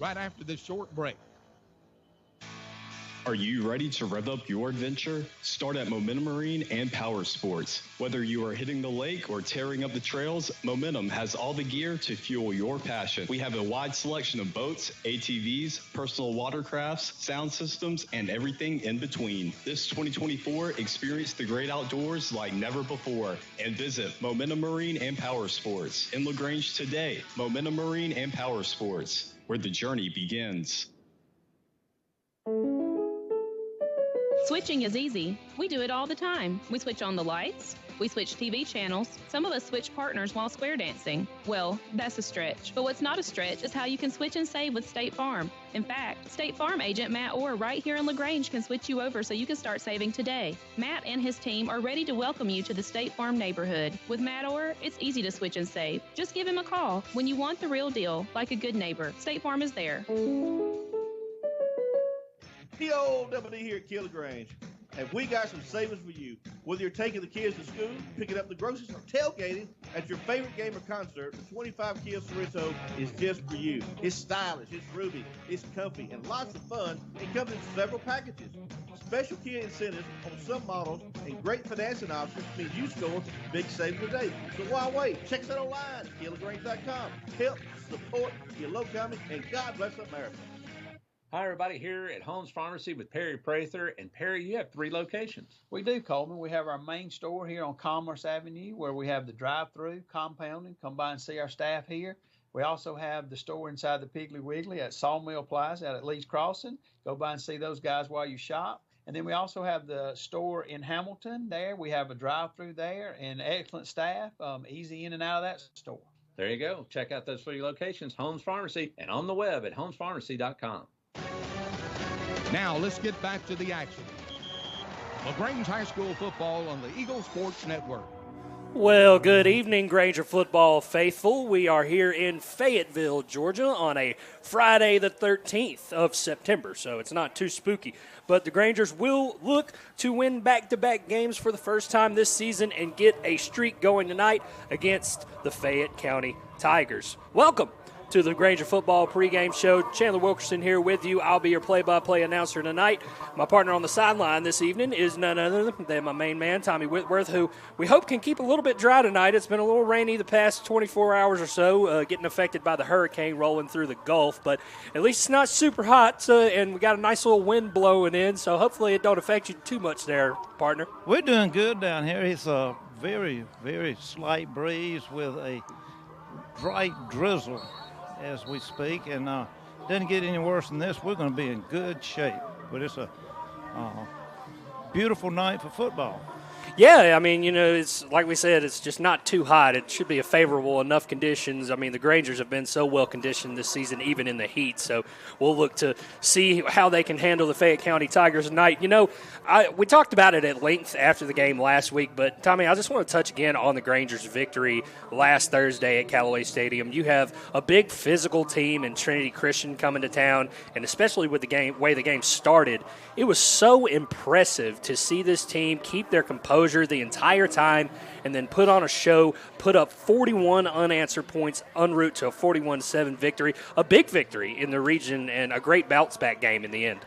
right after this short break. Are you ready to rev up your adventure? Start at Momentum Marine and Power Sports. Whether you are hitting the lake or tearing up the trails, Momentum has all the gear to fuel your passion. We have a wide selection of boats, ATVs, personal watercrafts, sound systems, and everything in between. This 2024, experience the great outdoors like never before and visit Momentum Marine and Power Sports in LaGrange today. Momentum Marine and Power Sports, where the journey begins. Switching is easy. We do it all the time. We switch on the lights. We switch TV channels. Some of us switch partners while square dancing. Well, that's a stretch. But what's not a stretch is how you can switch and save with State Farm. In fact, State Farm agent Matt Orr right here in LaGrange can switch you over so you can start saving today. Matt and his team are ready to welcome you to the State Farm neighborhood. With Matt Orr, it's easy to switch and save. Just give him a call. When you want the real deal, like a good neighbor, State Farm is there. The old WD here at LaGrange. And we got some savings for you. Whether you're taking the kids to school, picking up the groceries, or tailgating at your favorite game or concert, the 25 Kia Sorrento is just for you. It's stylish, it's roomy, it's comfy, and lots of fun. It comes in several packages. Special Kia incentives on some models and great financing options mean you score big savings today. So why wait? Check us out online at KiaLaGrange.com. Help support your local company, and God bless America. Hi, everybody, here at Holmes Pharmacy with Perry Prather. And Perry, you have 3 locations. We do, Coleman. We have our main store here on Commerce Avenue where we have the drive-through compounding. Come by and see our staff here. We also have the store inside the Piggly Wiggly at Sawmill Plaza out at Lee's Crossing. Go by and see those guys while you shop. And then we also have the store in Hamilton there. We have a drive-through there and excellent staff, easy in and out of that store. There you go. Check out those 3 locations, Holmes Pharmacy, and on the web at holmespharmacy.com. Now let's get back to the action. LaGrange High School football on the Eagle Sports Network. Well, good evening, Granger football faithful. We are here in Fayetteville, Georgia on a Friday the 13th of September, so it's not too spooky. But the Grangers will look to win back-to-back games for the first time this season and get a streak going tonight against the Fayette County Tigers. Welcome to the Granger football pregame show. Chandler Wilkerson here with you. I'll be your play-by-play announcer tonight. My partner on the sideline this evening is none other than my main man, Tommy Whitworth, who we hope can keep a little bit dry tonight. It's been a little rainy the past 24 hours or so, getting affected by the hurricane rolling through the Gulf, but at least it's not super hot, and we got a nice little wind blowing in, so hopefully it don't affect you too much there, partner. We're doing good down here. It's a very, very slight breeze with a dry drizzle as we speak, and doesn't get any worse than this. We're going to be in good shape, but it's a beautiful night for football. Yeah, I mean, it's like we said, it's just not too hot. It should be a favorable enough conditions. I mean, the Grangers have been so well conditioned this season, even in the heat. So we'll look to see how they can handle the Fayette County Tigers tonight. We talked about it at length after the game last week, but Tommy, I just want to touch again on the Grangers' victory last Thursday at Callaway Stadium. You have a big physical team in Trinity Christian coming to town, and especially with the way the game started, it was so impressive to see this team keep their composure the entire time and then put on a show, put up 41 unanswered points en route to a 41-7 victory, a big victory in the region and a great bounce-back game in the end.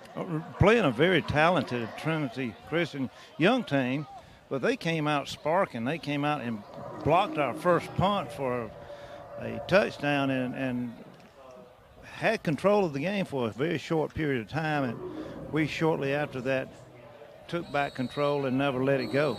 Playing a very talented Trinity Christian young team, but they came out sparking. They came out and blocked our first punt for a touchdown and had control of the game for a very short period of time, and we shortly after that took back control and never let it go.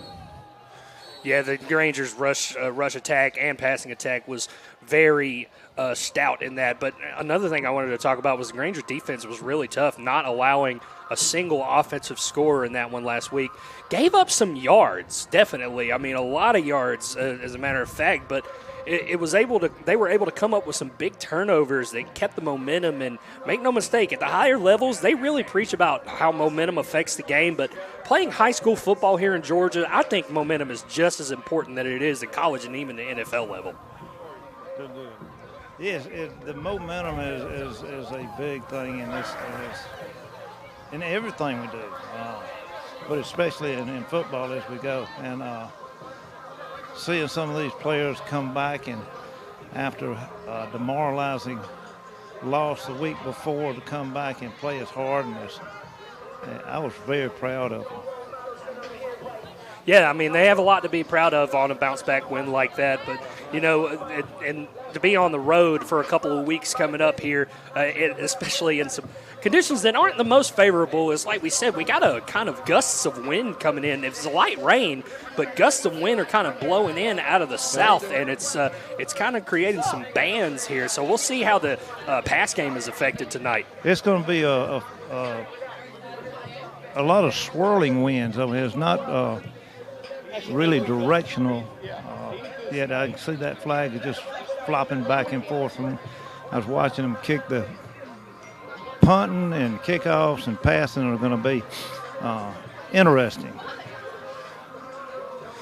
Yeah, the Grangers' rush attack and passing attack was very stout in that. But another thing I wanted to talk about was the Grangers' defense was really tough, not allowing a single offensive scorer in that one last week. Gave up some yards, definitely. I mean, a lot of yards, as a matter of fact, but they were able to come up with some big turnovers that kept the momentum. And make no mistake, at the higher levels, they really preach about how momentum affects the game. But playing high school football here in Georgia, I think momentum is just as important than it is in college and even the NFL level. Yes, the momentum is a big thing in everything we do, but especially in football as we go. And seeing some of these players come back and after demoralizing lost the week before to come back and play as hard. And I was very proud of them. Yeah, I mean, they have a lot to be proud of on a bounce-back win like that. But, you know, and to be on the road for a couple of weeks coming up here, especially in some conditions that aren't the most favorable, is like we said, we got a kind of gusts of wind coming in. It's a light rain, but gusts of wind are kind of blowing in out of the south, and it's kind of creating some bands here. So we'll see how the pass game is affected tonight. It's going to be a lot of swirling winds. I mean, it's not really directional yet. I can see that flag is just flopping back and forth. I was watching them kick the punting and kickoffs and passing are going to be interesting.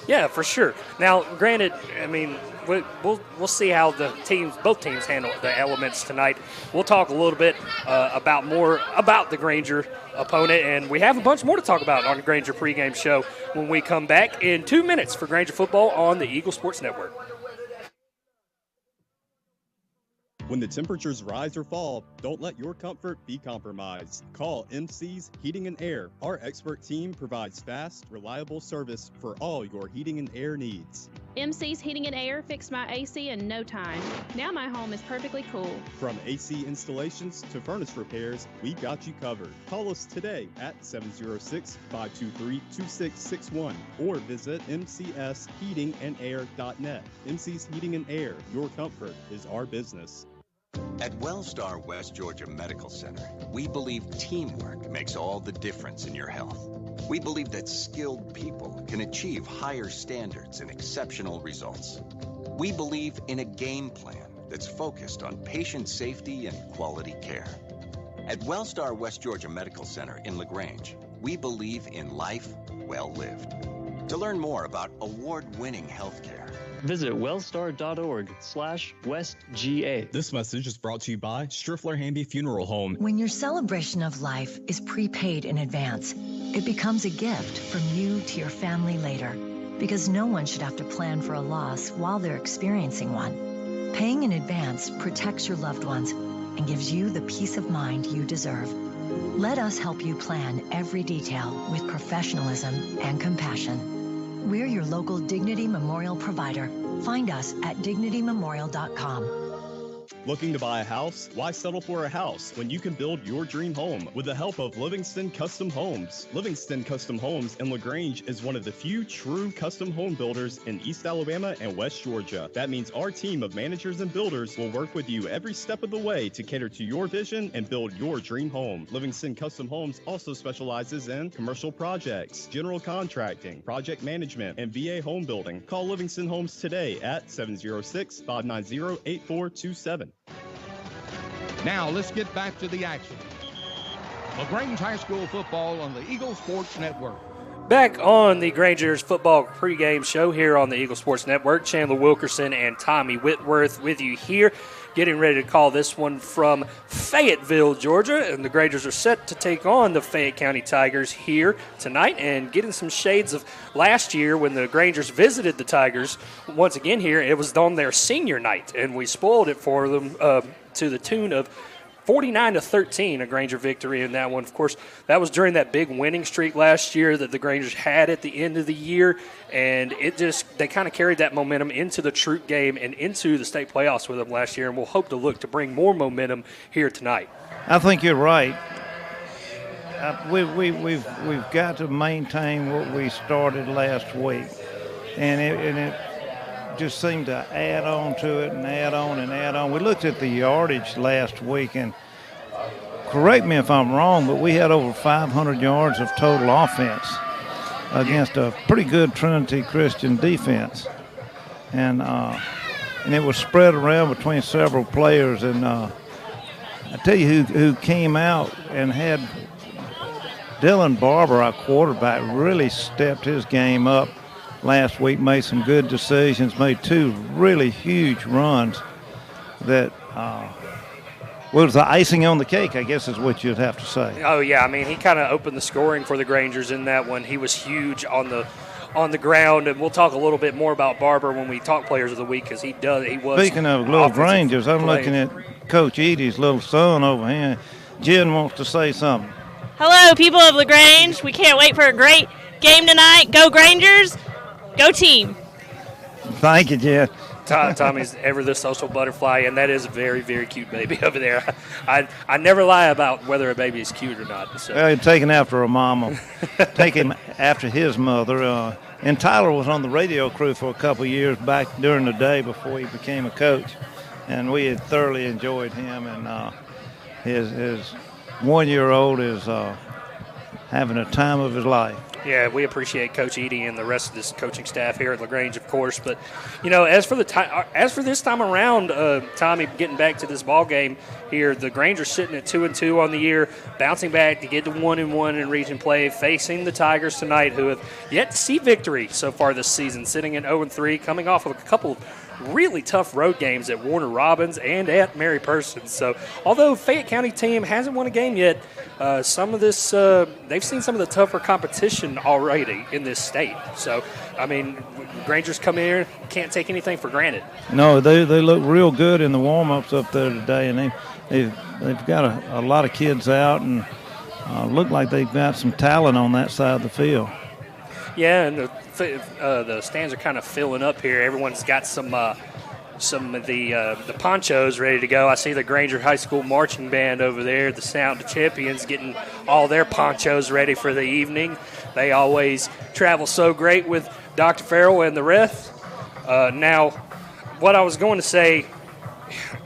Yeah, for sure. Now, granted, I mean, we'll see how both teams handle the elements tonight. We'll talk a little bit about the Granger opponent, and we have a bunch more to talk about on the Granger pregame show when we come back in 2 minutes for Granger football on the Eagle Sports Network. When the temperatures rise or fall, don't let your comfort be compromised. Call MC's Heating and Air. Our expert team provides fast, reliable service for all your heating and air needs. MC's Heating and Air fixed my AC in no time. Now my home is perfectly cool. From AC installations to furnace repairs, we've got you covered. Call us today at 706-523-2661 or visit mcsheatingandair.net. MC's Heating and Air, your comfort is our business. At WellStar West Georgia Medical Center, we believe teamwork makes all the difference in your health. We believe that skilled people can achieve higher standards and exceptional results. We believe in a game plan that's focused on patient safety and quality care. At WellStar West Georgia Medical Center in LaGrange, we believe in life well lived. To learn more about award-winning healthcare, visit wellstar.org/westga. This message is brought to you by Striffler Hamby Funeral Home. When your celebration of life is prepaid in advance, it becomes a gift from you to your family later, because no one should have to plan for a loss while they're experiencing one. Paying in advance protects your loved ones and gives you the peace of mind you deserve. Let us help you plan every detail with professionalism and compassion. We're your local Dignity Memorial provider. Find us at dignitymemorial.com. Looking to buy a house? Why settle for a house when you can build your dream home with the help of Livingston Custom Homes? Livingston Custom Homes in LaGrange is one of the few true custom home builders in East Alabama and West Georgia. That means our team of managers and builders will work with you every step of the way to cater to your vision and build your dream home. Livingston Custom Homes also specializes in commercial projects, general contracting, project management, and VA home building. Call Livingston Homes today at 706-590-8427. Now let's get back to the action. LaGrange High School football on the Eagle Sports Network. Back on the Granger's football pregame show here on the Eagle Sports Network, Chandler Wilkerson and Tommy Whitworth with you here, getting ready to call this one from Fayetteville, Georgia. And the Grangers are set to take on the Fayette County Tigers here tonight, and getting some shades of last year when the Grangers visited the Tigers once again here. It was on their senior night, and we spoiled it for them to the tune of 49-13, a Granger victory in that one. Of course, that was during that big winning streak last year that the Grangers had at the end of the year, and they kind of carried that momentum into the Troop game and into the state playoffs with them last year, and we'll hope to look to bring more momentum here tonight. I think you're right. We've got to maintain what we started last week, and it just seemed to add on to it and add on and add on. We looked at the yardage last week, and correct me if I'm wrong, but we had over 500 yards of total offense against a pretty good Trinity Christian defense. And it was spread around between several players. And I tell you who came out and had Dylan Barber, our quarterback, really stepped his game up last week, made some good decisions, made two really huge runs that was the icing on the cake, I guess is what you'd have to say. Oh, yeah. I mean, he kind of opened the scoring for the Grangers in that one. He was huge on the on the ground, and we'll talk a little bit more about Barber when we talk players of the week, because he was. Speaking of LaGrange, I'm looking at Coach Edie's little son over here. Jen wants to say something. Hello, people of LaGrange. We can't wait for a great game tonight. Go Grangers. Go team. Thank you, Jen. Tommy's ever the social butterfly, and that is a very, very cute baby over there. I never lie about whether a baby is cute or not. So. Well, taking after a mama, taking after his mother. And Tyler was on the radio crew for a couple of years back during the day before he became a coach, and we had thoroughly enjoyed him. And his 1-year-old is having a time of his life. Yeah, we appreciate Coach Edie and the rest of this coaching staff here at LaGrange, of course. But, as for this time around, Tommy, getting back to this ball game here, the Grangers sitting at 2-2 on the year, bouncing back to get to 1-1 in region play, facing the Tigers tonight, who have yet to see victory so far this season, sitting at 0-3, coming off of a couple of really tough road games at Warner Robins and at Mary Persons. So, although Fayette County team hasn't won a game yet, some of this they've seen some of the tougher competition already in this state. So, I mean, Grangers come in here, can't take anything for granted. No, they look real good in the warm-ups up there today, and they've got a lot of kids out, and look like they've got some talent on that side of the field. Yeah, and the stands are kind of filling up here. Everyone's got some of the ponchos ready to go. I see the Granger High School marching band over there, the Sound of Champions, getting all their ponchos ready for the evening. They always travel so great with Dr. Farrell and the rest. Now, what I was going to say,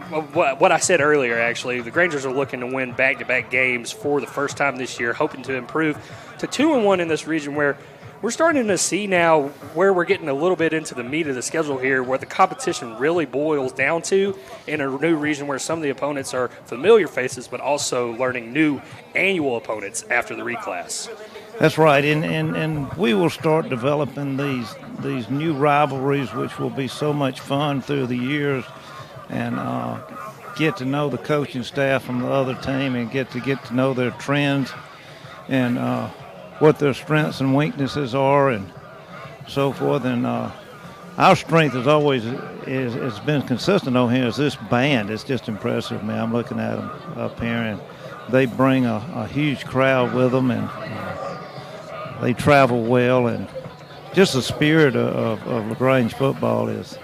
what I said earlier, actually, the Grangers are looking to win back-to-back games for the first time this year, hoping to improve to 2-1 in this region where we're starting to see now where we're getting a little bit into the meat of the schedule here, where the competition really boils down to in a new region where some of the opponents are familiar faces, but also learning new annual opponents after the reclass. That's right, and we will start developing these new rivalries, which will be so much fun through the years, and get to know the coaching staff from the other team and get to know their trends and what their strengths and weaknesses are and so forth. And our strength has always has been consistent on here is this band. It's just impressive, man. I'm looking at them up here, and they bring a huge crowd with them, and they travel well, and just the spirit of LaGrange football is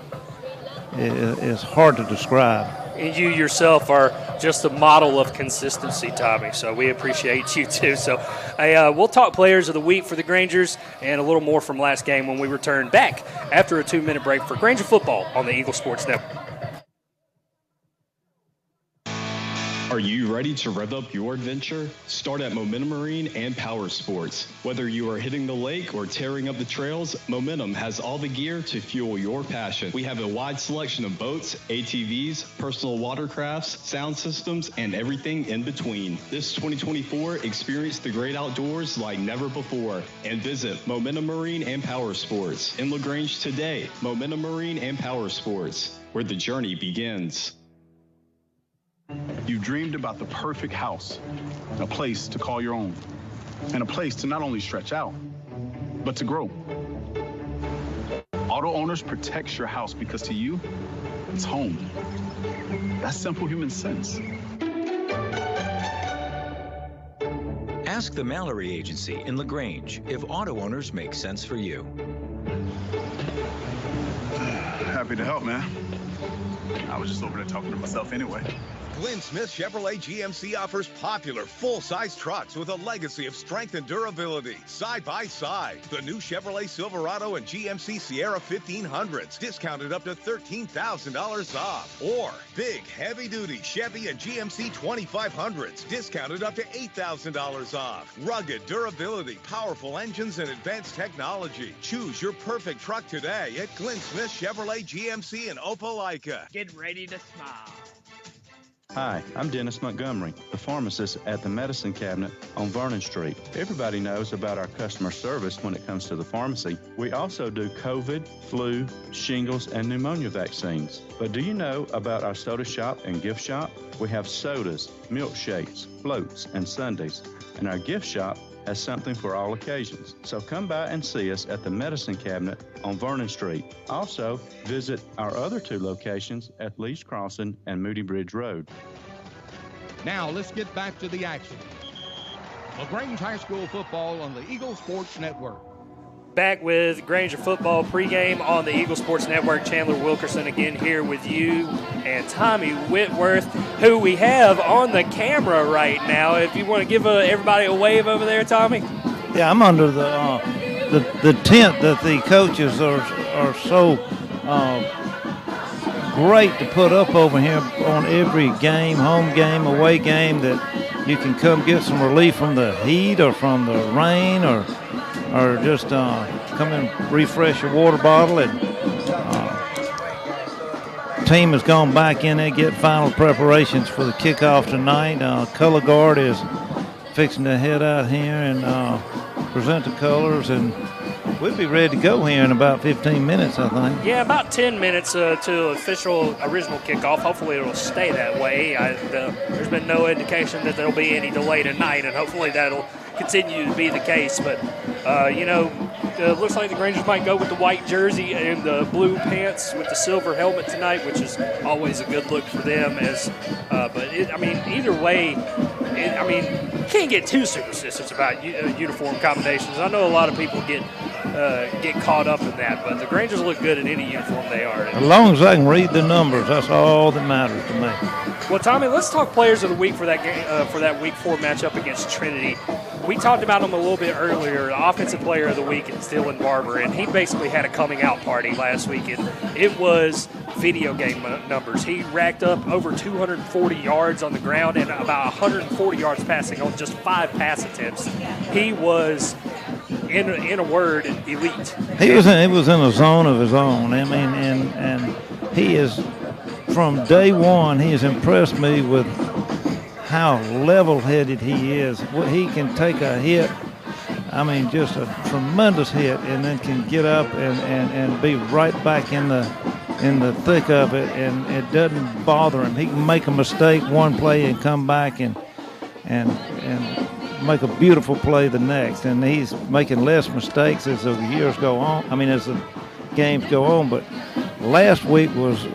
hard to describe. And you yourself are just a model of consistency, Tommy, so we appreciate you too. So we'll talk players of the week for the Grangers and a little more from last game when we return back after a 2-minute break for Granger football on the Eagle Sports Network. Are you ready to rev up your adventure? Start at Momentum Marine and Power Sports. Whether you are hitting the lake or tearing up the trails, Momentum has all the gear to fuel your passion. We have a wide selection of boats, ATVs, personal watercrafts, sound systems, and everything in between. This 2024, experience the great outdoors like never before and visit Momentum Marine and Power Sports in LaGrange today. Momentum Marine and Power Sports, where the journey begins. You've dreamed about the perfect house, a place to call your own, and a place to not only stretch out, but to grow. Auto Owners protects your house because to you, it's home. That's simple human sense. Ask the Mallory Agency in LaGrange if auto owners make sense for you. Happy to help, man. I was just over there talking to myself anyway. Glenn Smith Chevrolet GMC offers popular full-size trucks with a legacy of strength and durability. Side by side, the new Chevrolet Silverado and GMC Sierra 1500s, discounted up to $13,000 off. Or big, heavy-duty Chevy and GMC 2500s, discounted up to $8,000 off. Rugged durability, powerful engines, and advanced technology. Choose your perfect truck today at Glenn Smith Chevrolet GMC in Opelika. Get ready to smile. Hi, I'm Dennis Montgomery, the pharmacist at the Medicine Cabinet on Vernon Street. Everybody knows about our customer service when it comes to the pharmacy. We also do COVID, flu, shingles, and pneumonia vaccines. But do you know about our soda shop and gift shop? We have sodas, milkshakes, floats, and sundaes. And our gift shop has something for all occasions. So come by and see us at the Medicine Cabinet on Vernon Street. Also, visit our other 2 locations at Lee's Crossing and Moody Bridge Road. Now let's get back to the action. LaGrange High School football on the Eagle Sports Network. Back with Granger football pregame on the Eagle Sports Network. Chandler Wilkerson again here with you and Tommy Whitworth, who we have on the camera right now. If you want to give everybody a wave over there, Tommy. Yeah, I'm under the tent that the coaches are so great to put up over here on every game, home game, away game, that you can come get some relief from the heat or from the rain or just come and refresh your water bottle. And team has gone back in there, get final preparations for the kickoff tonight. Color guard is fixing to head out here and present the colors, and we'll be ready to go here in about 15 minutes, I think. Yeah, about 10 minutes to official original kickoff. Hopefully it'll stay that way. There's been no indication that there'll be any delay tonight, and hopefully that'll continue to be the case. But, it looks like the Grangers might go with the white jersey and the blue pants with the silver helmet tonight, which is always a good look for them. Either way, you can't get too superstitious about uniform combinations. I know a lot of people get caught up in that, but the Grangers look good in any uniform they are in. As long as I can read the numbers, that's all that matters to me. Well, Tommy, let's talk players of the week for that game, for that Week 4 matchup against Trinity. We talked about him a little bit earlier. The offensive player of the week is Dylan Barber, and he basically had a coming out party last weekend. It was video game numbers. He racked up over 240 yards on the ground and about 140 yards passing on just 5 pass attempts. He was, in a word, elite. He was in a zone of his own. I mean, and he is, from day one, he has impressed me with how level-headed he is. He can take a hit, just a tremendous hit, and then can get up and be right back in the thick of it, and it doesn't bother him. He can make a mistake one play and come back and make a beautiful play the next, and he's making less mistakes as the years go on. As the games go on, but last week was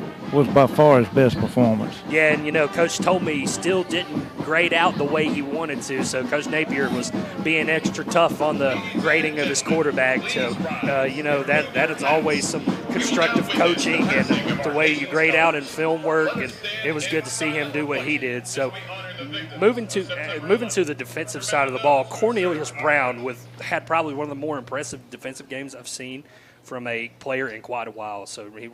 by far his best performance. Yeah, and Coach told me he still didn't grade out the way he wanted to, so Coach Napier was being extra tough on the grading of his quarterback. So, that is always some constructive coaching and the way you grade out in film work, and it was good to see him do what he did. So, moving to the defensive side of the ball, Cornelius Brown had probably one of the more impressive defensive games I've seen from a player in quite a while. So he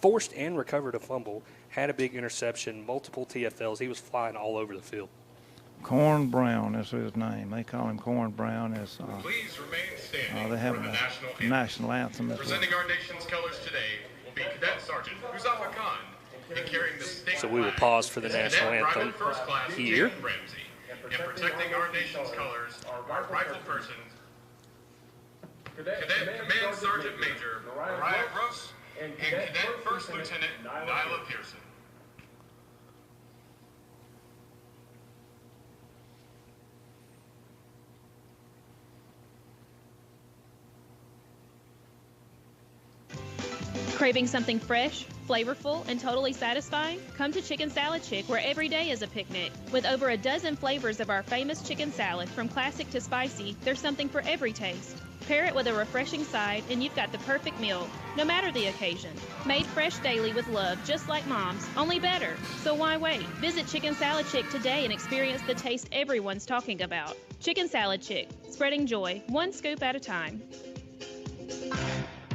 forced and recovered a fumble, had a big interception, multiple TFLs. He was flying all over the field. Corn Brown is his name. They call him Corn Brown. Please remain standing they have for the national anthem. Presenting our nation's colors today will be Cadet Sergeant Huzafa Khan. So we will pause for the national anthem here. In protecting our nation's colors, our rifle persons, Cadet Command Sergeant Major Mariah Gross and Cadet First Lieutenant Nyla Pearson. Craving something fresh, flavorful, and totally satisfying? Come to Chicken Salad Chick, where every day is a picnic. With over a dozen flavors of our famous chicken salad, from classic to spicy, there's something for every taste. Pair it with a refreshing side, and you've got the perfect meal, no matter the occasion. Made fresh daily with love, just like Mom's, only better. So why wait? Visit Chicken Salad Chick today and experience the taste everyone's talking about. Chicken Salad Chick, spreading joy, one scoop at a time.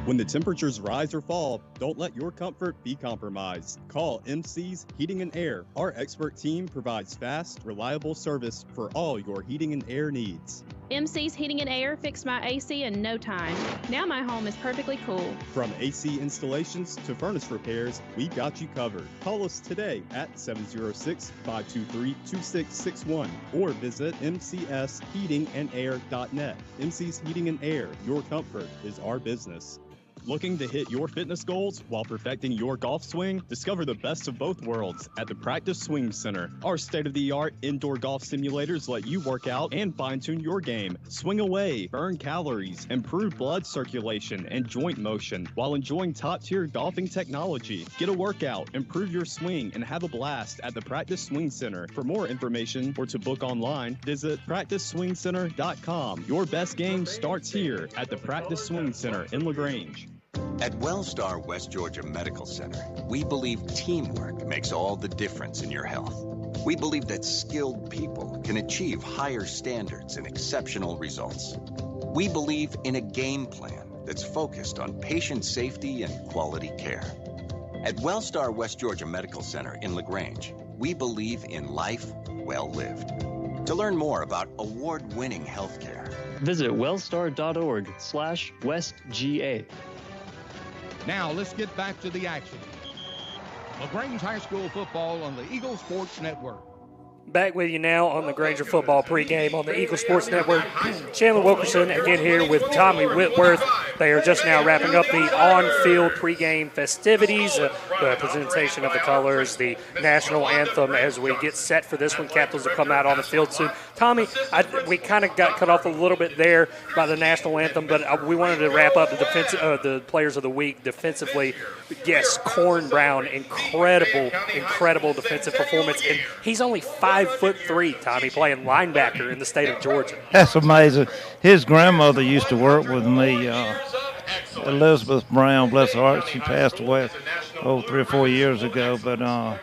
When the temperatures rise or fall, don't let your comfort be compromised. Call MC's Heating and Air. Our expert team provides fast, reliable service for all your heating and air needs. MC's Heating and Air fixed my AC in no time. Now my home is perfectly cool. From AC installations to furnace repairs, we've got you covered. Call us today at 706-523-2661 or visit mcsheatingandair.net. MC's Heating and Air, your comfort is our business. Looking to hit your fitness goals while perfecting your golf swing? Discover the best of both worlds at the Practice Swing Center. Our state-of-the-art indoor golf simulators let you work out and fine-tune your game. Swing away, burn calories, improve blood circulation and joint motion while enjoying top-tier golfing technology. Get a workout, improve your swing, and have a blast at the Practice Swing Center. For more information or to book online, visit PracticeSwingCenter.com. Your best game starts here at the Practice Swing Center in LaGrange. At Wellstar West Georgia Medical Center, we believe teamwork makes all the difference in your health. We believe that skilled people can achieve higher standards and exceptional results. We believe in a game plan that's focused on patient safety and quality care. At Wellstar West Georgia Medical Center in LaGrange, we believe in life well lived. To learn more about award-winning healthcare, visit wellstar.org/westga. Now let's get back to the action. LaGrange High School football on the Eagle Sports Network. Back with you now on the Granger football pregame on the Eagle Sports Network. Chandler Wilkerson again here with Tommy Whitworth. They are just now wrapping up the on-field pregame festivities, the presentation of the colors, the national anthem as we get set for this one. Capitals will come out on the field soon. Tommy, we kind of got cut off a little bit there by the national anthem, but we wanted to wrap up the players of the week defensively. Yes, Corn Brown, incredible defensive performance, and he's only 5'3", Tommy, playing linebacker in the state of Georgia. That's amazing. His grandmother used to work with me, Elizabeth Brown, bless her heart. She passed away 3 or 4 years ago, but I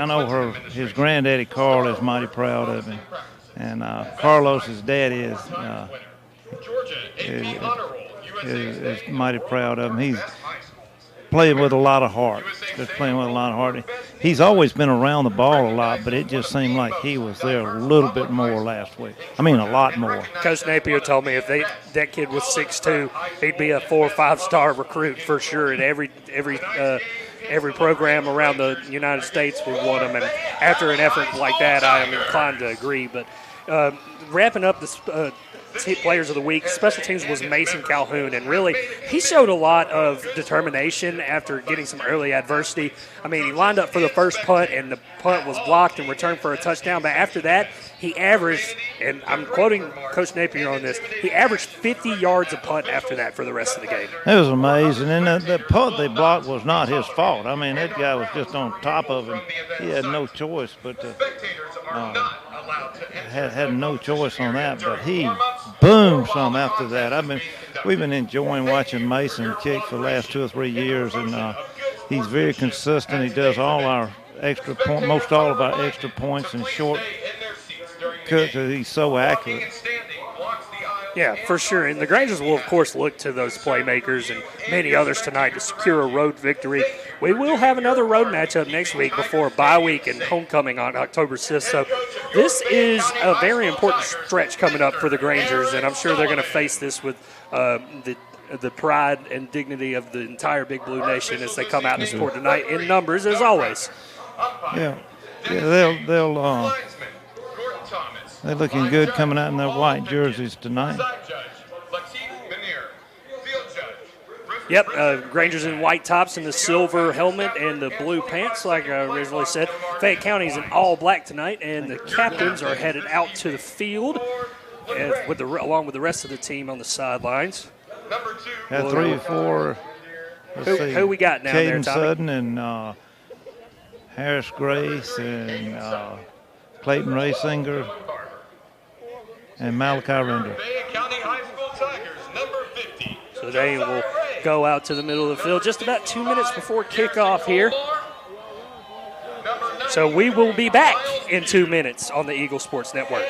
know his granddaddy Carl is mighty proud of him, and Carlos's daddy is mighty proud of him. He's playing with a lot of heart, He's always been around the ball a lot, but it just seemed like he was there a little bit more last week. I mean, a lot more. Coach Napier told me if that kid was 6'2", he'd be a 4 or 5-star recruit for sure. And every program around the United States would want him. And after an effort like that, I am inclined to agree. But wrapping up this players of the week, special teams was Mason Calhoun, and really he showed a lot of determination after getting some early adversity. I mean, he lined up for the first punt, and the punt was blocked and returned for a touchdown, but after that he averaged, and I'm quoting Coach Napier on this, he averaged 50 yards a punt after that for the rest of the game. It was amazing, and the punt they blocked was not his fault. I mean, that guy was just on top of him. He had no choice but to had no choice on that, but he boomed some after that. We've been enjoying watching Mason kick for the last 2 or 3 years, and he's very consistent. He does most all of our extra points and short cuts. He's so accurate. Yeah, for sure. And the Grangers will, of course, look to those playmakers and many others tonight to secure a road victory. We will have another road matchup next week before a bye week and homecoming on October 6th. So this is a very important stretch coming up for the Grangers, and I'm sure they're going to face this with the pride and dignity of the entire Big Blue Nation as they come out and support tonight in numbers, as always. Yeah, they're looking good coming out in their white jerseys tonight. Yep, Grangers in white tops and the silver helmet and the blue pants, like I originally said. Fayette County is in all black tonight, and the captains are headed out to the field along with the rest of the team on the sidelines. Got 3 or 4. Who we got now there, Caden Tommy? Sutton and Harris Grace and Clayton Raysinger and Malachi Render. So they will go out to the middle of the field just about 2 minutes before kickoff here. So we will be back in 2 minutes on the Eagle Sports Network.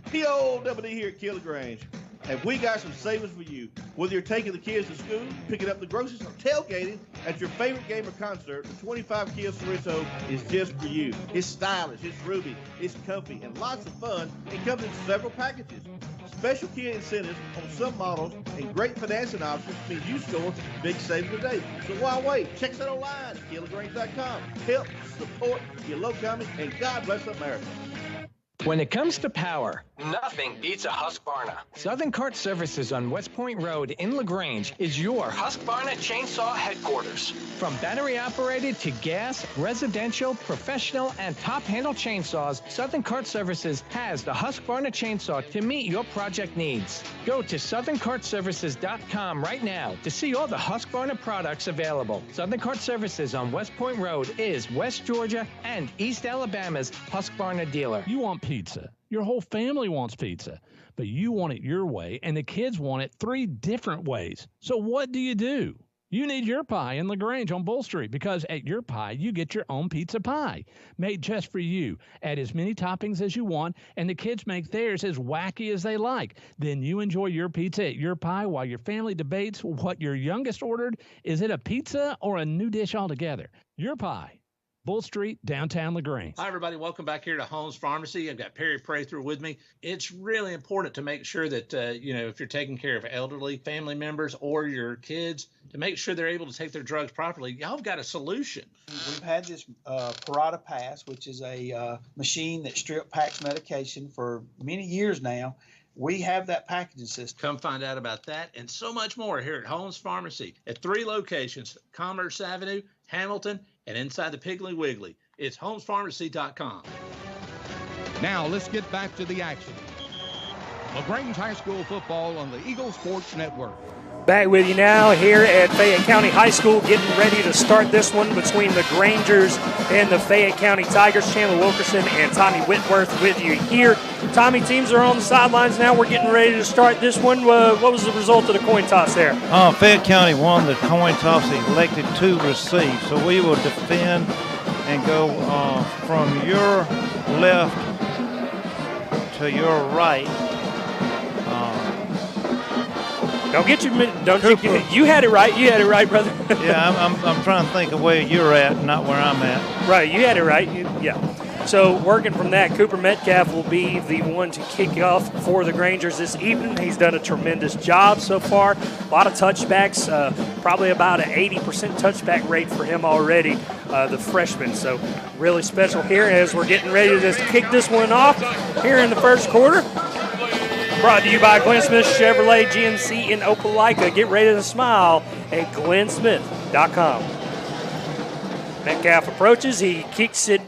POWD here at LaGrange. Have we got some savings for you? Whether you're taking the kids to school, picking up the groceries, or tailgating at your favorite game or concert, the 25 Kia Sorrento is just for you. It's stylish, it's roomy, it's comfy, and lots of fun. It comes in several packages. Special Kia incentives on some models and great financing options mean you score big savings today. So why wait? Check us out online at KiaLaGrange.com. Help support your local company, and God bless America. When it comes to power, nothing beats a Husqvarna. Southern Cart Services on West Point Road in LaGrange is your Husqvarna chainsaw headquarters. From battery-operated to gas, residential, professional, and top-handle chainsaws, Southern Cart Services has the Husqvarna chainsaw to meet your project needs. Go to southerncartservices.com right now to see all the Husqvarna products available. Southern Cart Services on West Point Road is West Georgia and East Alabama's Husqvarna dealer. You want pizza. Your whole family wants pizza, but you want it your way, and the kids want it 3 different ways. So what do? You need Your Pie in LaGrange on Bull Street, because at Your Pie, you get your own pizza pie, made just for you. Add as many toppings as you want, and the kids make theirs as wacky as they like. Then you enjoy your pizza at Your Pie while your family debates what your youngest ordered. Is it a pizza or a new dish altogether? Your Pie. Bull Street, downtown LaGrange. Hi, everybody. Welcome back here to Holmes Pharmacy. I've got Perry Prather with me. It's really important to make sure that, if you're taking care of elderly family members or your kids, to make sure they're able to take their drugs properly. Y'all have got a solution. We've had this Parata Pass, which is a machine that strip packs medication for many years now. We have that packaging system. Come find out about that and so much more here at Holmes Pharmacy at 3 locations, Commerce Avenue, Hamilton, and inside the Piggly Wiggly. It's homespharmacy.com. Now let's get back to the action. LaGrange High School football on the Eagle Sports Network. Back with you now here at Fayette County High School, getting ready to start this one between the Grangers and the Fayette County Tigers. Chandler Wilkerson and Tommy Whitworth with you here. Tommy, teams are on the sidelines now. We're getting ready to start this one. What was the result of the coin toss there? Fayette County won the coin toss. They elected to receive. So we will defend and go from your left to your right. You had it right. You had it right, brother. Yeah, I'm trying to think of where you're at, not where I'm at. Right, you had it right. Yeah. So working from that, Cooper Metcalf will be the one to kick off for the Grangers this evening. He's done a tremendous job so far. A lot of touchbacks, probably about an 80% touchback rate for him already, the freshman. So really special here as we're getting ready to just kick this one off here in the first quarter. Brought to you by Glenn Smith Chevrolet GMC in Opelika. Get ready to smile at glennsmith.com. Metcalf approaches. He kicks it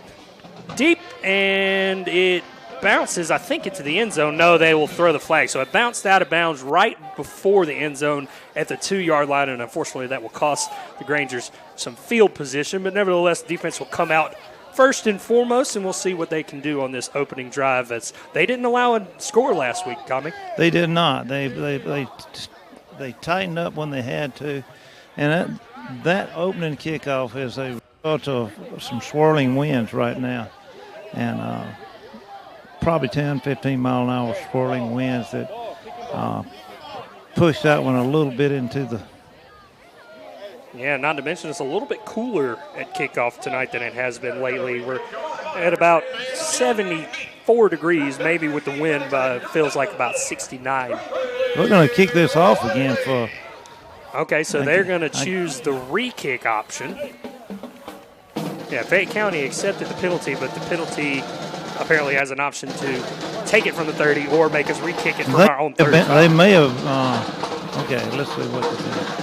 deep, and it bounces, I think, into the end zone. No, they will throw the flag. So it bounced out of bounds right before the end zone at the 2-yard line, and unfortunately that will cost the Grangers some field position. But nevertheless, the defense will come out first and foremost, and we'll see what they can do on this opening drive. They didn't allow a score last week, Tommy. They did not. They tightened up when they had to, and that opening kickoff is a result of some swirling winds right now, and probably 10, 15 mile an hour swirling winds that pushed that one a little bit into the. Yeah, not to mention it's a little bit cooler at kickoff tonight than it has been lately. We're at about 74 degrees, maybe with the wind, but it feels like about 69. We're going to kick this off again for. Okay, so they're going to choose the re-kick option. Yeah, Fayette County accepted the penalty, but the penalty apparently has an option to take it from the 30 or make us re-kick it from our own 35. They may have. Okay, let's see what this is.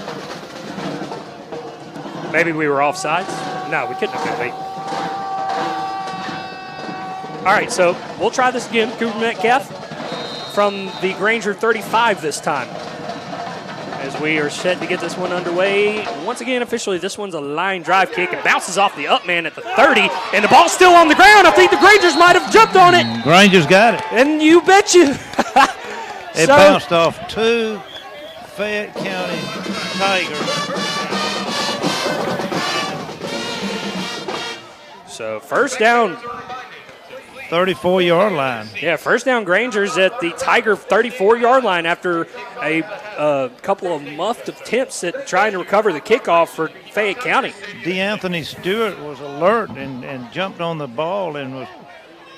Maybe we were offsides? No, we couldn't have been. All right, so we'll try this again. Cooper Metcalf from the Granger 35 this time. As we are set to get this one underway. Once again, officially, this one's a line drive kick. It bounces off the up man at the 30, and the ball's still on the ground. I think the Grangers might have jumped on it. Grangers got it. And you bet you. It bounced off 2 Fayette County Tigers. So first down. 34-yard line. Yeah, first down Grangers at the Tiger 34-yard line after a couple of muffed attempts at trying to recover the kickoff for Fayette County. DeAnthony Stewart was alert and jumped on the ball and was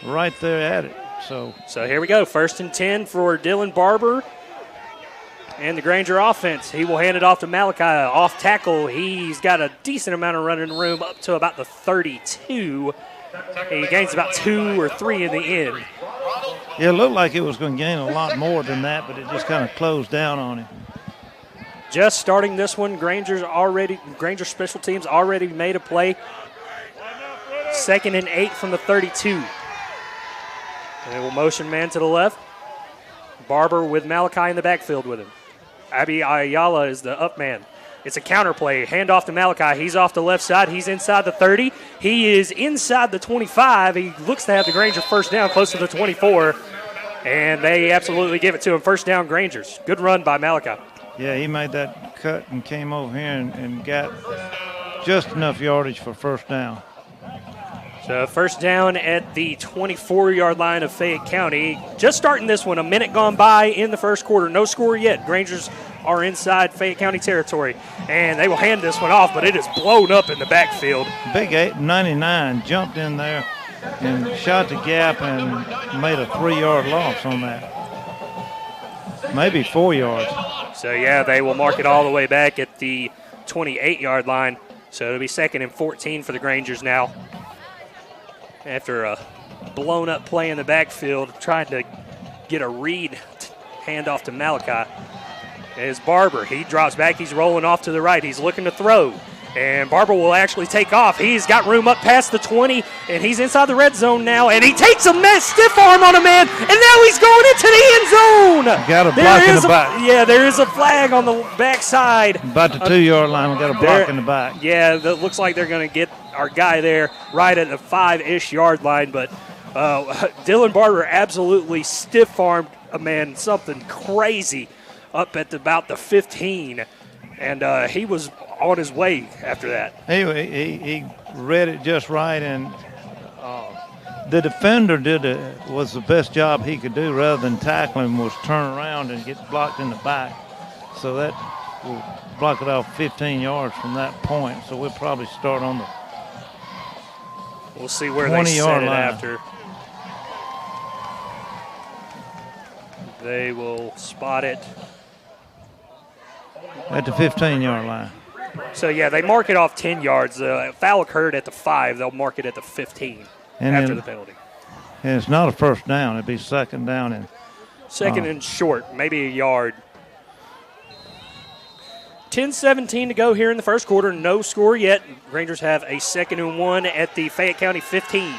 right there at it. So here we go. 1st and 10 for Dylan Barber and the Granger offense. He will hand it off to Malachi. Off tackle, he's got a decent amount of running room up to about the 32. He gains about 2 or 3 in the end. Yeah, it looked like it was going to gain a lot more than that, but it just kind of closed down on him. Just starting this one, Granger special teams already made a play. 2nd and 8 from the 32. They will motion man to the left. Barber with Malachi in the backfield with him. Abby Ayala is the up man. It's a counter play. Hand off to Malachi. He's off the left side. He's inside the 30. He is inside the 25. He looks to have the Granger first down close to the 24. And they absolutely give it to him. First down, Grangers. Good run by Malachi. Yeah, he made that cut and came over here and got just enough yardage for first down. So first down at the 24-yard line of Fayette County. Just starting this one, a minute gone by in the first quarter. No score yet. Grangers are inside Fayette County territory, and they will hand this one off, but it is blown up in the backfield. Big 899 jumped in there and shot the gap and made a 3-yard loss on that. Maybe 4 yards. So, yeah, they will mark it all the way back at the 28-yard line. So it'll be 2nd and 14 for the Grangers now. After a blown-up play in the backfield, trying to get a read handoff to Malachi. Is Barber. He drops back. He's rolling off to the right. He's looking to throw. And Barber will actually take off. He's got room up past the 20, and he's inside the red zone now. And he takes a stiff arm on a man, and now he's going into the end zone. Got a block in the back. Yeah, there is a flag on the backside. About the 2-yard line, we got a block in the back. Yeah, that looks like they're going to get our guy there right at the 5-ish yard line. But Dylan Barber absolutely stiff-armed a man, something crazy, up at about the 15. And he was on his way after that. He read it just right, and the defender was the best job he could do rather than tackling, was turn around and get blocked in the back. So that will block it off 15 yards from that point. So we'll probably start on the We'll see where they set it after. They will spot it at the 15-yard line. So, yeah, they mark it off 10 yards. Foul occurred at the 5. They'll mark it at the 15 after the penalty. And it's not a first down. It'd be second down. And second and short, maybe a yard. 10-17 to go here in the first quarter. No score yet. Rangers have a 2nd and 1 at the Fayette County 15.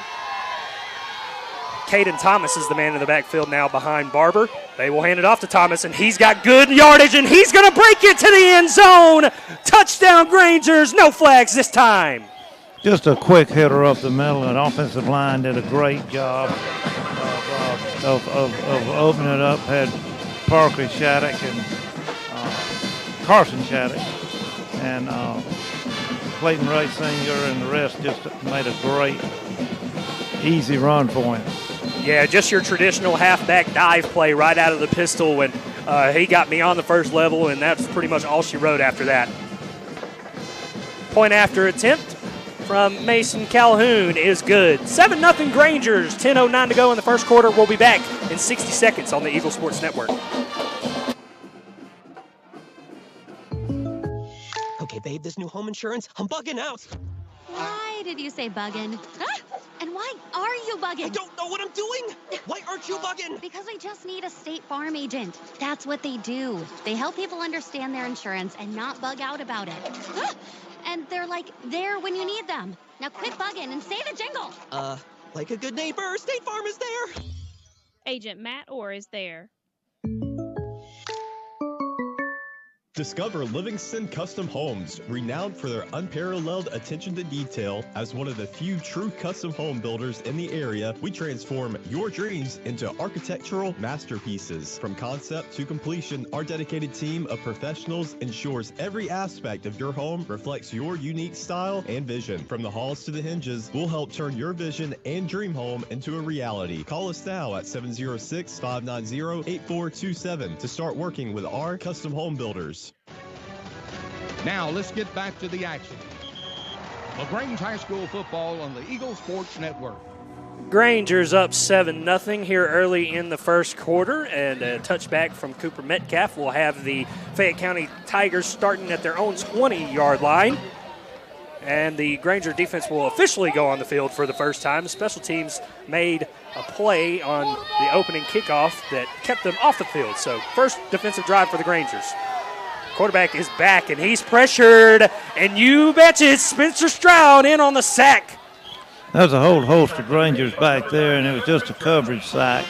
Caden Thomas is the man in the backfield now behind Barber. They will hand it off to Thomas, and he's got good yardage, and he's going to break it to the end zone. Touchdown, Grangers. No flags this time. Just a quick hitter up the middle, and offensive line did a great job of opening it up. Had Parker Shattuck and Carson Shattuck and Clayton Ray Sr. and the rest just made a great, easy run for him. Yeah, just your traditional halfback dive play right out of the pistol when he got me on the first level, and that's pretty much all she wrote after that. Point after attempt from Mason Calhoun is good. 7-0 Grangers, 10:09 to go in the first quarter. We'll be back in 60 seconds on the Eagle Sports Network. Okay, babe, this new home insurance, I'm bugging out. Why did you say bugging? Huh? And why are you bugging? I don't know what I'm doing. Why aren't you bugging? Because I just need a State Farm agent. That's what they do. They help people understand their insurance and not bug out about it. Huh? And they're like there when you need them. Now quit bugging and say the jingle. Like a good neighbor, State Farm is there. Agent Matt Orr is there. Discover Livingston Custom Homes, renowned for their unparalleled attention to detail. As one of the few true custom home builders in the area, we transform your dreams into architectural masterpieces. From concept to completion, our dedicated team of professionals ensures every aspect of your home reflects your unique style and vision. From the halls to the hinges, we'll help turn your vision and dream home into a reality. Call us now at 706-590-8427 to start working with our custom home builders. Now let's get back to the action. LaGrange High School football on the Eagle Sports Network. Grangers up 7-0 here early in the first quarter, and a touchback from Cooper Metcalf will have the Fayette County Tigers starting at their own 20-yard line. And the Granger defense will officially go on the field for the first time. Special teams made a play on the opening kickoff that kept them off the field. So first defensive drive for the Grangers. Quarterback is back, and he's pressured. And you betcha it's Spencer Stroud in on the sack. There's a whole host of Rangers back there, and it was just a coverage sack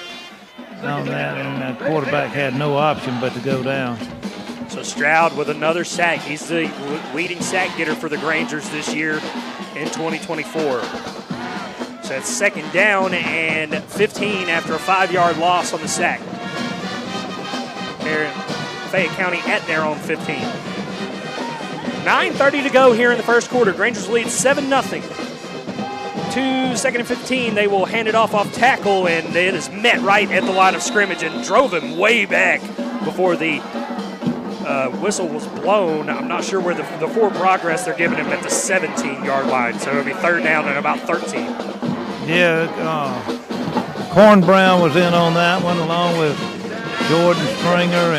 on that, and the quarterback had no option but to go down. So Stroud with another sack. He's the leading sack getter for the Grangers this year in 2024. So that's second down and 15 after a 5-yard loss on the sack. Here in Fayette County at their own 15. 9:30 to go here in the first quarter. Grangers lead 7-0. 2nd and 15. They will hand it off tackle, and it is met right at the line of scrimmage and drove him way back before the whistle was blown. I'm not sure where the forward progress they're giving him at the 17-yard line, so it'll be third down and about 13. Yeah, Corn Brown was in on that one along with Jordan Stringer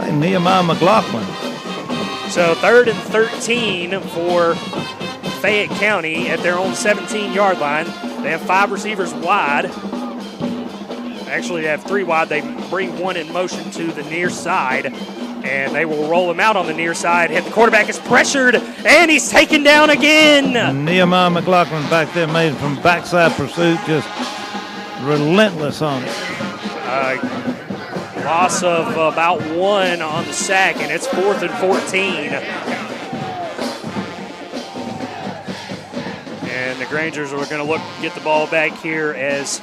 and Nehemiah McLaughlin. So 3rd and 13 for Fayette County at their own 17-yard line. They have 5 receivers wide. Actually, they have 3 wide. They bring one in motion to the near side, and they will roll him out on the near side. And the quarterback is pressured, and he's taken down again. And Nehemiah McLaughlin back there made from backside pursuit, just relentless on it. Loss of about 1 on the sack, and it's 4th and 14. And the Grangers are going to look to get the ball back here as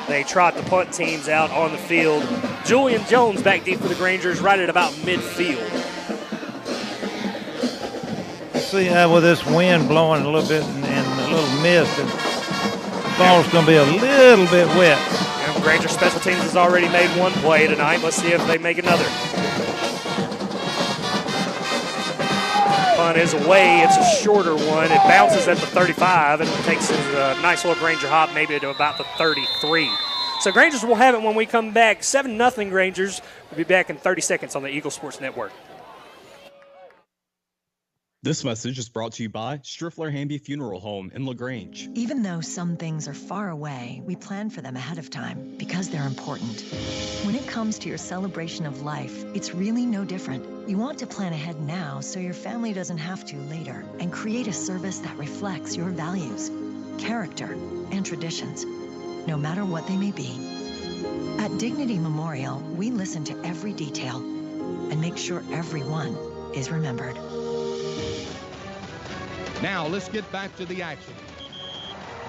they trot the punt teams out on the field. Julian Jones back deep for the Grangers right at about midfield. See how with this wind blowing a little bit and a little mist, and the ball's going to be a little bit wet. And Granger Special Teams has already made 1 play tonight. Let's see if they make another. Punt is away. It's a shorter one. It bounces at the 35 and takes a nice little Granger hop maybe to about the 33. So Grangers will have it when we come back. 7-0 Grangers. We'll be back in 30 seconds on the Eagle Sports Network. This message is brought to you by Striffler Hamby Funeral Home in LaGrange. Even though some things are far away, we plan for them ahead of time because they're important. When it comes to your celebration of life, it's really no different. You want to plan ahead now so your family doesn't have to later, and create a service that reflects your values, character, and traditions, no matter what they may be. At Dignity Memorial, we listen to every detail and make sure everyone is remembered. Now let's get back to the action.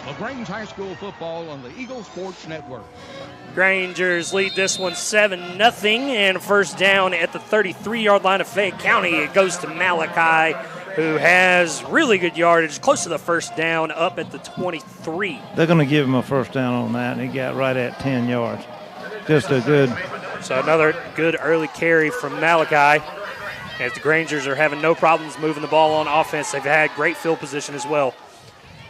LaGrange High School football on the Eagle Sports Network. Grangers lead this one 7-0, and first down at the 33-yard line of Fayette County. It goes to Malachi, who has really good yardage, close to the first down, up at the 23. They're going to give him a first down on that, and he got right at 10 yards. Just a good. So another good early carry from Malachi. As the Grangers are having no problems moving the ball on offense. They've had great field position as well.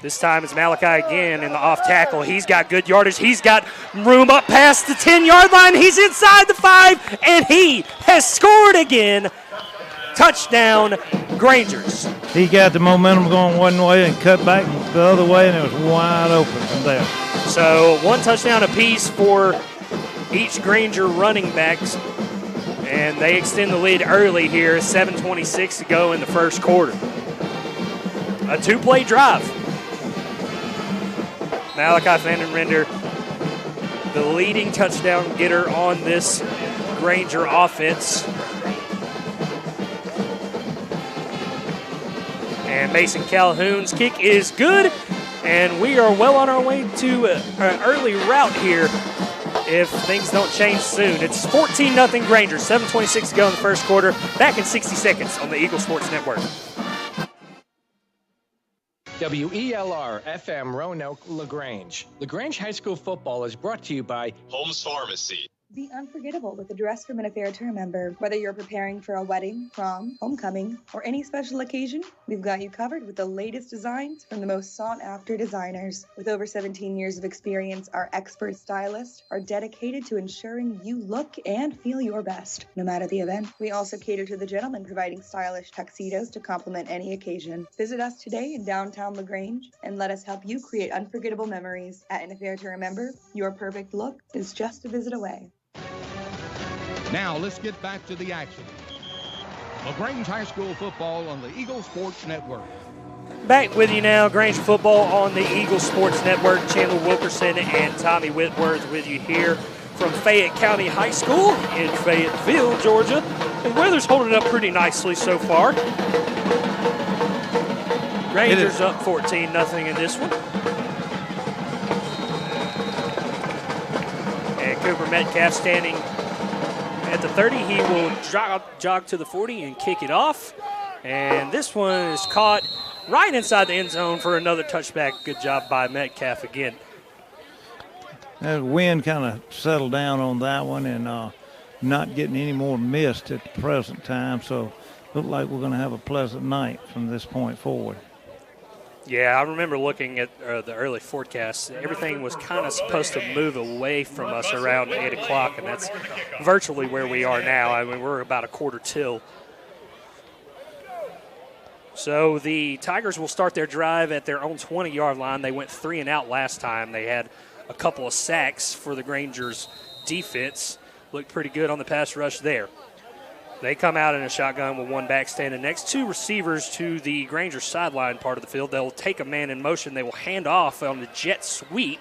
This time it's Malachi again in the off tackle. He's got good yardage. He's got room up past the 10-yard line. He's inside the 5, and he has scored again. Touchdown, Grangers. He got the momentum going one way and cut back the other way, and it was wide open from there. So 1 touchdown apiece for each Granger running backs. And they extend the lead early here, 7:26 to go in the first quarter. A 2-play drive. Malachi Vandenrender, the leading touchdown getter on this Granger offense. And Mason Calhoun's kick is good. And we are well on our way to an early rout here if things don't change soon. It's 14-0 Grangers, 7:26 to go in the first quarter. Back in 60 seconds on the Eagle Sports Network. WELR FM Roanoke LaGrange. LaGrange High School football is brought to you by Holmes Pharmacy. Be unforgettable with a dress from an affair to remember. Whether you're preparing for a wedding, prom, homecoming, or any special occasion, we've got you covered with the latest designs from the most sought-after designers. With over 17 years of experience, our expert stylists are dedicated to ensuring you look and feel your best, no matter the event. We also cater to the gentlemen, providing stylish tuxedos to complement any occasion. Visit us today in downtown LaGrange and let us help you create unforgettable memories. At an affair to remember, your perfect look is just a visit away. Now let's get back to the action. LaGrange High School football on the Eagle Sports Network. Back with you now, Grange football on the Eagle Sports Network. Chandler Wilkerson and Tommy Whitworth with you here from Fayette County High School in Fayetteville, Georgia. The weather's holding up pretty nicely so far. Rangers up 14-0 in this one. And Cooper Metcalf standing at the 30. He will jog to the 40 and kick it off. And this one is caught right inside the end zone for another touchback. Good job by Metcalf again. The wind kind of settled down on that one and not getting any more mist at the present time. So look like we're going to have a pleasant night from this point forward. Yeah, I remember looking at the early forecasts. Everything was kind of supposed to move away from us around 8 o'clock, and that's virtually where we are now. I mean, we're about a quarter till. So the Tigers will start their drive at their own 20-yard line. They went 3 and out last time. They had a couple of sacks for the Grangers' defense. Looked pretty good on the pass rush there. They come out in a shotgun with one back standing next. 2 receivers to the Granger sideline part of the field. They'll take a man in motion. They will hand off on the jet sweep.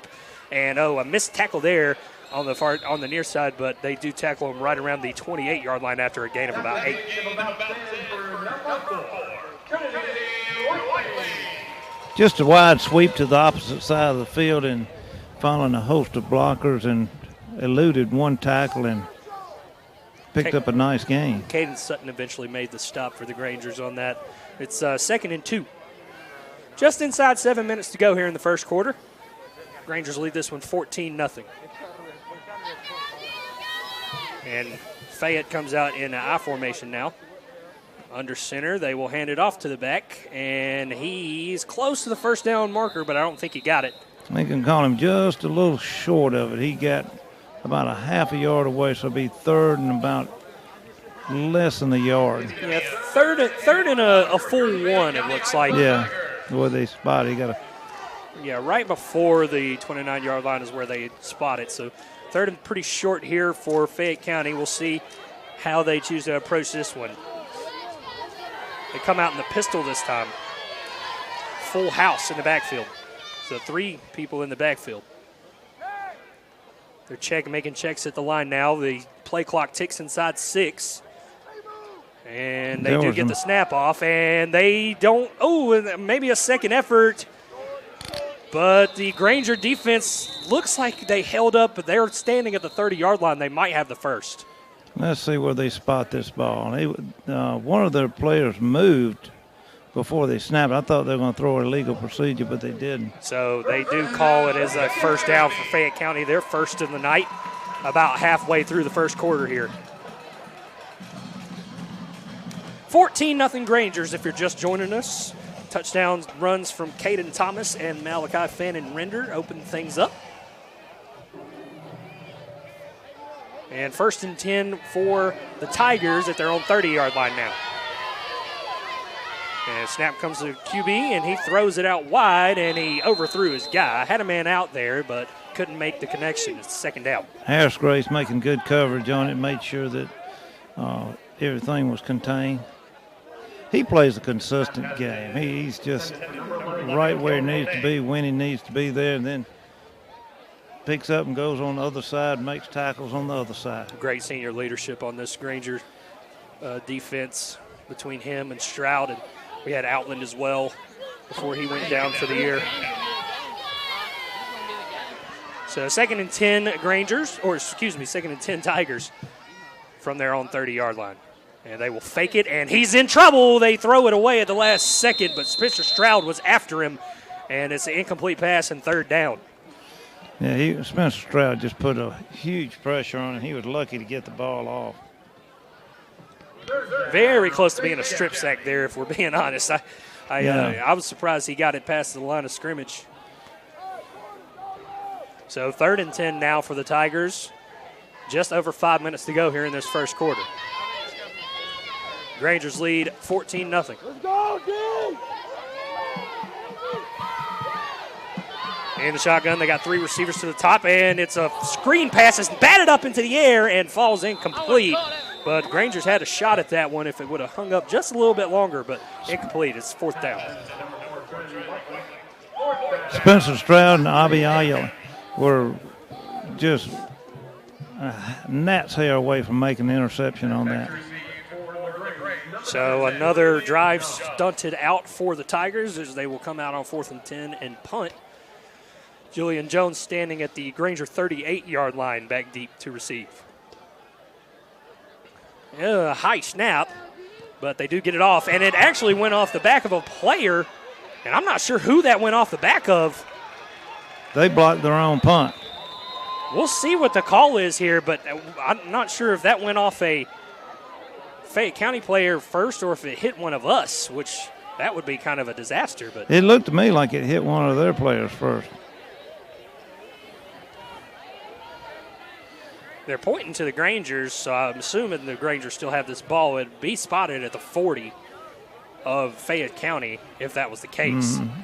And, a missed tackle there on the near side, but they do tackle him right around the 28-yard line after a gain of about 8. Just a wide sweep to the opposite side of the field and following a host of blockers and eluded one tackle and picked up a nice gain. Caden Sutton eventually made the stop for the Grangers on that. It's 2nd and 2. Just inside 7 minutes to go here in the first quarter. Grangers lead this one 14-0. And Fayette comes out in an I formation now. Under center, they will hand it off to the back, and he's close to the first down marker, but I don't think he got it. They can call him just a little short of it. He got about a half a yard away, so it'll be 3rd and about less than a yard. Yeah, third and a full 1, it looks like. Yeah, where they spot it. Yeah, right before the 29-yard line is where they spot it. So 3rd and pretty short here for Fayette County. We'll see how they choose to approach this one. They come out in the pistol this time. Full house in the backfield. So 3 people in the backfield. They're making checks at the line now. The play clock ticks inside 6. And they do get the snap off, and they don't. Oh, maybe a second effort. But the Granger defense looks like they held up, but they're standing at the 30-yard line. They might have the first. Let's see where they spot this ball. One of their players moved before they snapped. I thought they were going to throw a legal procedure, but they didn't. So they do call it as a first down for Fayette County. Their first of the night, about halfway through the first quarter here. 14-0 Grangers if you're just joining us. Touchdowns runs from Caden Thomas and Malachi Fannin Render open things up. And 1st and 10 for the Tigers at their own 30-yard line now. And snap comes to QB, and he throws it out wide, and he overthrew his guy. Had a man out there, but couldn't make the connection. It's 2nd down. Harris Grace making good coverage on it, made sure that everything was contained. He plays a consistent game. He's just right where he needs to be, when he needs to be there, and then picks up and goes on the other side, makes tackles on the other side. Great senior leadership on this Granger defense between him and Stroud, and we had Outland as well before he went down for the year. So 2nd and 10 Grangers, or excuse me, 2nd and 10 Tigers from their own 30-yard line. And they will fake it, and he's in trouble. They throw it away at the last second, but Spencer Stroud was after him, and it's an incomplete pass and 3rd down. Yeah, Spencer Stroud just put a huge pressure on him. He was lucky to get the ball off. Very close to being a strip sack there, if we're being honest. I was surprised he got it past the line of scrimmage. So 3rd and 10 now for the Tigers. Just over 5 minutes to go here in this first quarter. Grangers lead 14-0. Let's go, D! In the shotgun, they got 3 receivers to the top, and it's a screen pass. It's batted up into the air and falls incomplete. But Grangers had a shot at that one if it would have hung up just a little bit longer, but incomplete. It's 4th down. Spencer Stroud and Abi Ayala were just gnat's hair away from making the interception on that. So another drive stunted out for the Tigers as they will come out on 4th and 10 and punt. Julian Jones standing at the Granger 38-yard line back deep to receive. High snap, but they do get it off, and it actually went off the back of a player, and I'm not sure who that went off the back of. They blocked their own punt. We'll see what the call is here, but I'm not sure if that went off a Fayette County player first or if it hit one of us, which that would be kind of a disaster. But it looked to me like it hit one of their players first. They're pointing to the Grangers, so I'm assuming the Grangers still have this ball. It'd be spotted at the 40 of Fayette County if that was the case. Mm-hmm.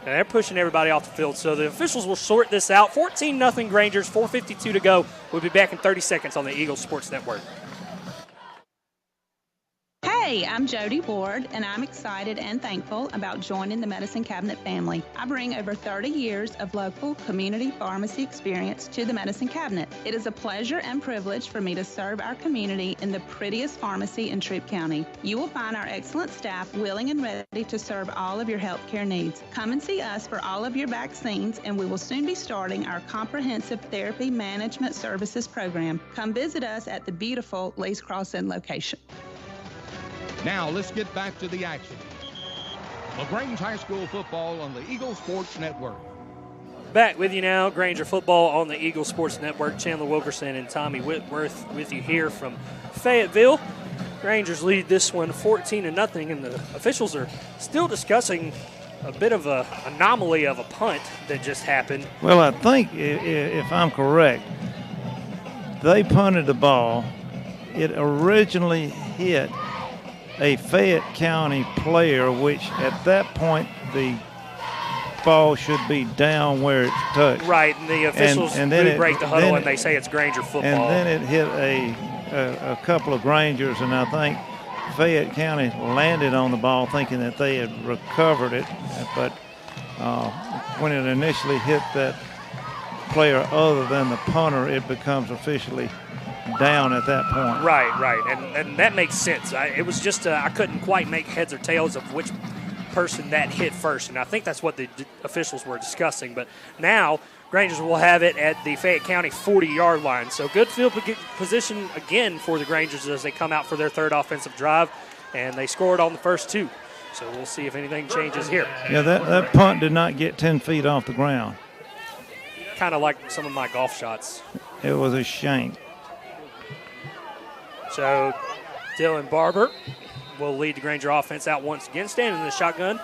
And they're pushing everybody off the field, so the officials will sort this out. 14-0 Grangers, 4:52 to go. We'll be back in 30 seconds on the Eagles Sports Network. Hey, I'm Jody Ward, and I'm excited and thankful about joining the Medicine Cabinet family. I bring over 30 years of local community pharmacy experience to the Medicine Cabinet. It is a pleasure and privilege for me to serve our community in the prettiest pharmacy in Troup County. You will find our excellent staff willing and ready to serve all of your healthcare needs. Come and see us for all of your vaccines, and we will soon be starting our comprehensive therapy management services program. Come visit us at the beautiful Lee's Crossing location. Now let's get back to the action. LaGrange High School football on the Eagle Sports Network. Back with you now, Granger football on the Eagle Sports Network. Chandler Wilkerson and Tommy Whitworth with you here from Fayetteville. Grangers lead this one 14-0, and the officials are still discussing a bit of an anomaly of a punt that just happened. Well, I think if I'm correct, they punted the ball. It originally hit a Fayette County player, which at that point the ball should be down where it's touched. Right, and the officials do break the huddle and they say it's Granger football. And then it hit a couple of Grangers, and I think Fayette County landed on the ball thinking that they had recovered it, but when it initially hit that player other than the punter, it becomes officially down at that point. Right, and that makes sense. It was just I couldn't quite make heads or tails of which person that hit first, and I think that's what the officials were discussing. But now Grangers will have it at the Fayette County 40-yard line. So good field position again for the Grangers as they come out for their third offensive drive, and they scored on the first 2. So we'll see if anything changes here. Yeah, that punt did not get 10 feet off the ground. Kind of like some of my golf shots. It was a shame. So Dylan Barber will lead the Granger offense out once again, standing in the shotgun.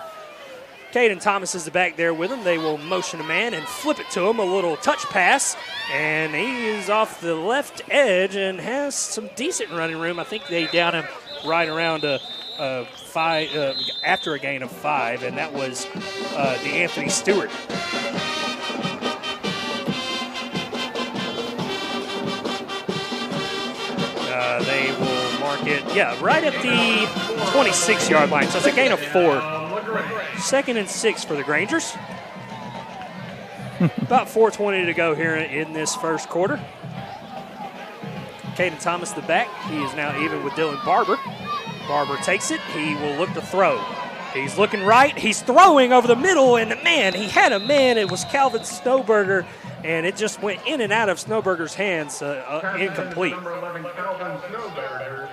Caden Thomas is the back there with him. They will motion a man and flip it to him, a little touch pass, and he is off the left edge and has some decent running room. I think they down him right around after a gain of 5, and that was DeAnthony Stewart. They will mark it, right at the 26-yard line. So it's a gain of 4. 2nd and 6 for the Grangers. About 4:20 to go here in this first quarter. Caden Thomas, the back. He is now even with Dylan Barber. Barber takes it. He will look to throw. He's looking right. He's throwing over the middle, and he had a man. It was Calvin Snowberger, and it just went in and out of Snowberger's hands, incomplete. Number 11, Calvin Snowberger.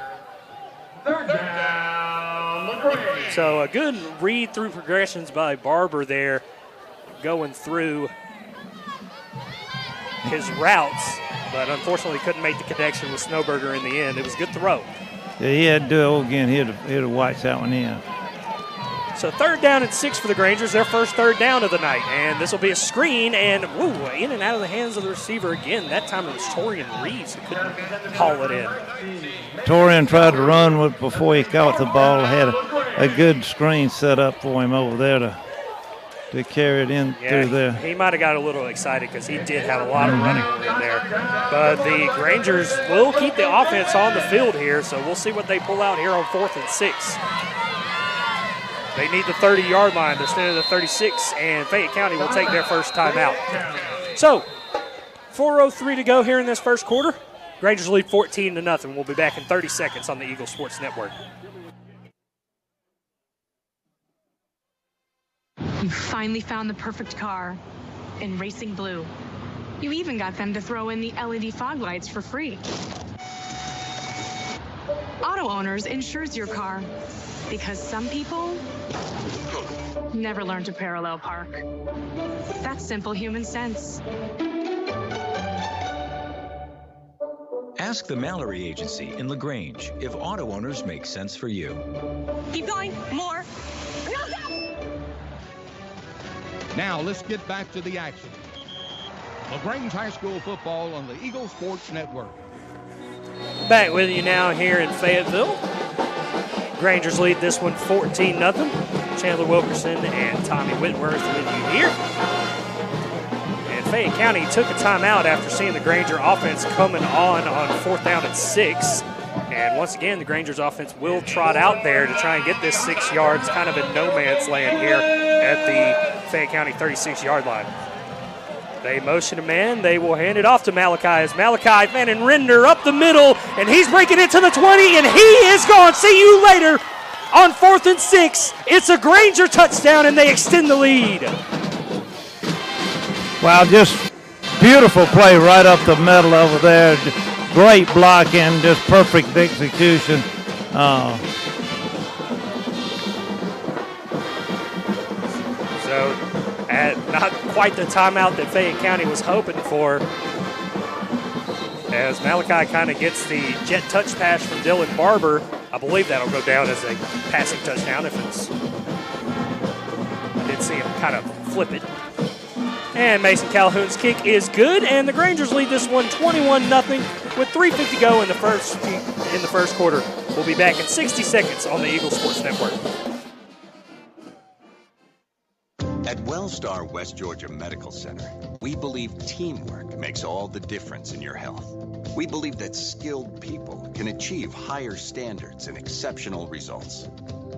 Third down, LaGrange. So a good read through progressions by Barber there. going through his routes, but unfortunately couldn't make the connection with Snowberger in the end. It was a good throw. Yeah, he had to do it again. He'd have watched that one in. So 3rd down and 6 for the Grangers, their first 3rd down of the night. And this will be a screen, and in and out of the hands of the receiver again. That time it was Torian Reeves who couldn't haul it in. Torian tried to run before he caught the ball. Had a good screen set up for him over there to carry it in through there. He might have got a little excited because he did have a lot of running room there. But the Grangers will keep the offense on the field here, so we'll see what they pull out here on 4th and 6. They need the 30-yard line. They're standing at the 36, and Fayette County will take their first time out. So, 4:03 to go here in this first quarter. Grangers lead 14-0. We'll be back in 30 seconds on the Eagle Sports Network. You finally found the perfect car in racing blue. You even got them to throw in the LED fog lights for free. Auto Owners insures your car because some people never learn to parallel park. That's simple human sense. Ask the Mallory Agency in LaGrange if Auto Owners make sense for you. Keep going, more. Now let's get back to the action. LaGrange High School football on the Eagle Sports Network. Back with you now here in Fayetteville. Grangers lead this one 14-0. Chandler Wilkerson and Tommy Whitworth with you here. And Fayette County took a timeout after seeing the Granger offense coming on 4th down and 6. And once again, the Grangers offense will trot out there to try and get this 6 yards, kind of in no man's land here at the Fayette County 36-yard line. They motion a man. They will hand it off to Malachi as Malachi Van Render up the middle, and he's breaking it to the 20, and he is gone. See you later on 4th and 6. It's a Granger touchdown, and they extend the lead. Wow, just beautiful play right up the middle over there. Great blocking, just perfect execution. So, not quite the timeout that Fayette County was hoping for, as Malachi kind of gets the jet touch pass from Dylan Barber. I believe that'll go down as a passing touchdown if it's... I did see him kind of flip it. And Mason Calhoun's kick is good, and the Grangers lead this one 21-0 with 3:50 to go in the first quarter. We'll be back in 60 seconds on the Eagle Sports Network. At Wellstar West Georgia Medical Center, we believe teamwork makes all the difference in your health. We believe that skilled people can achieve higher standards and exceptional results.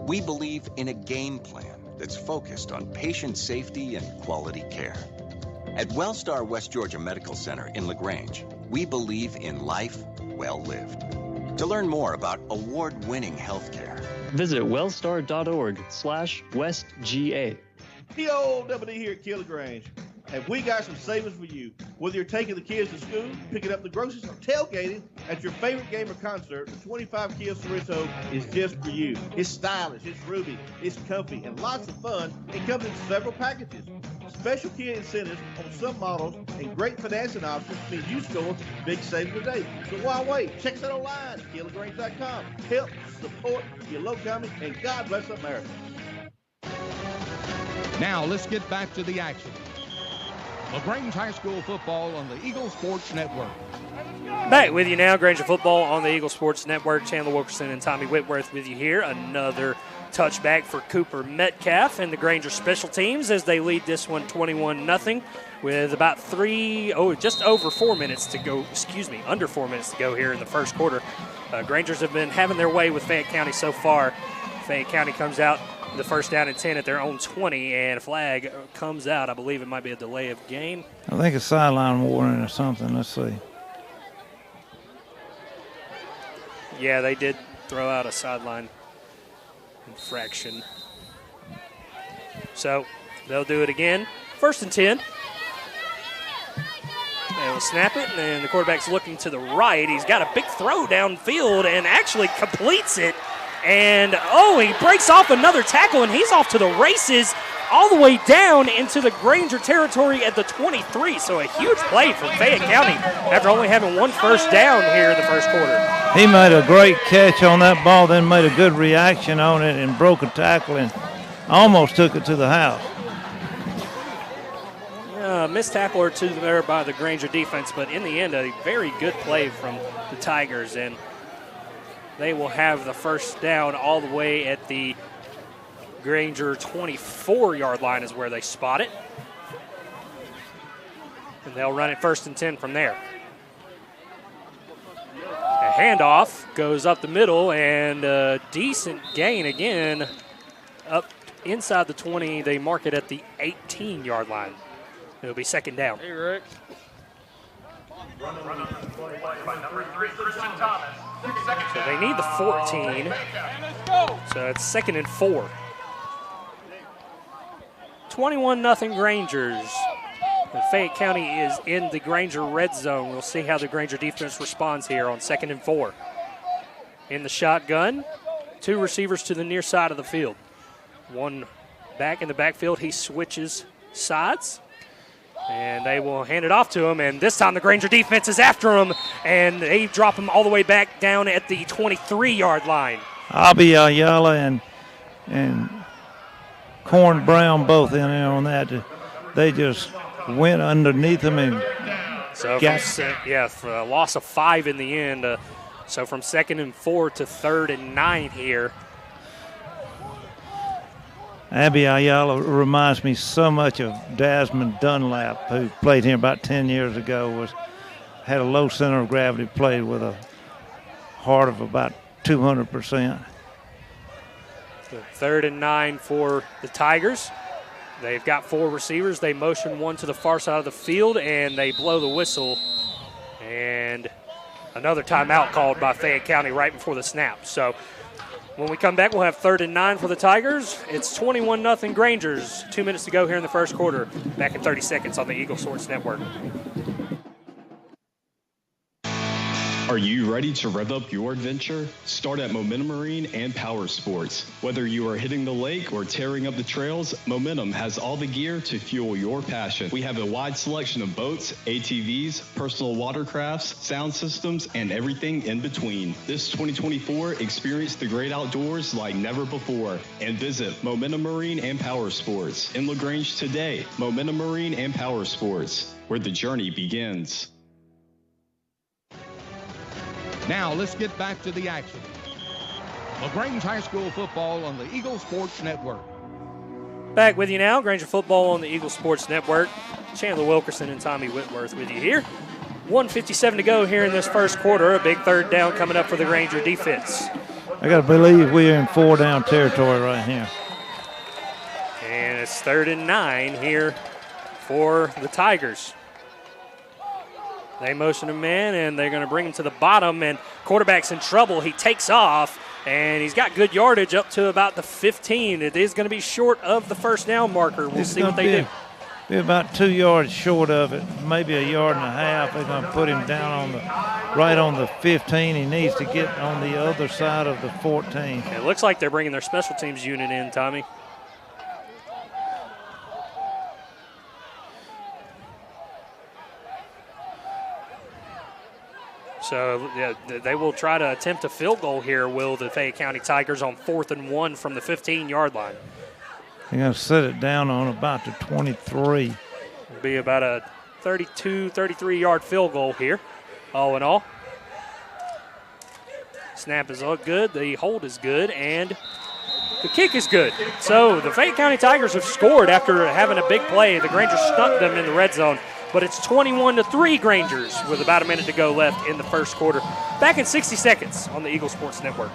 We believe in a game plan that's focused on patient safety and quality care. At Wellstar West Georgia Medical Center in LaGrange, we believe in life well lived. To learn more about award-winning healthcare, visit wellstar.org/westga. The old WD here at LaGrange. Have we got some savings for you? Whether you're taking the kids to school, picking up the groceries, or tailgating at your favorite game or concert, the 25 Kia Sorrento is just for you. It's stylish, it's roomy, it's comfy, and lots of fun. It comes in several packages. Special Kia incentives on some models and great financing options mean you score big savings today. So why wait? Check us out online at KiaLaGrange.com. Help, support your local company, and God bless America. Now let's get back to the action. LaGrange High School football on the Eagle Sports Network. Back with you now, Granger football on the Eagle Sports Network. Chandler Wilkerson and Tommy Whitworth with you here. Another touchback for Cooper Metcalf and the Granger special teams as they lead this one 21-0 with about just over 4 minutes to go, under 4 minutes to go here in the first quarter. Grangers have been having their way with Fayette County so far. Fayette County comes out the first down and 10 at their own 20, and a flag comes out. I believe it might be a delay of game. I think a sideline warning or something. Let's see. Yeah, they did throw out a sideline infraction. So they'll do it again. 1st and 10. They'll snap it, and then the quarterback's looking to the right. He's got a big throw downfield and actually completes it. And, he breaks off another tackle, and he's off to the races all the way down into the Granger territory at the 23. So a huge play from Fayette County after only having one first down here in the first quarter. He made a great catch on that ball, then made a good reaction on it and broke a tackle and almost took it to the house. Missed tackle or two there by the Granger defense, but in the end, a very good play from the Tigers, and they will have the first down all the way at the Granger 24-yard line is where they spot it. And they'll run it 1st and 10 from there. A handoff goes up the middle, and a decent gain again up inside the 20. They mark it at the 18-yard line. It'll be 2nd down. Hey, Rick. So they need the 14. So it's 2nd and 4. 21-0 Grangers. And Fayette County is in the Granger red zone. We'll see how the Granger defense responds here on 2nd and 4. In the shotgun, 2 receivers to the near side of the field. One back in the backfield. He switches sides. And they will hand it off to him, and this time the Granger defense is after him, and they drop him all the way back down at the 23-yard line. Abby Ayala and Corn Brown both in there on that. They just went underneath them and so got for a loss of 5 in the end. So from 2nd and 4 to 3rd and 9 here. Abby Ayala reminds me so much of Desmond Dunlap, who played here about 10 years ago. Had a low center of gravity, played with a heart of about 200%. 3rd and 9 for the Tigers. They've got 4 receivers. They motion one to the far side of the field, and they blow the whistle. And another timeout called by Fayette County right before the snap. So when we come back, we'll have 3rd and 9 for the Tigers. It's 21-0 Grangers. 2 minutes to go here in the first quarter. Back in 30 seconds on the Eagle Sports Network. Are you ready to rev up your adventure? Start at Momentum Marine and Power Sports. Whether you are hitting the lake or tearing up the trails, Momentum has all the gear to fuel your passion. We have a wide selection of boats, ATVs, personal watercrafts, sound systems, and everything in between. This 2024, experience the great outdoors like never before and visit Momentum Marine and Power Sports in LaGrange today. Momentum Marine and Power Sports, where the journey begins. Now let's get back to the action. LaGrange High School football on the Eagle Sports Network. Back with you now, Granger football on the Eagle Sports Network. Chandler Wilkerson and Tommy Whitworth with you here. 1:57 to go here in this first quarter. A big 3rd down coming up for the Granger defense. I got to believe we're in 4-down territory right here. And it's 3rd and 9 here for the Tigers. They motion a man, and they're going to bring him to the bottom, and quarterback's in trouble. He takes off, and he's got good yardage up to about the 15. It is going to be short of the first down marker. We'll see what they do. Be about 2 yards short of it, maybe 1.5 yards. They're going to put him down right on the 15. He needs to get on the other side of the 14. It looks like they're bringing their special teams unit in, Tommy. So yeah, they will try to attempt a field goal here, will the Fayette County Tigers, on 4th and 1 from the 15-yard line. They're going to set it down on about the 23. It'll be about a 32, 33-yard field goal here, all in all. Snap is all good, the hold is good, and the kick is good. So the Fayette County Tigers have scored after having a big play. The Grangers stuck them in the red zone. But it's 21-3 Grangers with about a minute to go left in the first quarter. Back in 60 seconds on the Eagle Sports Network.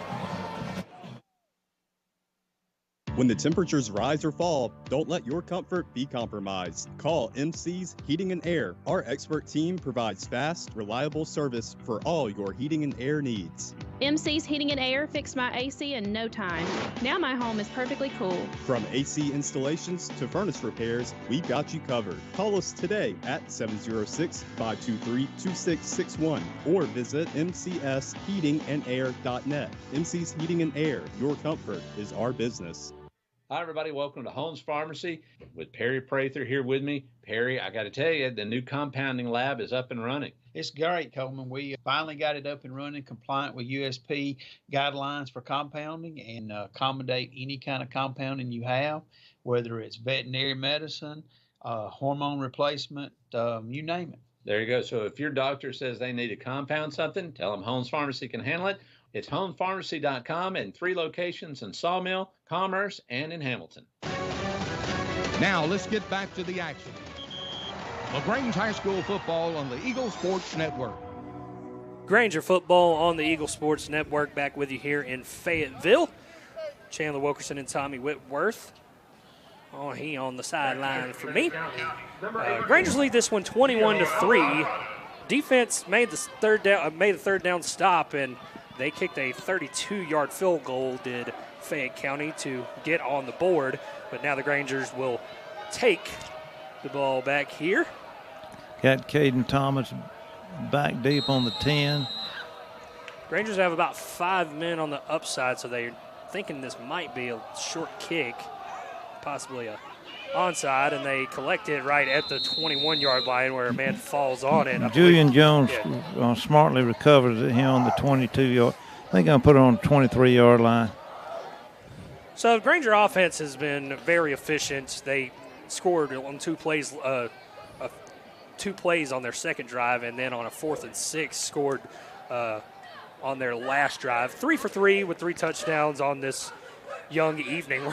When the temperatures rise or fall, don't let your comfort be compromised. Call MC's Heating and Air. Our expert team provides fast, reliable service for all your heating and air needs. MC's Heating and Air fixed my AC in no time. Now my home is perfectly cool. From AC installations to furnace repairs, we've got you covered. Call us today at 706-523-2661 or visit mcsheatingandair.net. MC's Heating and Air, your comfort is our business. Hi, everybody. Welcome to Holmes Pharmacy with Perry Prather here with me. Perry, I got to tell you, the new compounding lab is up and running. It's great, Coleman. We finally got it up and running, compliant with USP guidelines for compounding, and accommodate any kind of compounding you have, whether it's veterinary medicine, hormone replacement, you name it. There you go. So if your doctor says they need to compound something, tell them Holmes Pharmacy can handle it. It's homepharmacy.com and 3 locations in Sawmill, Commerce, and in Hamilton. Now let's get back to the action. LaGrange High School football on the Eagle Sports Network. Granger football on the Eagle Sports Network, back with you here in Fayetteville. Chandler Wilkerson and Tommy Whitworth. Oh, he on the sideline for me. Grangers lead this one 21-3. Defense made the third down stop, and they kicked a 32-yard field goal, did Fayette County, to get on the board. But now the Grangers will take the ball back here. Got Caden Thomas back deep on the 10. Grangers have about 5 men on the upside, so they're thinking this might be a short kick, possibly a onside, and they collect it right at the 21-yard line where a man falls on it. Julian Jones smartly recovers it here on the 22-yard. I think I'm going to put it on the 23-yard line. So Granger offense has been very efficient. They scored on 2 plays, 2 plays on their second drive, and then on a 4th and 6 scored on their last drive. 3 for 3 with 3 touchdowns on this young evening.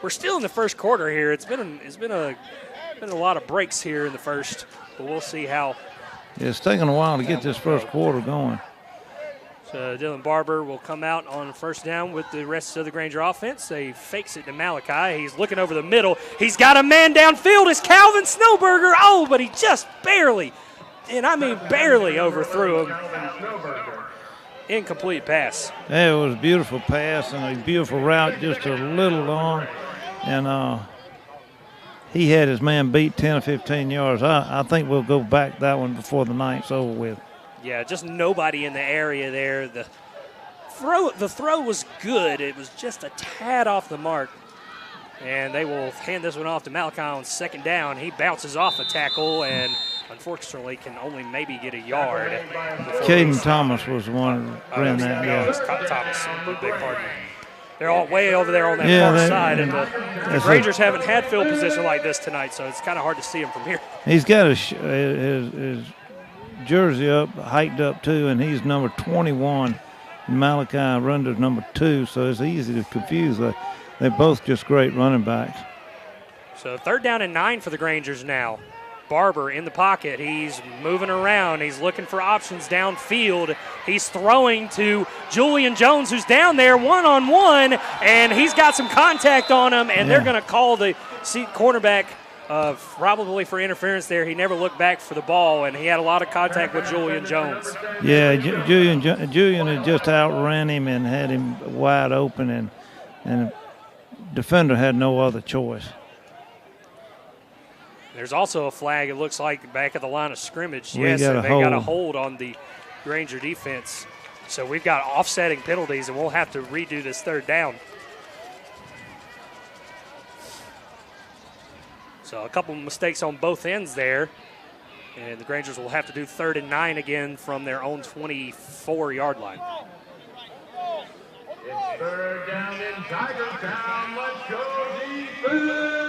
We're still in the first quarter here. It's been a lot of breaks here in the first, but we'll see how. Yeah, it's taking a while to get this first quarter going. So Dylan Barber will come out on first down with the rest of the Granger offense. They fakes it to Malachi. He's looking over the middle. He's got a man downfield. It's Calvin Snowberger. Oh, but he just barely, and I mean barely, overthrew him. Incomplete pass. Yeah, it was a beautiful pass and a beautiful route, just a little long. And he had his man beat 10 or 15 yards. I think we'll go back that one before the night's over with. Yeah, just nobody in the area there. The throw was good. It was just a tad off the mark. And they will hand this one off to Malachi on second down. He bounces off a tackle and unfortunately can only maybe get a yard. Caden Thomas was the one who ran that. Yeah, it was Thomas. Big pardon. They're all way over there on that far side, and the Rangers haven't had field position like this tonight, so it's kind of hard to see him from here. He's got his jersey up, hiked up too, and he's number 21. Malachi Runder's number 2, so it's easy to confuse. They're both just great running backs. So 3rd down and 9 for the Grangers now. Barber in the pocket. He's moving around. He's looking for options downfield. He's throwing to Julian Jones, who's down there one-on-one, and he's got some contact on him, and they're going to call the cornerback probably for interference there. He never looked back for the ball, and he had a lot of contact with Julian Jones. Yeah, Julian had just outran him and had him wide open, and the defender had no other choice. There's also a flag, it looks like, back at the line of scrimmage. Yes, they got a hold on the Granger defense. So we've got offsetting penalties, and we'll have to redo this 3rd down. So a couple of mistakes on both ends there. And the Grangers will have to do 3rd and 9 again from their own 24-yard line. It's 3rd down in Tiger Town. Let's go defense!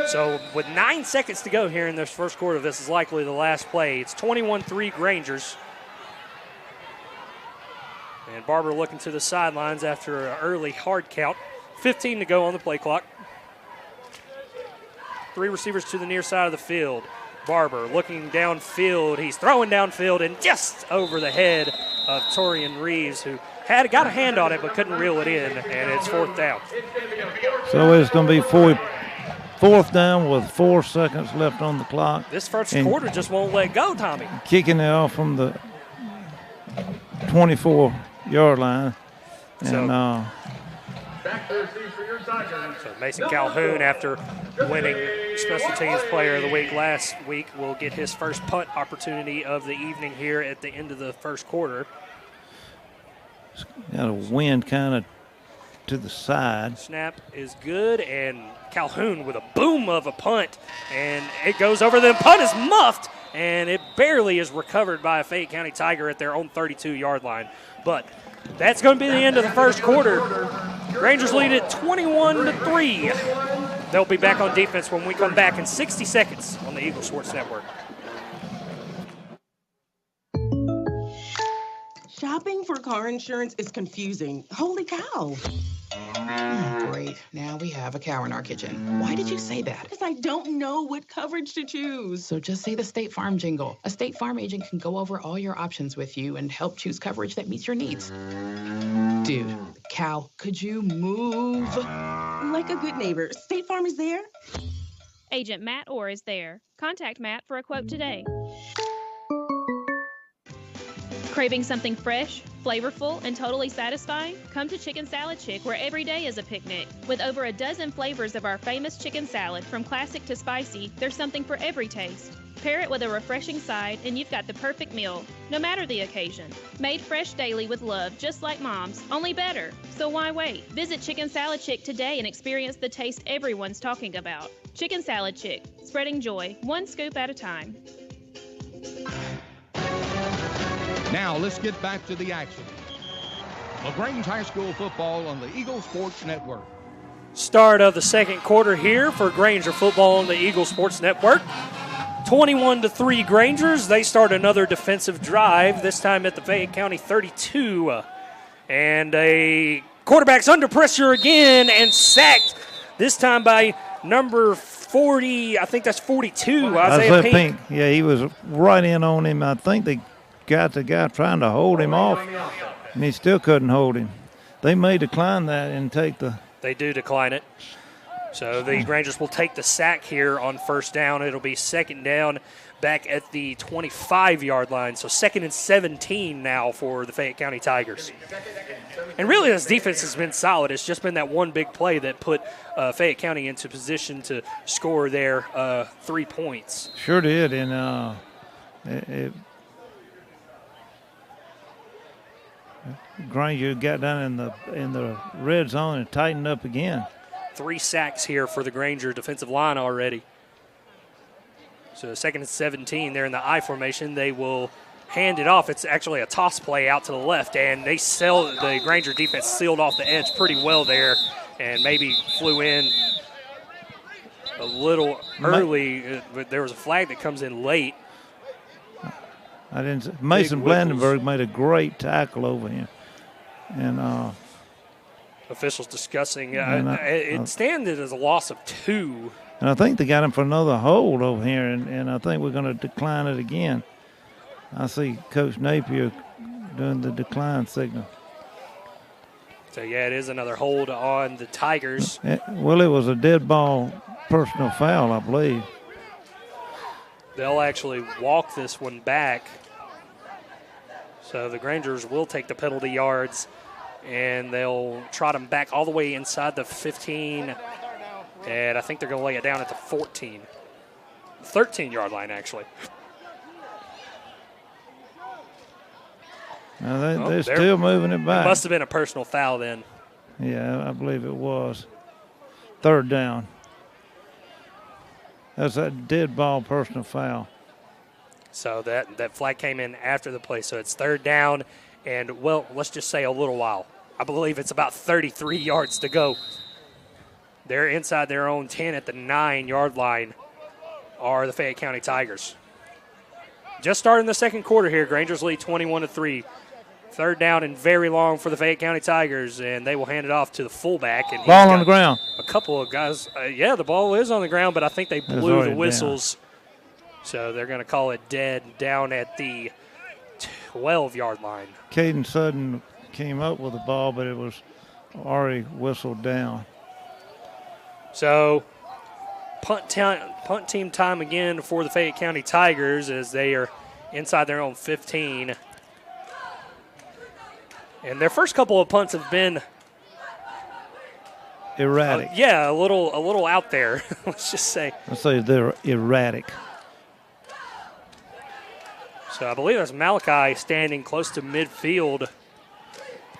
So with 9 seconds to go here in this first quarter, this is likely the last play. It's 21-3 Grangers. And Barber looking to the sidelines after an early hard count. 15 to go on the play clock. 3 receivers to the near side of the field. Barber looking downfield. He's throwing downfield and just over the head of Torian Reeves, who got a hand on it but couldn't reel it in, and it's 4th down. So it's going to be 4th down with 4 seconds left on the clock. This first quarter just won't let go, Tommy. Kicking it off from the 24-yard line. And so Mason Calhoun, after winning Special Teams Player of the Week last week, will get his first punt opportunity of the evening here at the end of the first quarter. Got a wind kind of to the side. Snap is good, and Calhoun with a boom of a punt, and it goes over. The punt is muffed, and it barely is recovered by a Fayette County Tiger at their own 32-yard line. But that's going to be the end of the first quarter. Rangers lead it 21-3. They'll be back on defense when we come back in 60 seconds on the Eagle Sports Network. Shopping for car insurance is confusing. Holy cow. Great. Now we have a cow in our kitchen. Why did you say that? Because I don't know what coverage to choose. So just say the State Farm jingle. A State Farm agent can go over all your options with you and help choose coverage that meets your needs. Dude, cow, could you move? Like a good neighbor, State Farm is there. Agent Matt Orr is there. Contact Matt for a quote today. Craving something fresh, flavorful, and totally satisfying? Come to Chicken Salad Chick, where every day is a picnic. With over a dozen flavors of our famous chicken salad, from classic to spicy, there's something for every taste. Pair it with a refreshing side, and you've got the perfect meal, no matter the occasion. Made fresh daily with love, just like Mom's, only better. So why wait? Visit Chicken Salad Chick today and experience the taste everyone's talking about. Chicken Salad Chick, spreading joy, one scoop at a time. Now let's get back to the action. LaGrange High School football on the Eagle Sports Network. Start of the second quarter here for Granger football on the Eagle Sports Network. 21-3 Grangers. They start another defensive drive, this time at the Fayette County 32. And a quarterback's under pressure again and sacked, this time by number 40, I think that's 42, Isaiah Pink. Yeah, he was right in on him. I think they got the guy trying to hold him off, and he still couldn't hold him. They may decline that and take the... They do decline it. So the Grangers will take the sack here on first down. It'll be second down back at the 25-yard line. So 2nd and 17 now for the Fayette County Tigers. And really this defense has been solid. It's just been that one big play that put Fayette County into position to score their 3 points. Sure did, and Granger got down in the red zone and tightened up again. 3 sacks here for the Granger defensive line already. So 2nd and 17, they're in the I formation. They will hand it off. It's actually a toss play out to the left, and the Granger defense sealed off the edge pretty well there, and maybe flew in a little early, but there was a flag that comes in late. Mason Blandenberg made a great tackle over him. And officials discussing. It standed as a loss of 2. And I think they got him for another hold over here, and I think we're going to decline it again. I see Coach Napier doing the decline signal. So, yeah, it is another hold on the Tigers. Well, it was a dead ball personal foul, I believe. They'll actually walk this one back. So the Grangers will take the penalty yards, and they'll trot them back all the way inside the 15, and I think they're going to lay it down at the 14. 13-yard line, actually. Now they're still moving it back. It must have been a personal foul then. Yeah, I believe it was. 3rd down. That's a dead ball personal foul. So that flag came in after the play. So it's 3rd down and, well, let's just say a little while. I believe it's about 33 yards to go. They're inside their own 10 at the 9-yard line are the Fayette County Tigers. Just starting the second quarter here. Grangers lead 21-3. 3rd down and very long for the Fayette County Tigers, and they will hand it off to the fullback. And ball on the ground. A couple of guys. Yeah, the ball is on the ground, but I think they blew the whistles. Down. So they're going to call it dead down at the 12-yard line. Caden Sutton came up with the ball, but it was already whistled down. So punt team time again for the Fayette County Tigers as they are inside their own 15. And their first couple of punts have been erratic. A little out there. Let's just say. Let's say they're erratic. So I believe that's Malachi standing close to midfield.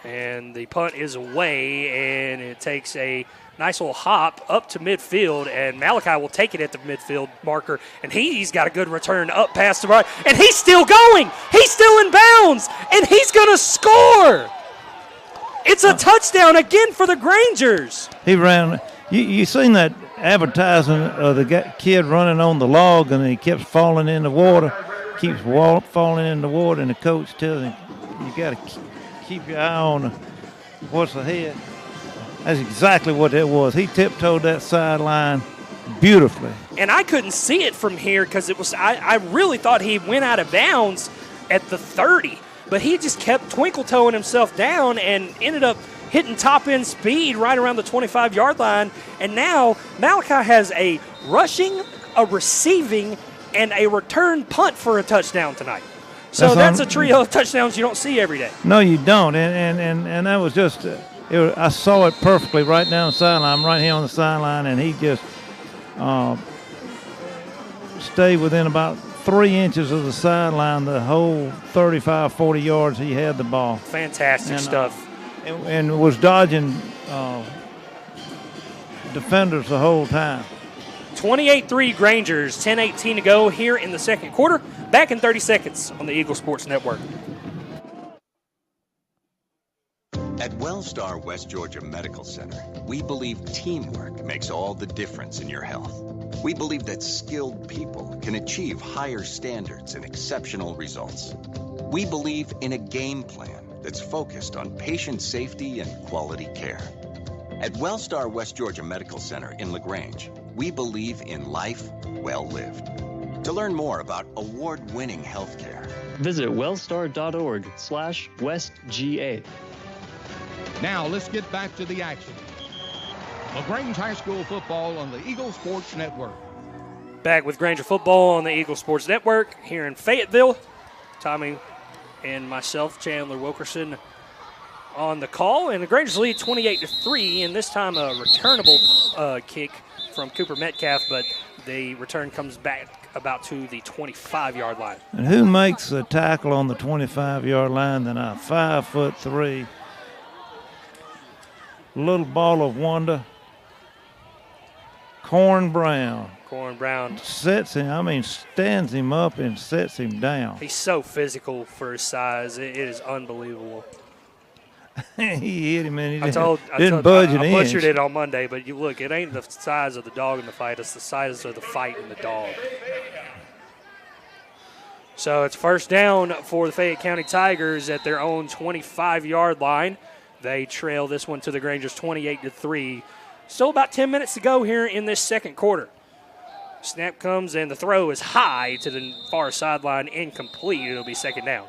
And the punt is away, and it takes a nice little hop up to midfield, and Malachi will take it at the midfield marker, and he's got a good return up past the right, and he's still going. He's still in bounds, and he's going to score. It's a touchdown again for the Grangers. He ran. You seen that advertisement of the kid running on the log, and he kept falling in the water, keeps falling in the water, and the coach tells him, you got to keep your eye on what's ahead. That's exactly what that was. He tiptoed that sideline beautifully. And I couldn't see it from here because it was. I really thought he went out of bounds at the 30, but he just kept twinkle-toeing himself down and ended up hitting top-end speed right around the 25-yard line. And now Malachi has a rushing, a receiving, and a return punt for a touchdown tonight. So that's a trio of touchdowns you don't see every day. No, you don't. And that was just I saw it perfectly right down the sideline. I'm right here on the sideline, and he just stayed within about 3 inches of the sideline the whole 35, 40 yards he had the ball. Fantastic stuff. And was dodging defenders the whole time. 28-3 Grangers, 10:18 to go here in the second quarter. Back in 30 seconds on the Eagle Sports Network. At Wellstar West Georgia Medical Center, we believe teamwork makes all the difference in your health. We believe that skilled people can achieve higher standards and exceptional results. We believe in a game plan that's focused on patient safety and quality care. At Wellstar West Georgia Medical Center in LaGrange, we believe in life well lived. To learn more about award-winning healthcare, visit wellstar.org/westga. Now let's get back to the action. LaGrange High School football on the Eagle Sports Network. Back with Granger football on the Eagle Sports Network here in Fayetteville. Tommy and myself, Chandler Wilkerson, on the call. And the Grangers lead 28-3, and this time a returnable kick from Cooper Metcalf, but the return comes back about to the 25-yard line. And who makes the tackle on the 25-yard line than a 5'3" little ball of wonder, Corn Brown. Corn Brown stands him up and sets him down. He's so physical for his size. It is unbelievable. He hit him and he didn't budge an inch. I butchered it on Monday, but you look, it ain't the size of the dog in the fight. It's the size of the fight in the dog. So it's first down for the Fayette County Tigers at their own 25-yard line. They trail this one to the Grangers 28-3. Still about 10 minutes to go here in this second quarter. Snap comes and the throw is high to the far sideline, incomplete. It'll be second down.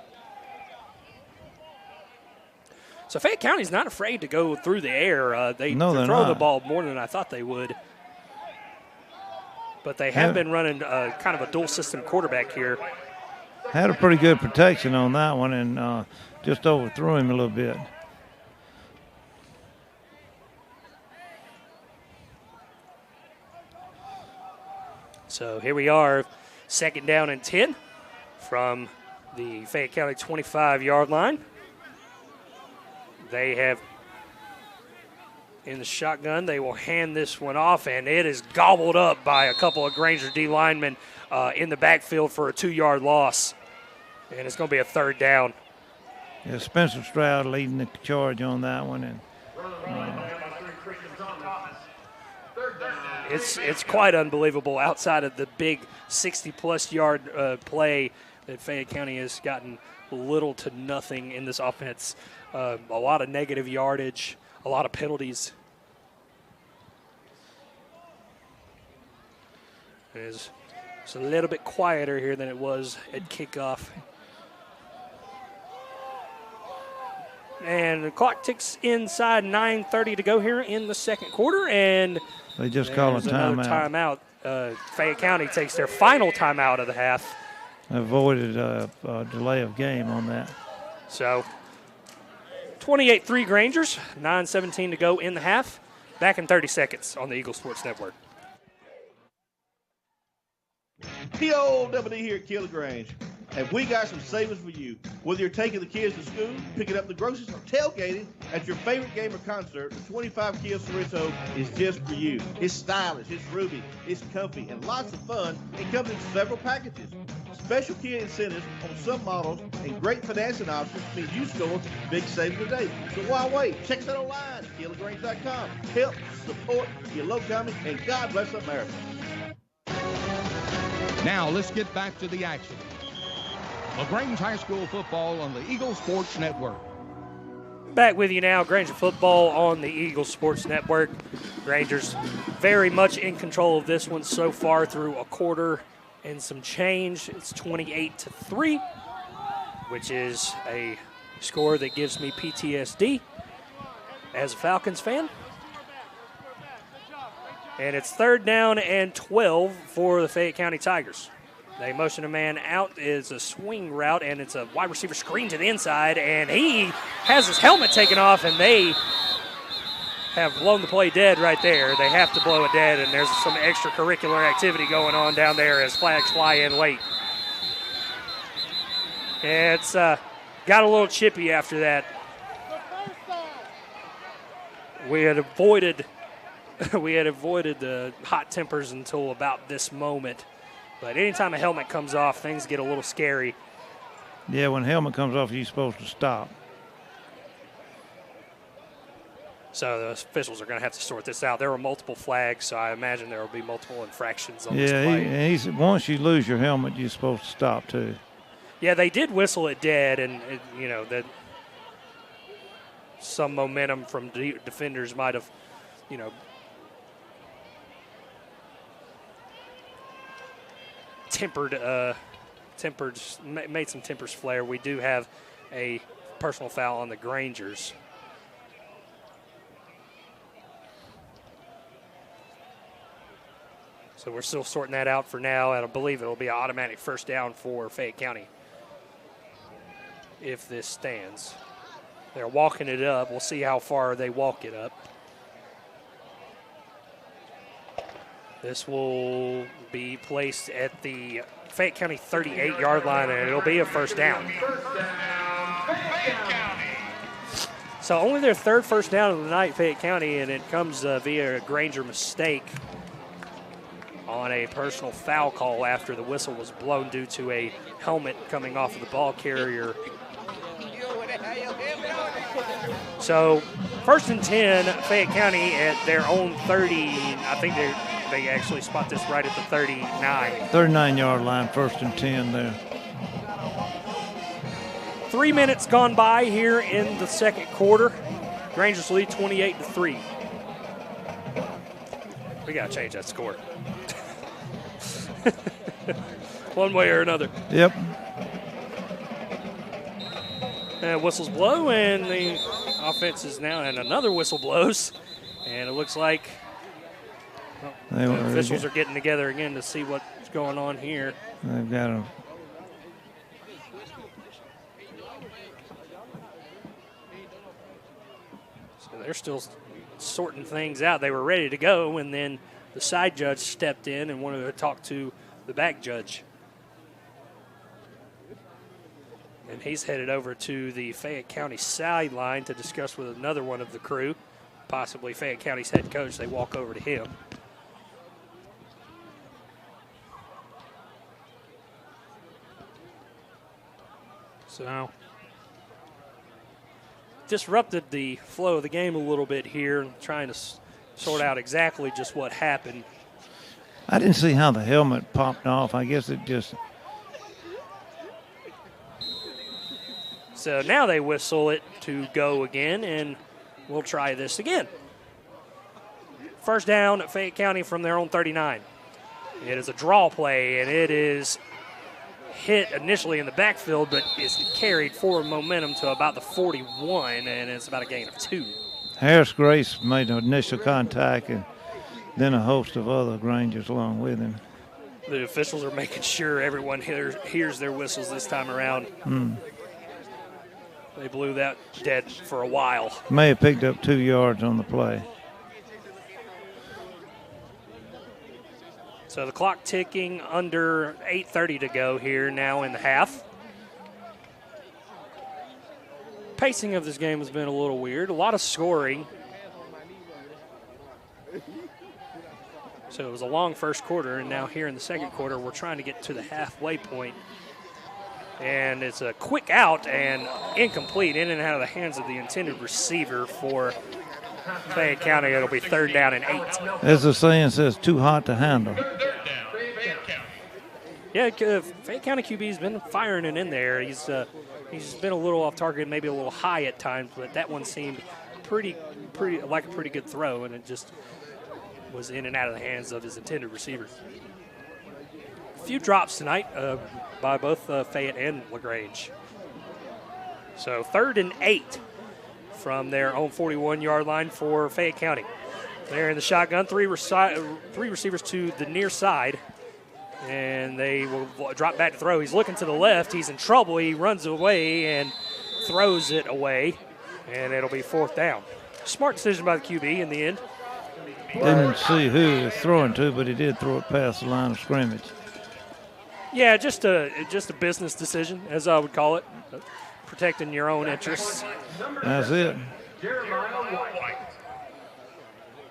So Fayette County's not afraid to go through the air. They throw the ball more than I thought they would. But they have been running kind of a dual system quarterback here. Had a pretty good protection on that one and just overthrew him a little bit. So here we are, second down and 10 from the Fayette County 25-yard line. They have in the shotgun. They will hand this one off, and it is gobbled up by a couple of Granger D linemen in the backfield for a 2-yard loss. And it's going to be a third down. Yeah, Spencer Stroud leading the charge on that one. And It's quite unbelievable outside of the big 60-plus yard play that Fayette County has gotten little to nothing in this offense. A lot of negative yardage, a lot of penalties. It's a little bit quieter here than it was at kickoff. And the clock ticks inside, 9:30 to go here in the second quarter, and they just call a timeout. Fayette County takes their final timeout of the half. Avoided a delay of game on that. So 28-3 Grangers, 9:17 to go in the half. Back in 30 seconds on the Eagle Sports Network. The old WD here at LaGrange. And we got some savings for you. Whether you're taking the kids to school, picking up the groceries, or tailgating at your favorite game or concert, the 25 Kia Sorrento is just for you. It's stylish, it's roomy, it's comfy, and lots of fun. It comes in several packages. Special Kia incentives on some models and great financing options mean you score big savings today. So why wait? Check us out online at KiaLaGrange.com. Help support your local economy, and God bless America. Now let's get back to the action. LaGrange High School football on the Eagle Sports Network. Back with you now, Granger football on the Eagle Sports Network. Grangers very much in control of this one so far through a quarter and some change. It's 28-3, which is a score that gives me PTSD as a Falcons fan. And it's 3rd down and 12 for the Fayette County Tigers. They motion a man out, is a swing route, and it's a wide receiver screen to the inside, and he has his helmet taken off, and they have blown the play dead right there. They have to blow it dead, and there's some extracurricular activity going on down there as flags fly in late. It's got a little chippy after that. We had avoided the hot tempers until about this moment. But anytime a helmet comes off, things get a little scary. Yeah, when a helmet comes off, you're supposed to stop. So the officials are going to have to sort this out. There were multiple flags, so I imagine there will be multiple infractions on this play. Yeah, once you lose your helmet, you're supposed to stop too. Yeah, they did whistle it dead, and that some momentum from defenders might have, made some tempers flare. We do have a personal foul on the Grangers. So we're still sorting that out for now, and I believe it'll be an automatic first down for Fayette County if this stands. They're walking it up. We'll see how far they walk it up. This will be placed at the Fayette County 38-yard line, and it'll be a first down. So only their 3rd first down of the night, Fayette County, and it comes via a Granger mistake on a personal foul call after the whistle was blown due to a helmet coming off of the ball carrier. So 1st and 10, Fayette County at their own 30. I think they actually spot this right at the 39. 39-yard line, 1st and 10 there. 3 minutes gone by here in the 2nd quarter. Grangers lead 28-3. We got to change that score. One way or another. Yep. And whistles blow, and the offense is now, and another whistle blows. And it looks like the officials are getting together again to see what's going on here. They've got them. So they're still sorting things out. They were ready to go, and then the side judge stepped in and wanted to talk to the back judge. And he's headed over to the Fayette County sideline to discuss with another one of the crew, possibly Fayette County's head coach. They walk over to him. So disrupted the flow of the game a little bit here, trying to sort out exactly just what happened. I didn't see how the helmet popped off. I guess it just... So now they whistle it to go again, and we'll try this again. First down at Fayette County from their own 39. It is a draw play, and it is hit initially in the backfield, but is carried forward momentum to about the 41, and it's about a gain of 2. Harris Grace made an initial contact, and then a host of other Grangers along with him. The officials are making sure everyone hears their whistles this time around. They blew that dead for a while. May have picked up 2 yards on the play. So the clock ticking, under 8:30 to go here now in the half. Pacing of this game has been a little weird. A lot of scoring. So it was a long first quarter, and now here in the second quarter, we're trying to get to the halfway point. And it's a quick out and incomplete, in and out of the hands of the intended receiver for Fayette County. It'll be 3rd down and 8. As the saying says, too hot to handle. Yeah, Fayette County QB's been firing it in there. He's been a little off target, maybe a little high at times, but that one seemed pretty like a pretty good throw, and it just was in and out of the hands of his intended receiver. A few drops tonight by both Fayette and LaGrange. So 3rd and 8 from their own 41-yard line for Fayette County. They're in the shotgun, three receivers to the near side, and they will drop back to throw. He's looking to the left. He's in trouble. He runs away and throws it away, and it'll be 4th down. Smart decision by the QB in the end. Didn't see who he was throwing to, but he did throw it past the line of scrimmage. Yeah, just a business decision, as I would call it, protecting your own interests. That's it.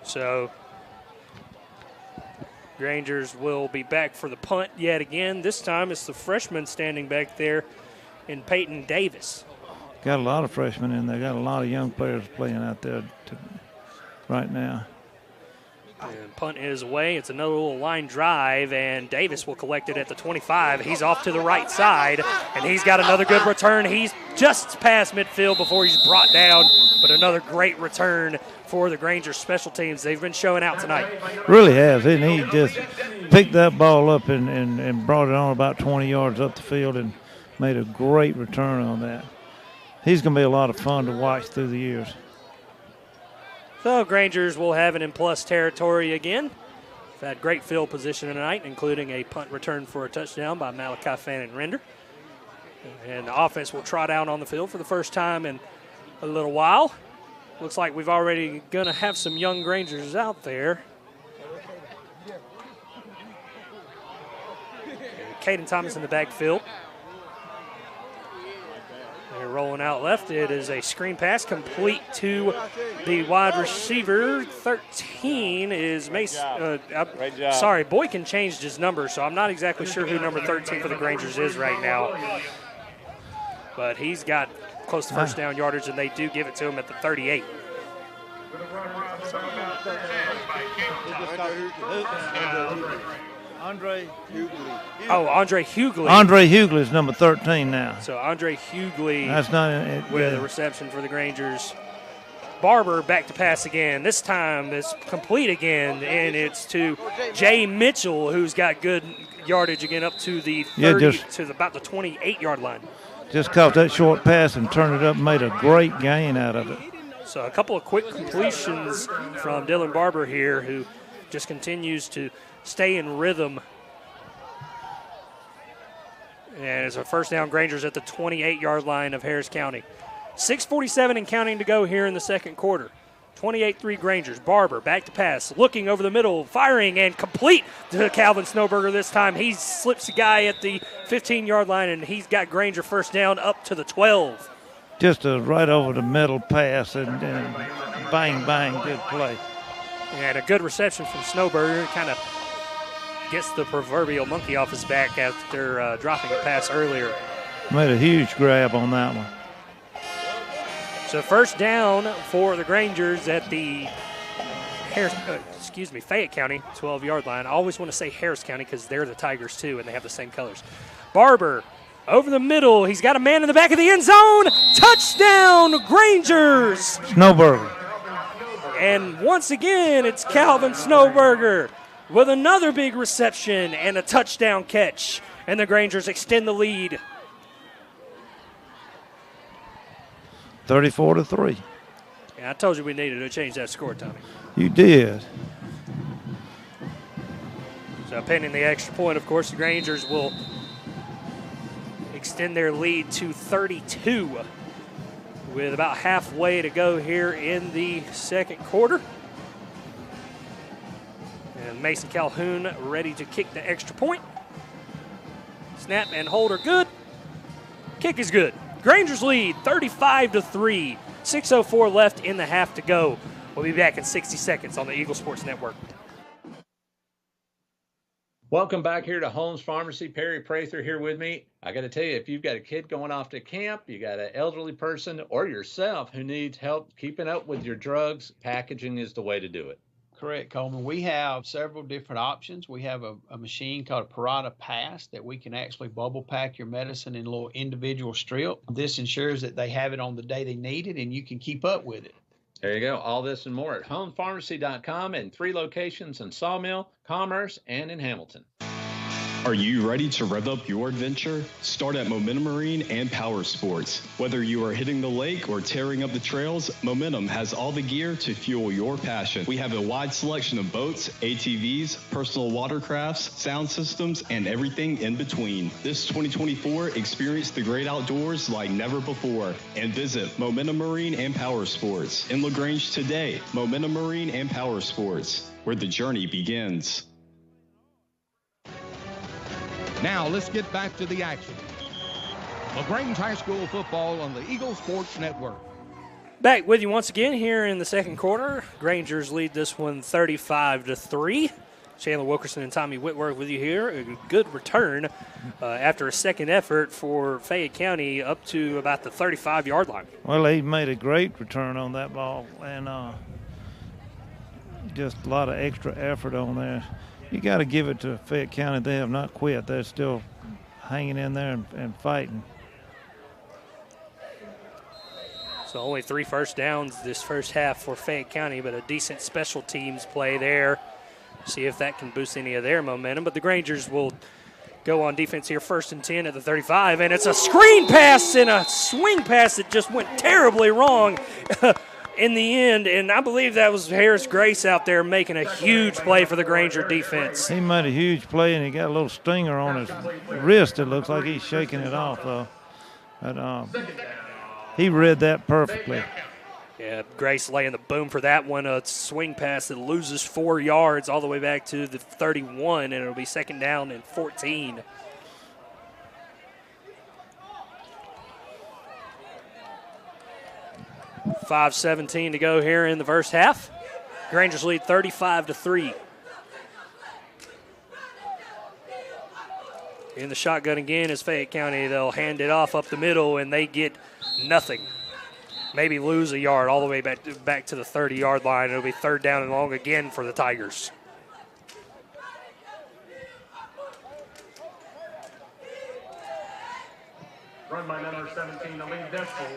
So Grangers will be back for the punt yet again. This time it's the freshman standing back there in Peyton Davis. Got a lot of freshmen in there. Got a lot of young players playing out there right now. And punt is away. It's another little line drive, and Davis will collect it at the 25. He's off to the right side, and he's got another good return. He's just past midfield before he's brought down, but another great return for the Grangers special teams. They've been showing out tonight. Really has, and he just picked that ball up and brought it on about 20 yards up the field and made a great return on that. He's going to be a lot of fun to watch through the years. So Grangers will have it in plus territory again. They've had great field position tonight, including a punt return for a touchdown by Malachi Fannin Render. And the offense will trot out on the field for the first time in a little while. Looks like we've already going to have some young Grangers out there. Caden Thomas in the backfield. They're rolling out left. It is a screen pass complete to the wide receiver. 13 is Mason. Sorry, Boykin changed his number, so I'm not exactly sure who number 13 for the Grangers is right now. But he's got close to first down yardage, and they do give it to him at the 38. Andre Hughley. Oh, Andre Hughley. Andre Hughley is number 13 now. So Andre Hughley That's not with a reception for the Grangers. Barber back to pass again. This time it's complete again, and it's to Jay Mitchell, who's got good yardage again up to the 30, to about the 28-yard line. Just caught that short pass and turned it up and made a great gain out of it. So a couple of quick completions from Dylan Barber here, who just continues to stay in rhythm. And it's a first down. Grangers at the 28-yard line of Harris County. 6:47 and counting to go here in the second quarter. 28-3 Grangers. Barber back to pass, looking over the middle, firing, and complete to Calvin Snowberger this time. He slips a guy at the 15-yard line, and he's got Granger first down up to the 12. Just a right over the middle pass, and bang, bang, good play. And a good reception from Snowberger. Kind of gets the proverbial monkey off his back after dropping a pass earlier. Made a huge grab on that one. So first down for the Grangers at the Fayette County 12-yard line. I always want to say Harris County because they're the Tigers too, and they have the same colors. Barber over the middle. He's got a man in the back of the end zone. Touchdown, Grangers! Snowberger. And once again, it's Calvin Snowberger with another big reception and a touchdown catch. And the Grangers extend the lead. 34-3. Yeah, I told you we needed to change that score, Tommy. You did. So pending the extra point, of course, the Grangers will extend their lead to 32 with about halfway to go here in the second quarter. And Mason Calhoun ready to kick the extra point. Snap and hold are good. Kick is good. Grangers lead 35-3. 6:04 left in the half to go. We'll be back in 60 seconds on the Eagle Sports Network. Welcome back here to Holmes Pharmacy. Perry Prather here with me. I got to tell you, if you've got a kid going off to camp, you got an elderly person, or yourself who needs help keeping up with your drugs, packaging is the way to do it. Correct, Coleman. We have several different options. We have a machine called a Parata Pass that we can actually bubble pack your medicine in a little individual strip. This ensures that they have it on the day they need it, and you can keep up with it. There you go. All this and more at homepharmacy.com and 3 locations in Sawmill, Commerce, and in Hamilton. Are you ready to rev up your adventure? Start at Momentum Marine and Power Sports. Whether you are hitting the lake or tearing up the trails, Momentum has all the gear to fuel your passion. We have a wide selection of boats, ATVs, personal watercrafts, sound systems, and everything in between. This 2024, experience the great outdoors like never before and visit Momentum Marine and Power Sports in LaGrange today. Momentum Marine and Power Sports, where the journey begins. Now let's get back to the action. LaGrange High School football on the Eagle Sports Network. Back with you once again here in the second quarter. Grangers lead this one 35-3. Chandler Wilkerson and Tommy Whitworth with you here. A good return after a second effort for Fayette County up to about the 35-yard line. Well, he made a great return on that ball, and just a lot of extra effort on there. You got to give it to Fayette County. They have not quit. They're still hanging in there and fighting. So only 3 first downs this first half for Fayette County, but a decent special teams play there. See if that can boost any of their momentum. But the Grangers will go on defense here, 1st and 10 at the 35, and it's a screen pass and a swing pass that just went terribly wrong in the end, and I believe that was Harris Grace out there making a huge play for the Granger defense. He made a huge play, and he got a little stinger on his wrist. It looks like he's shaking it off, though. But he read that perfectly. Yeah, Grace laying the boom for that one. A swing pass that loses 4 yards all the way back to the 31, and it'll be 2nd down and 14. .5:17 to go here in the first half. Grangers lead 35-3. In the shotgun again is Fayette County. They'll hand it off up the middle, and they get nothing. Maybe lose a yard all the way back to the 30-yard line. It'll be 3rd down and long again for the Tigers. Run by number 17, the lead Despel.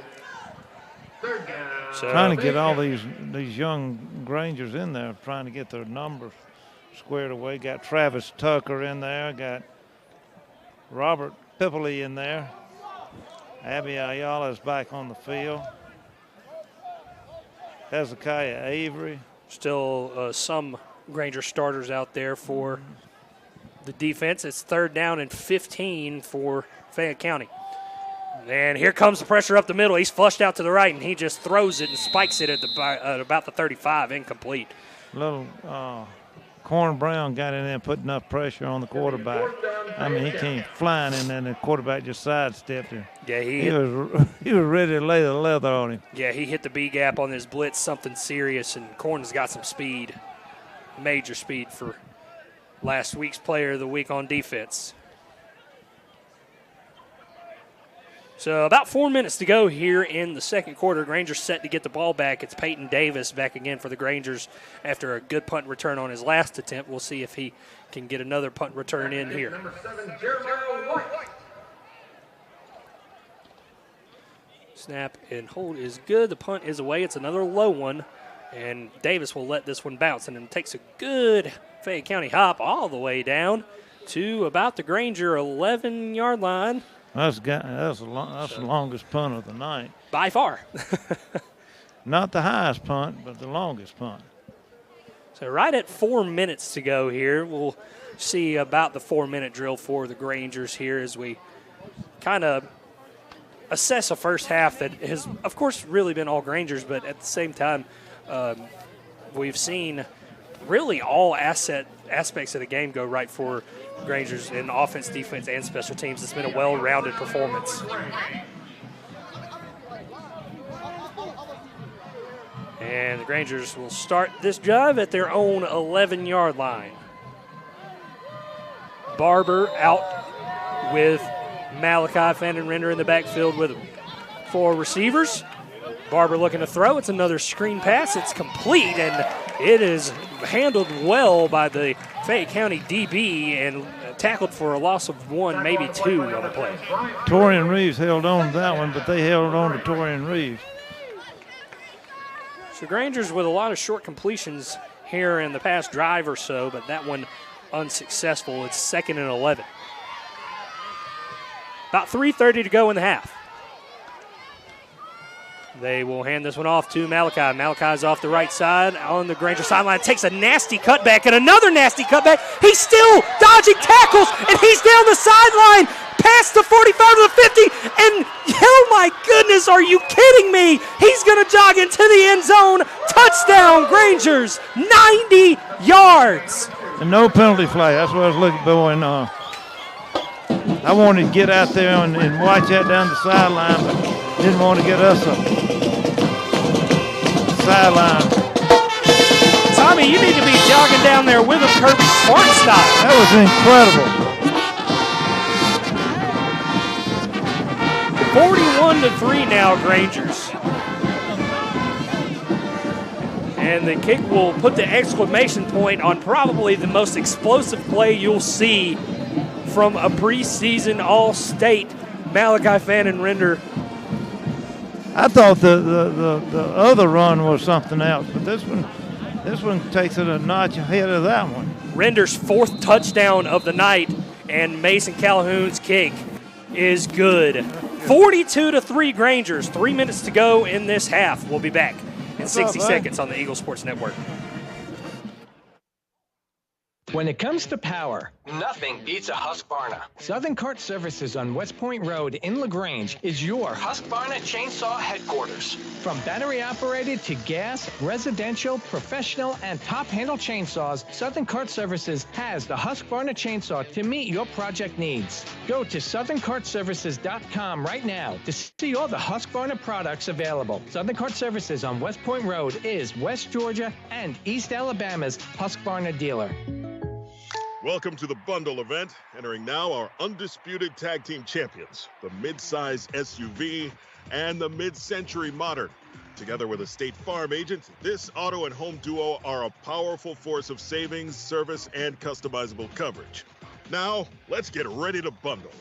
3rd down. So trying to get all these young Grangers in there, trying to get their numbers squared away. Got Travis Tucker in there. Got Robert Pippley in there. Abby Ayala's back on the field. Hezekiah Avery. Still some Granger starters out there for the defense. It's 3rd down and 15 for Fayette County. And here comes the pressure up the middle. He's flushed out to the right, and he just throws it and spikes it at about the 35, incomplete. Little Corn Brown got in there and put enough pressure on the quarterback. I mean, he came flying in there, and the quarterback just sidestepped him. Yeah, he was ready to lay the leather on him. Yeah, he hit the B gap on his blitz, something serious, and Corn's got some speed, major speed for last week's player of the week on defense. So about 4 minutes to go here in the second quarter. Grangers set to get the ball back. It's Peyton Davis back again for the Grangers after a good punt return on his last attempt. We'll see if he can get another punt return in here. Number 7, Jeremiah White. Snap and hold is good. The punt is away. It's another low one, and Davis will let this one bounce, and then takes a good Fayette County hop all the way down to about the Granger 11-yard line. That's the longest punt of the night. By far. Not the highest punt, but the longest punt. So right at 4 minutes to go here. We'll see about the 4-minute drill for the Grangers here as we kind of assess a first half that has, of course, really been all Grangers, but at the same time, we've seen really all aspects of the game go right for Grangers in offense, defense, and special teams. It's been a well-rounded performance. And the Grangers will start this drive at their own 11-yard line. Barber out with Malachi Fannin-Render in the backfield with 4 receivers. Barber looking to throw. It's another screen pass. It's complete, and it is handled well by the Fayette County DB and tackled for a loss of 1, maybe 2 on the play. Torian Reeves held on to that one, but they held on to Torian Reeves. So Grangers with a lot of short completions here in the past drive or so, but that one unsuccessful. It's 2nd and 11. About 3:30 to go in the half. They will hand this one off to Malachi. Malachi's off the right side on the Granger sideline. Takes a nasty cutback and another nasty cutback. He's still dodging tackles, and he's down the sideline past the 45 to the 50. And, oh, my goodness, are you kidding me? He's going to jog into the end zone. Touchdown, Grangers, 90 yards. And no penalty flag. That's what I was looking for. And I wanted to get out there and watch that down the sideline, but didn't want to get us a sideline. Tommy, you need to be jogging down there with him, Kirby Smart style. That was incredible. 41-3 now, Grangers. And the kick will put the exclamation point on probably the most explosive play you'll see from a preseason All-State Malachi Fannin-Render. I thought the other run was something else, but this one takes it a notch ahead of that one. Render's 4th touchdown of the night, and Mason Calhoun's kick is good. 42-3 Grangers. 3 minutes to go in this half. We'll be back in 60 seconds on the Eagle Sports Network. When it comes to power, nothing beats a Husqvarna. Southern Cart Services on West Point Road in LaGrange is your Husqvarna chainsaw headquarters. From battery-operated to gas, residential, professional, and top-handle chainsaws, Southern Cart Services has the Husqvarna chainsaw to meet your project needs. Go to southerncartservices.com right now to see all the Husqvarna products available. Southern Cart Services on West Point Road is West Georgia and East Alabama's Husqvarna dealer. Welcome to the bundle event. Entering now our undisputed tag team champions, the mid-size SUV and the mid-century modern. Together with a State Farm agent, this auto and home duo are a powerful force of savings, service, and customizable coverage. Now, let's get ready to bundle.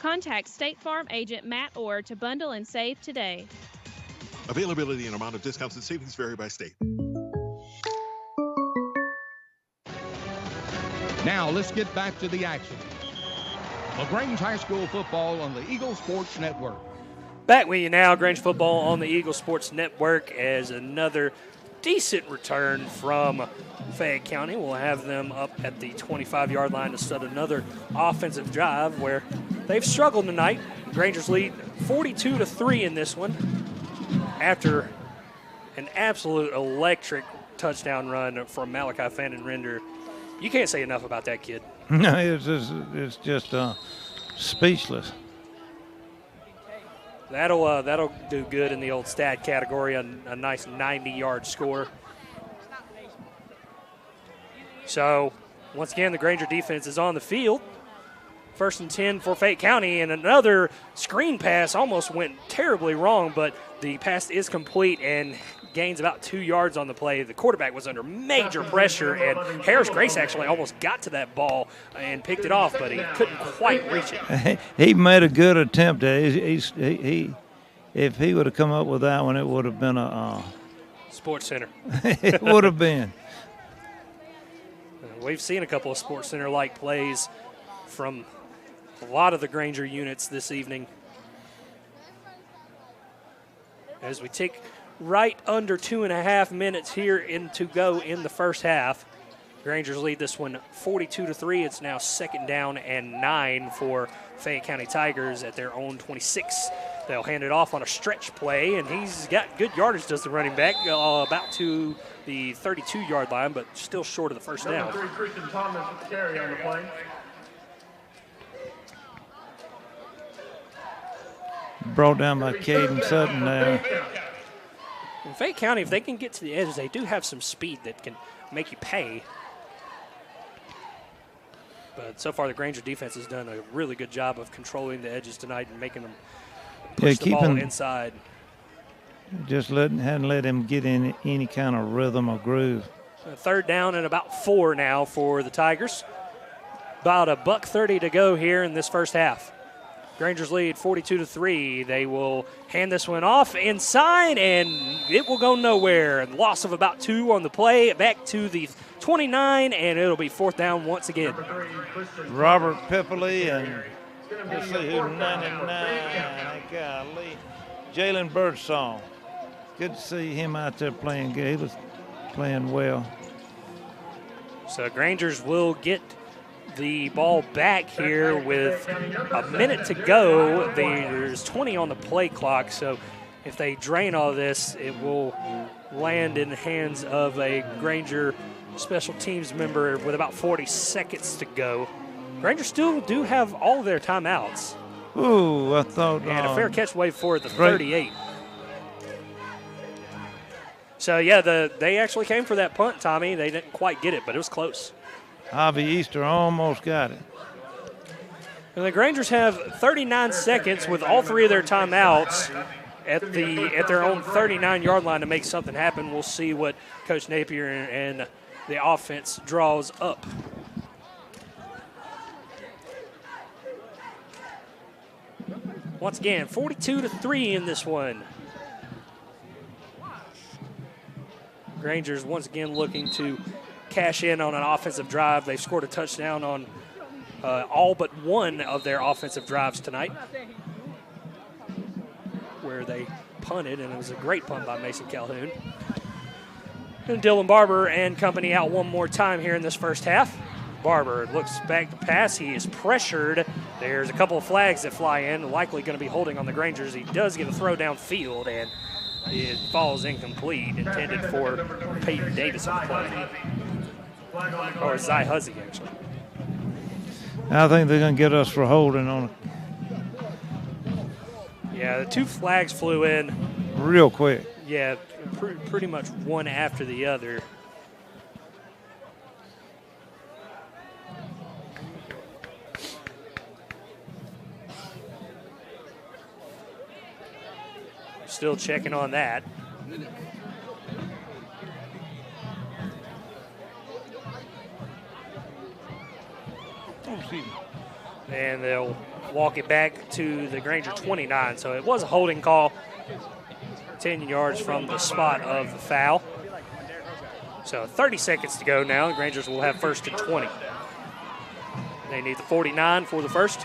Contact State Farm agent Matt Orr to bundle and save today. Availability and amount of discounts and savings vary by state. Now let's get back to the action. LaGrange High School football on the Eagle Sports Network. Back with you now, Grange football on the Eagle Sports Network, as another decent return from Fayette County. We'll have them up at the 25-yard line to start another offensive drive where they've struggled tonight. Grangers lead 42-3 in this one after an absolute electric touchdown run from Malachi Fannin-Render. You can't say enough about that kid. No, it's just speechless. That'll do good in the old stat category, a nice 90-yard score. So, once again, the Granger defense is on the field. 1st and 10 for Fayette County, and another screen pass almost went terribly wrong, but the pass is complete and gains about 2 yards on the play. The quarterback was under major pressure, and Harris Grace actually almost got to that ball and picked it off, but he couldn't quite reach it. He made a good attempt. If he would have come up with that one, it would have been a Sports Center. It would have been. We've seen a couple of Sports Center-like plays from a lot of the Granger units this evening. As we take right under 2.5 minutes here to go in the first half. Grangers lead this one 42-3. It's now 2nd down and 9 for Fayette County Tigers at their own 26. They'll hand it off on a stretch play, and he's got good yardage, does the running back, about to the 32-yard line, but still short of the first down. Number 3, Christian Thomas with the carry on the play. Brought down by Caden Sutton there. In Fayette County, if they can get to the edges, they do have some speed that can make you pay. But so far, the Granger defense has done a really good job of controlling the edges tonight and making them push the ball inside. Just hadn't let him get in any kind of rhythm or groove. Third down and about 4 now for the Tigers. About $1:30 to go here in this first half. Granger's lead 42-3. They will hand this one off inside, and it will go nowhere. Loss of about 2 on the play. Back to the 29, and it'll be 4th down once again. Robert Pepperly and let's see who's 99. Golly, Jalen Birdsong. Good to see him out there playing good. He was playing well. So Grangers will get the ball back here with a minute to go. There's 20 on the play clock, so if they drain all this, it will land in the hands of a Granger special teams member with about 40 seconds to go. Granger still do have all of their timeouts. Ooh, I thought. And a fair catch wave for the 38. So, yeah, they actually came for that punt, Tommy. They didn't quite get it, but it was close. Javi Easter almost got it. And the Grangers have 39 seconds with all 3 of their timeouts at their own 39-yard line to make something happen. We'll see what Coach Napier and the offense draws up. Once again, 42-3 in this one. Grangers once again looking to cash in on an offensive drive. They've scored a touchdown on all but one of their offensive drives tonight, where they punted, and it was a great punt by Mason Calhoun. And Dylan Barber and company out one more time here in this first half. Barber looks back to pass. He is pressured. There's a couple of flags that fly in, likely going to be holding on the Grangers. He does get a throw downfield, and it falls incomplete, intended for Peyton Davis on the play. Or Zy Huzzy, actually. I think they're going to get us for holding on. Yeah, the 2 flags flew in. Real quick. Yeah, pretty much one after the other. Still checking on that. And they'll walk it back to the Granger 29. So it was a holding call, 10 yards from the spot of the foul. So 30 seconds to go now. The Grangers will have 1st and 20. They need the 49 for the first.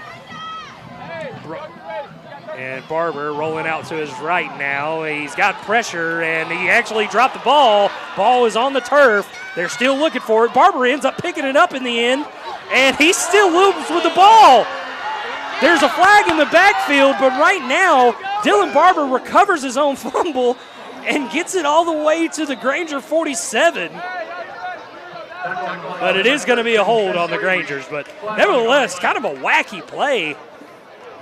And Barber rolling out to his right now. He's got pressure, and he actually dropped the ball. Ball is on the turf. They're still looking for it. Barber ends up picking it up in the end, and he still loops with the ball. There's a flag in the backfield, but right now, Dylan Barber recovers his own fumble and gets it all the way to the Granger 47. But it is going to be a hold on the Grangers. But nevertheless, kind of a wacky play.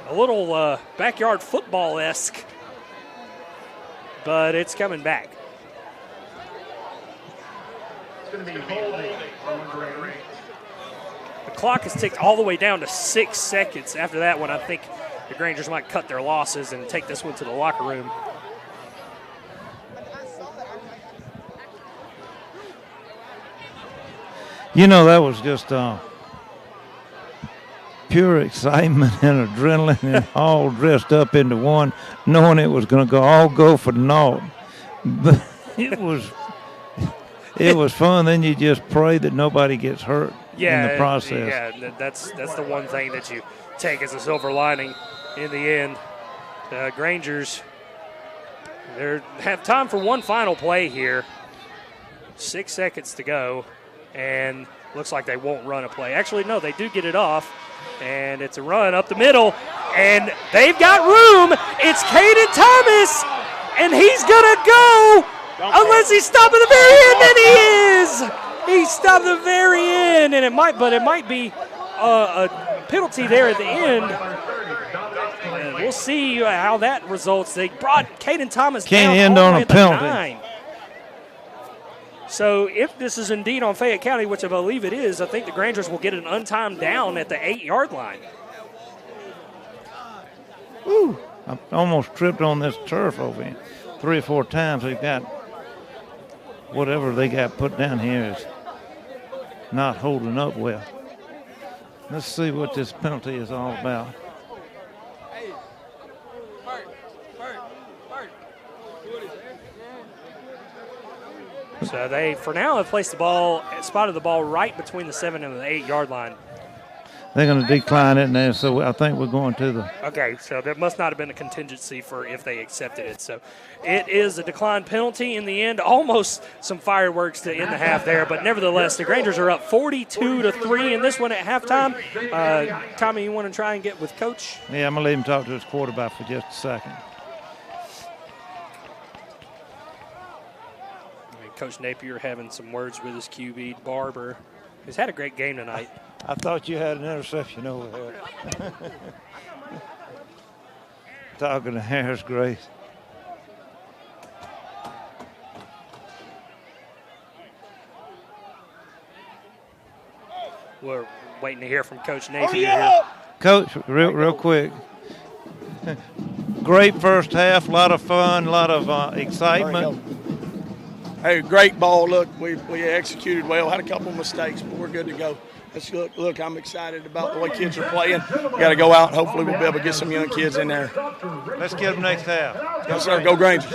A little backyard football-esque. But it's coming back. It's going to be holding on the Granger. The clock has ticked all the way down to 6 seconds. After that one, I think the Grangers might cut their losses and take this one to the locker room. You know, that was just pure excitement and adrenaline and all dressed up into one, knowing it was going to all go for naught. But it was fun. Then you just pray that nobody gets hurt in the process. Yeah, that's the one thing that you take as a silver lining in the end. Grangers, they have time for one final play here. 6 seconds to go, and looks like they won't run a play. Actually, no, they do get it off, and it's a run up the middle, And they've got room. It's Caden Thomas, and he's going to go unless he stopped at the very end, and he is. He stopped at the very end, and it might be a penalty there at the end. And we'll see how that results. They brought Caden Thomas down all the way at the 9. So if this is indeed on Fayette County, which I believe it is, I think the Grangers will get an untimed down at the 8-yard line. Ooh, I almost tripped on this turf over here 3 or 4 times. They've got whatever they got put down here is not holding up well. Let's see what this penalty is all about. So they, for now, have placed the ball, spotted the ball right between the 7 and the 8-yard line. They're going to decline it now, so I think we're going to the. Okay, so there must not have been a contingency for if they accepted it. So it is a decline penalty in the end. Almost some fireworks to end the half there, but nevertheless, the Grangers are up 42-3 in this one at halftime. Tommy, you want to try and get with Coach? Yeah, I'm going to leave him talk to his quarterback for just a second. Coach Napier having some words with his QB, Barber. He's had a great game tonight. I thought you had an interception over there. Talking to Harris Grace. We're waiting to hear from Coach Napier here. Coach, real quick. Great first half, a lot of fun, a lot of excitement. Hey, great ball. Look, we executed well. Had a couple of mistakes, but we're good to go. Let's look, I'm excited about the way kids are playing. We got to go out, and hopefully we'll be able to get some young kids in there. Let's get them next half. Yes, sir. Go Grangers.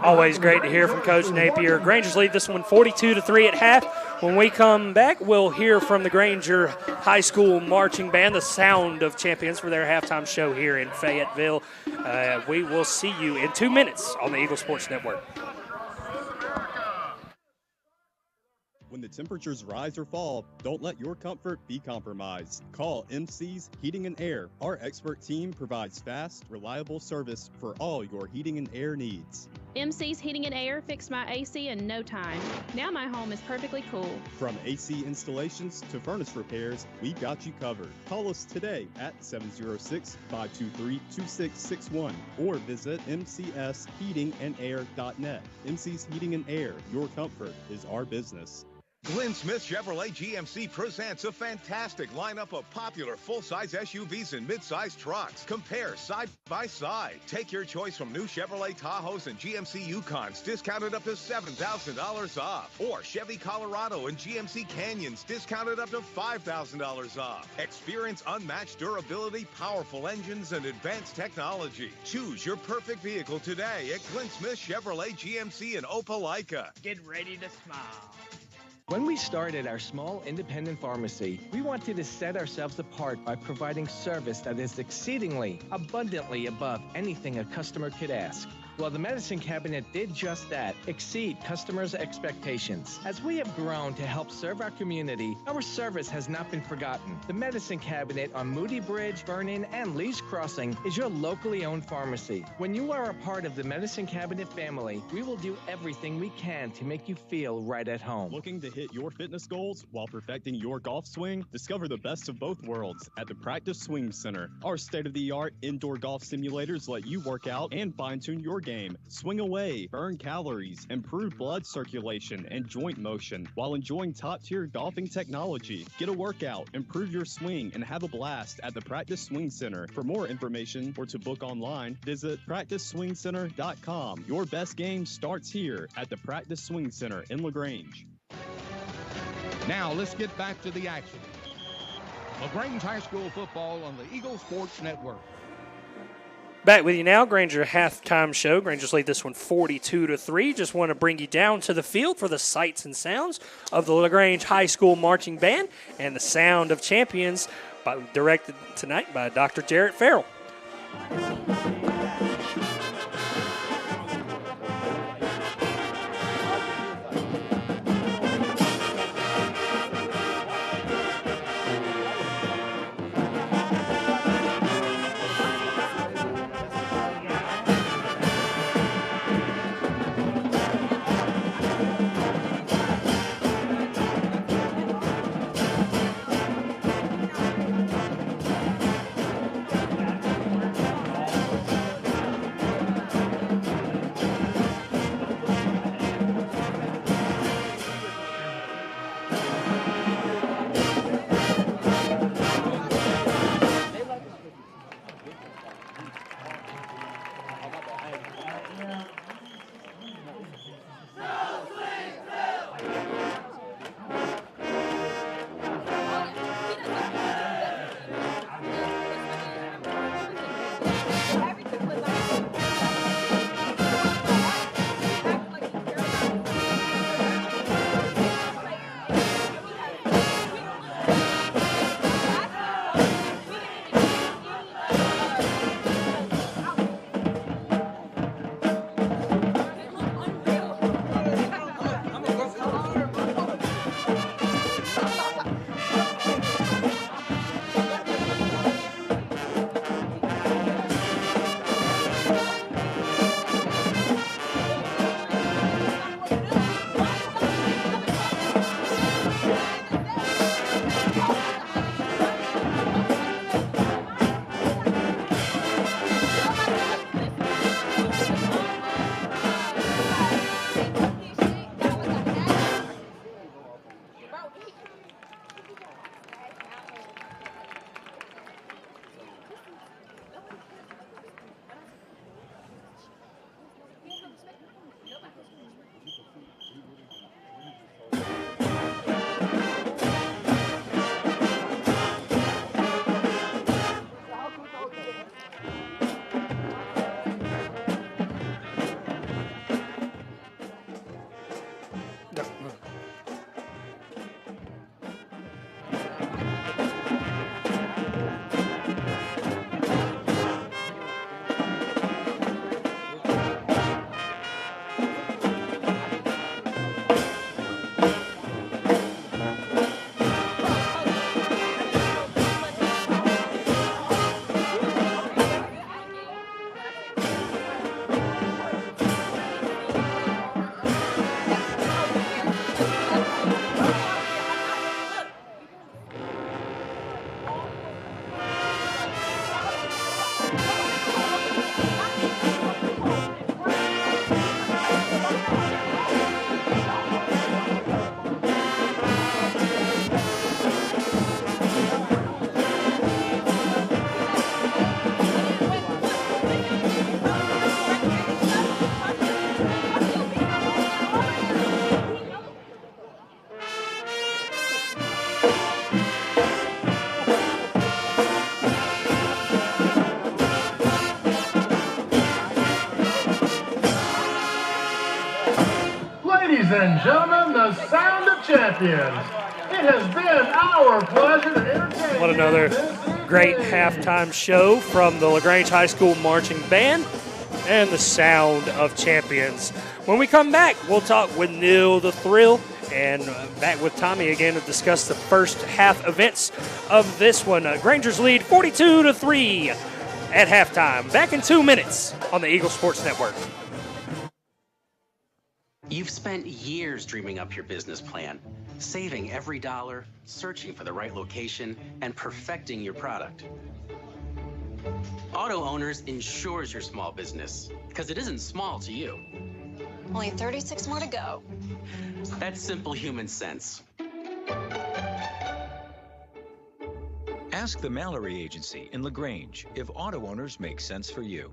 Always great to hear from Coach Napier. Grangers lead this one 42-3 at half. When we come back, we'll hear from the Granger High School Marching Band, the Sound of Champions, for their halftime show here in Fayetteville. We will see you in 2 minutes on the Eagle Sports Network. When the temperatures rise or fall, don't let your comfort be compromised. Call MC's Heating and Air. Our expert team provides fast, reliable service for all your heating and air needs. MC's Heating and Air fixed my AC in no time. Now my home is perfectly cool. From AC installations to furnace repairs, we've got you covered. Call us today at 706-523-2661 or visit mcsheatingandair.net. MC's Heating and Air, your comfort is our business. Glenn Smith Chevrolet GMC presents a fantastic lineup of popular full-size SUVs and mid-size trucks. Compare side by side. Take your choice from new Chevrolet Tahoes and GMC Yukons, discounted up to $7,000 off. Or Chevy Colorado and GMC Canyons, discounted up to $5,000 off. Experience unmatched durability, powerful engines, and advanced technology. Choose your perfect vehicle today at Glenn Smith Chevrolet GMC in Opelika. Get ready to smile. When we started our small independent pharmacy, we wanted to set ourselves apart by providing service that is exceedingly, abundantly above anything a customer could ask. Well, the Medicine Cabinet did just that, exceed customers' expectations. As we have grown to help serve our community, our service has not been forgotten. The Medicine Cabinet on Moody Bridge, Vernon, and Lee's Crossing is your locally owned pharmacy. When you are a part of the Medicine Cabinet family, we will do everything we can to make you feel right at home. Looking to hit your fitness goals while perfecting your golf swing? Discover the best of both worlds at the Practice Swing Center. Our state-of-the-art indoor golf simulators let you work out and fine-tune your game. Swing away, burn calories, improve blood circulation and joint motion while enjoying top-tier golfing technology. Get a workout, improve your swing, and have a blast at the Practice Swing Center. For more information or to book online, visit practiceswingcenter.com. Your best game starts here at the Practice Swing Center in LaGrange. Now let's get back to the action. LaGrange High School football on the Eagle Sports Network. Back with you now, Granger halftime show. Grangers lead this one 42-3. Just want to bring you down to the field for the sights and sounds of the LaGrange High School Marching Band and the Sound of Champions, directed tonight by Dr. Jarrett Farrell. Ladies and gentlemen, the sound of champions. It has been our pleasure to entertain What another great halftime show from the LaGrange High School Marching Band and the sound of champions. When we come back, we'll talk with Neil the Thrill and back with Tommy again to discuss the first half events of this one. Granger's lead 42-3 at halftime. Back in 2 minutes on the Eagle Sports Network. You've spent years dreaming up your business plan, saving every dollar, searching for the right location, and perfecting your product. Auto Owners insures your small business, because it isn't small to you. Only 36 more to go. That's simple human sense. Ask the Mallory Agency in LaGrange if auto owners make sense for you.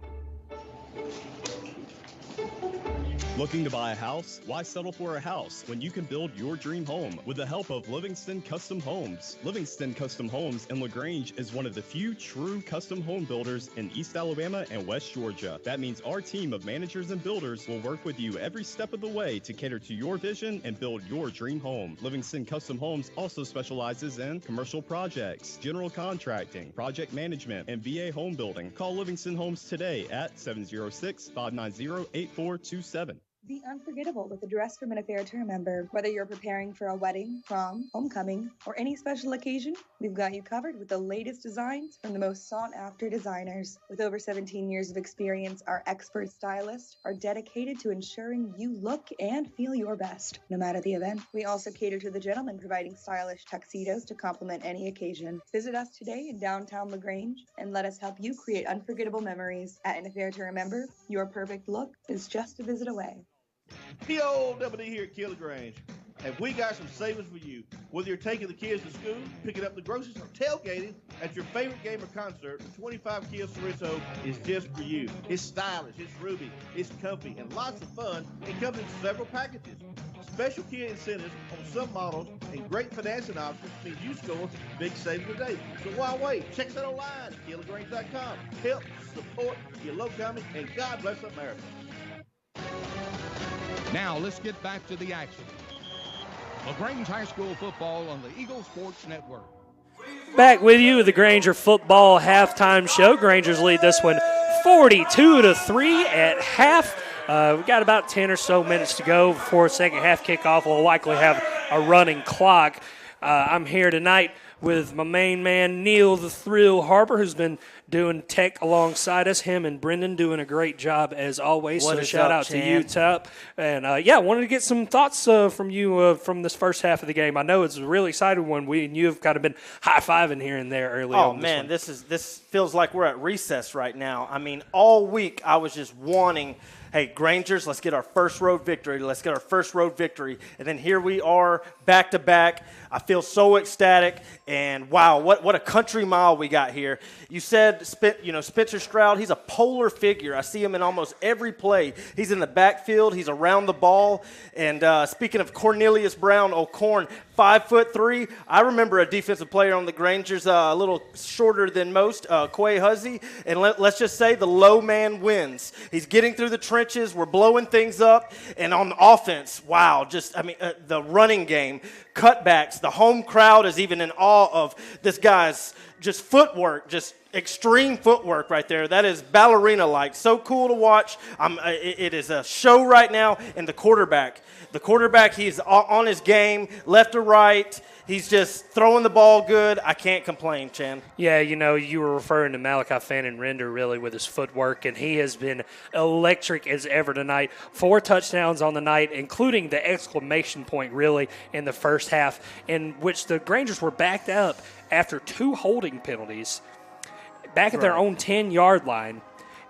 Looking to buy a house? Why settle for a house when you can build your dream home with the help of Livingston Custom Homes? Livingston Custom Homes in LaGrange is one of the few true custom home builders in East Alabama and West Georgia. That means our team of managers and builders will work with you every step of the way to cater to your vision and build your dream home. Livingston Custom Homes also specializes in commercial projects, general contracting, project management, and VA home building. Call Livingston Homes today at 706-590-8427. Be unforgettable with a dress from an affair to remember. Whether you're preparing for a wedding, prom, homecoming, or any special occasion, we've got you covered with the latest designs from the most sought-after designers. With over 17 years of experience, our expert stylists are dedicated to ensuring you look and feel your best, no matter the event. We also cater to the gentlemen, providing stylish tuxedos to complement any occasion. Visit us today in downtown LaGrange and let us help you create unforgettable memories. At an affair to remember, your perfect look is just a visit away. The old W here at LaGrange. And we got some savings for you. Whether you're taking the kids to school, picking up the groceries, or tailgating at your favorite game or concert, the 25 Kia Sorrento is just for you. It's stylish, it's roomy, it's comfy, and lots of fun. It comes in several packages. Special Kia incentives on some models and great financing options means you score big savings today. So why wait? Check us out online at KiaLaGrange.com. Help support your local company, and God bless America. Now let's get back to the action. LaGrange High School football on the Eagle Sports Network. Back with you with the Granger football halftime show. Grangers lead this one 42-3 at half. We've got about 10 or so minutes to go before second half kickoff. We'll likely have a running clock. I'm here tonight with my main man, Neil the Thrill Harper, who's been doing tech alongside us. Him and Brendan doing a great job as always. What so is shout up, out Chan? to you, Tup. And, wanted to get some thoughts from you from this first half of the game. I know it's a really exciting one. We and you have kind of been high-fiving here and there early on. Oh, man, this feels like we're at recess right now. I mean, all week I was just wanting, hey, Grangers, let's get our first road victory. Let's get our first road victory. And then here we are back-to-back. I feel so ecstatic. And, wow, what a country mile we got here. You said, Spencer Stroud, he's a polar figure. I see him in almost every play. He's in the backfield. He's around the ball. And speaking of Cornelius Brown O'Corn, 5'3". I remember a defensive player on the Grangers, a little shorter than most, Quay Huzzy. And let's just say the low man wins. He's getting through the trenches. We're blowing things up. And on offense, wow, the running game, cutbacks, the home crowd is even in awe of this guy's just footwork, just extreme footwork right there. That is ballerina-like. So cool to watch. It is a show right now. And the quarterback, he's on his game, left to right. He's just throwing the ball good. I can't complain, Chan. Yeah, you were referring to Malachi Fannin Render really with his footwork, and he has been electric as ever tonight. 4 touchdowns on the night, including the exclamation point really in the first half, in which the Grangers were backed up after 2 holding penalties, back at their own 10-yard line,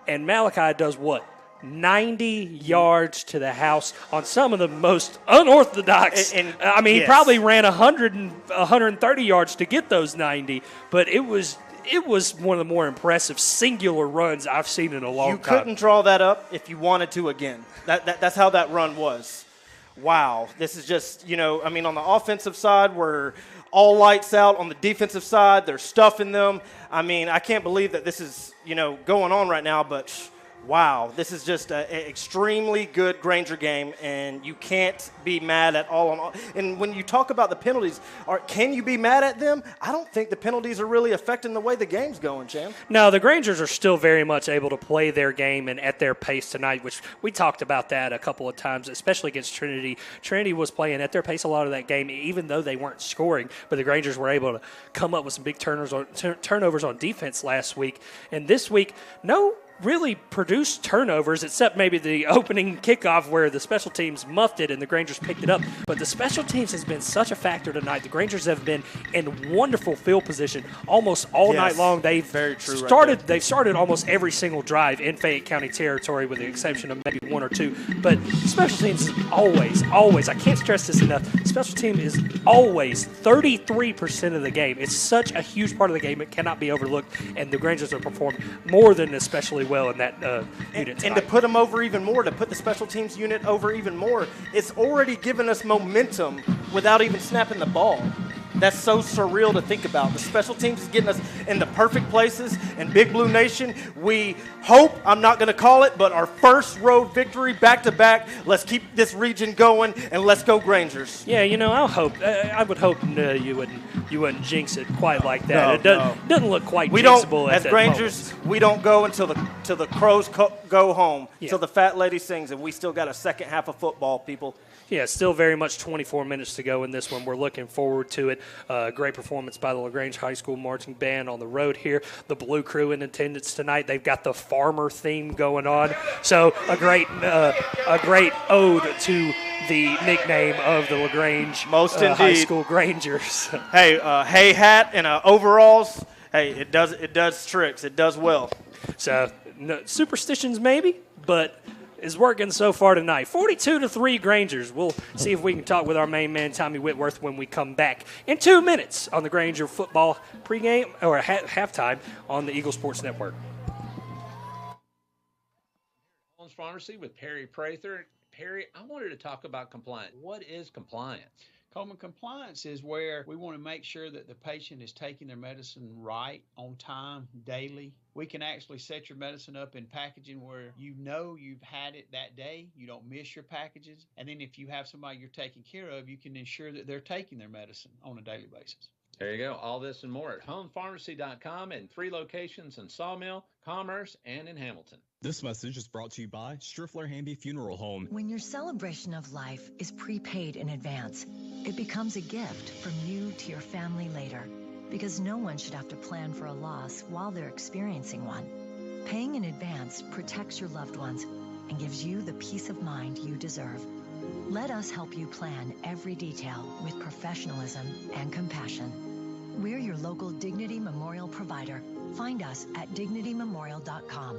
and Malachi does what? 90 yards to the house on some of the most unorthodox. He probably ran 130 yards to get those 90, but it was one of the more impressive singular runs I've seen in a long time. You couldn't draw that up if you wanted to again. That's how that run was. Wow. This is just, on the offensive side, we're all lights out. On the defensive side, they're stuffing them. I can't believe that this is, going on right now, but wow, this is just an extremely good Granger game, and you can't be mad at all. And when you talk about the penalties, can you be mad at them? I don't think the penalties are really affecting the way the game's going, Chan. No, the Grangers are still very much able to play their game and at their pace tonight, which we talked about that a couple of times, especially against Trinity. Trinity was playing at their pace a lot of that game, even though they weren't scoring, but the Grangers were able to come up with some big turnovers on defense last week. And this week, no really produced turnovers, except maybe the opening kickoff where the special teams muffed it and the Grangers picked it up. But the special teams has been such a factor tonight. The Grangers have been in wonderful field position almost all night long. They've started almost every single drive in Fayette County territory, with the exception of maybe 1 or 2. But special teams is always, I can't stress this enough, special team is always 33% of the game. It's such a huge part of the game, it cannot be overlooked, and the Grangers have performed more than especially well in that unit tonight. And to put them over even more, to put the special teams unit over even more, it's already given us momentum without even snapping the ball. That's so surreal to think about. The special teams is getting us in the perfect places. And Big Blue Nation, we hope, I'm not going to call it, but our first road victory back-to-back. Let's keep this region going, and let's go Grangers. Yeah, I would hope you wouldn't jinx it quite like that. Doesn't look quite jinxable at that Grangers, moment. We don't go until the crows go home, till the fat lady sings, and we still got a second half of football, people. Yeah, still very much 24 minutes to go in this one. We're looking forward to it. Great performance by the LaGrange High School marching band on the road here. The Blue Crew in attendance tonight. They've got the farmer theme going on. So a great ode to the nickname of the LaGrange High School Grangers. Hey, hay hat and overalls. Hey, it does tricks. It does well. So superstitions maybe, but is working so far tonight. 42-3 Grangers. We'll see if we can talk with our main man, Tommy Whitworth, when we come back in 2 minutes on the Granger football pregame or halftime on the Eagle Sports Network. Holmes Pharmacy with Perry Prather. Perry, I wanted to talk about compliance. What is compliance? Coleman, compliance is where we want to make sure that the patient is taking their medicine right, on time, daily. We can actually set your medicine up in packaging where you've had it that day. You don't miss your packages. And then if you have somebody you're taking care of, you can ensure that they're taking their medicine on a daily basis. There you go. All this and more at homepharmacy.com and 3 locations in Sawmill, Commerce, and in Hamilton. This message is brought to you by Striffler Hamby Funeral Home. When your celebration of life is prepaid in advance, it becomes a gift from you to your family later, because no one should have to plan for a loss while they're experiencing one. Paying in advance protects your loved ones and gives you the peace of mind you deserve. Let us help you plan every detail with professionalism and compassion. We're your local Dignity Memorial provider. Find us at dignitymemorial.com.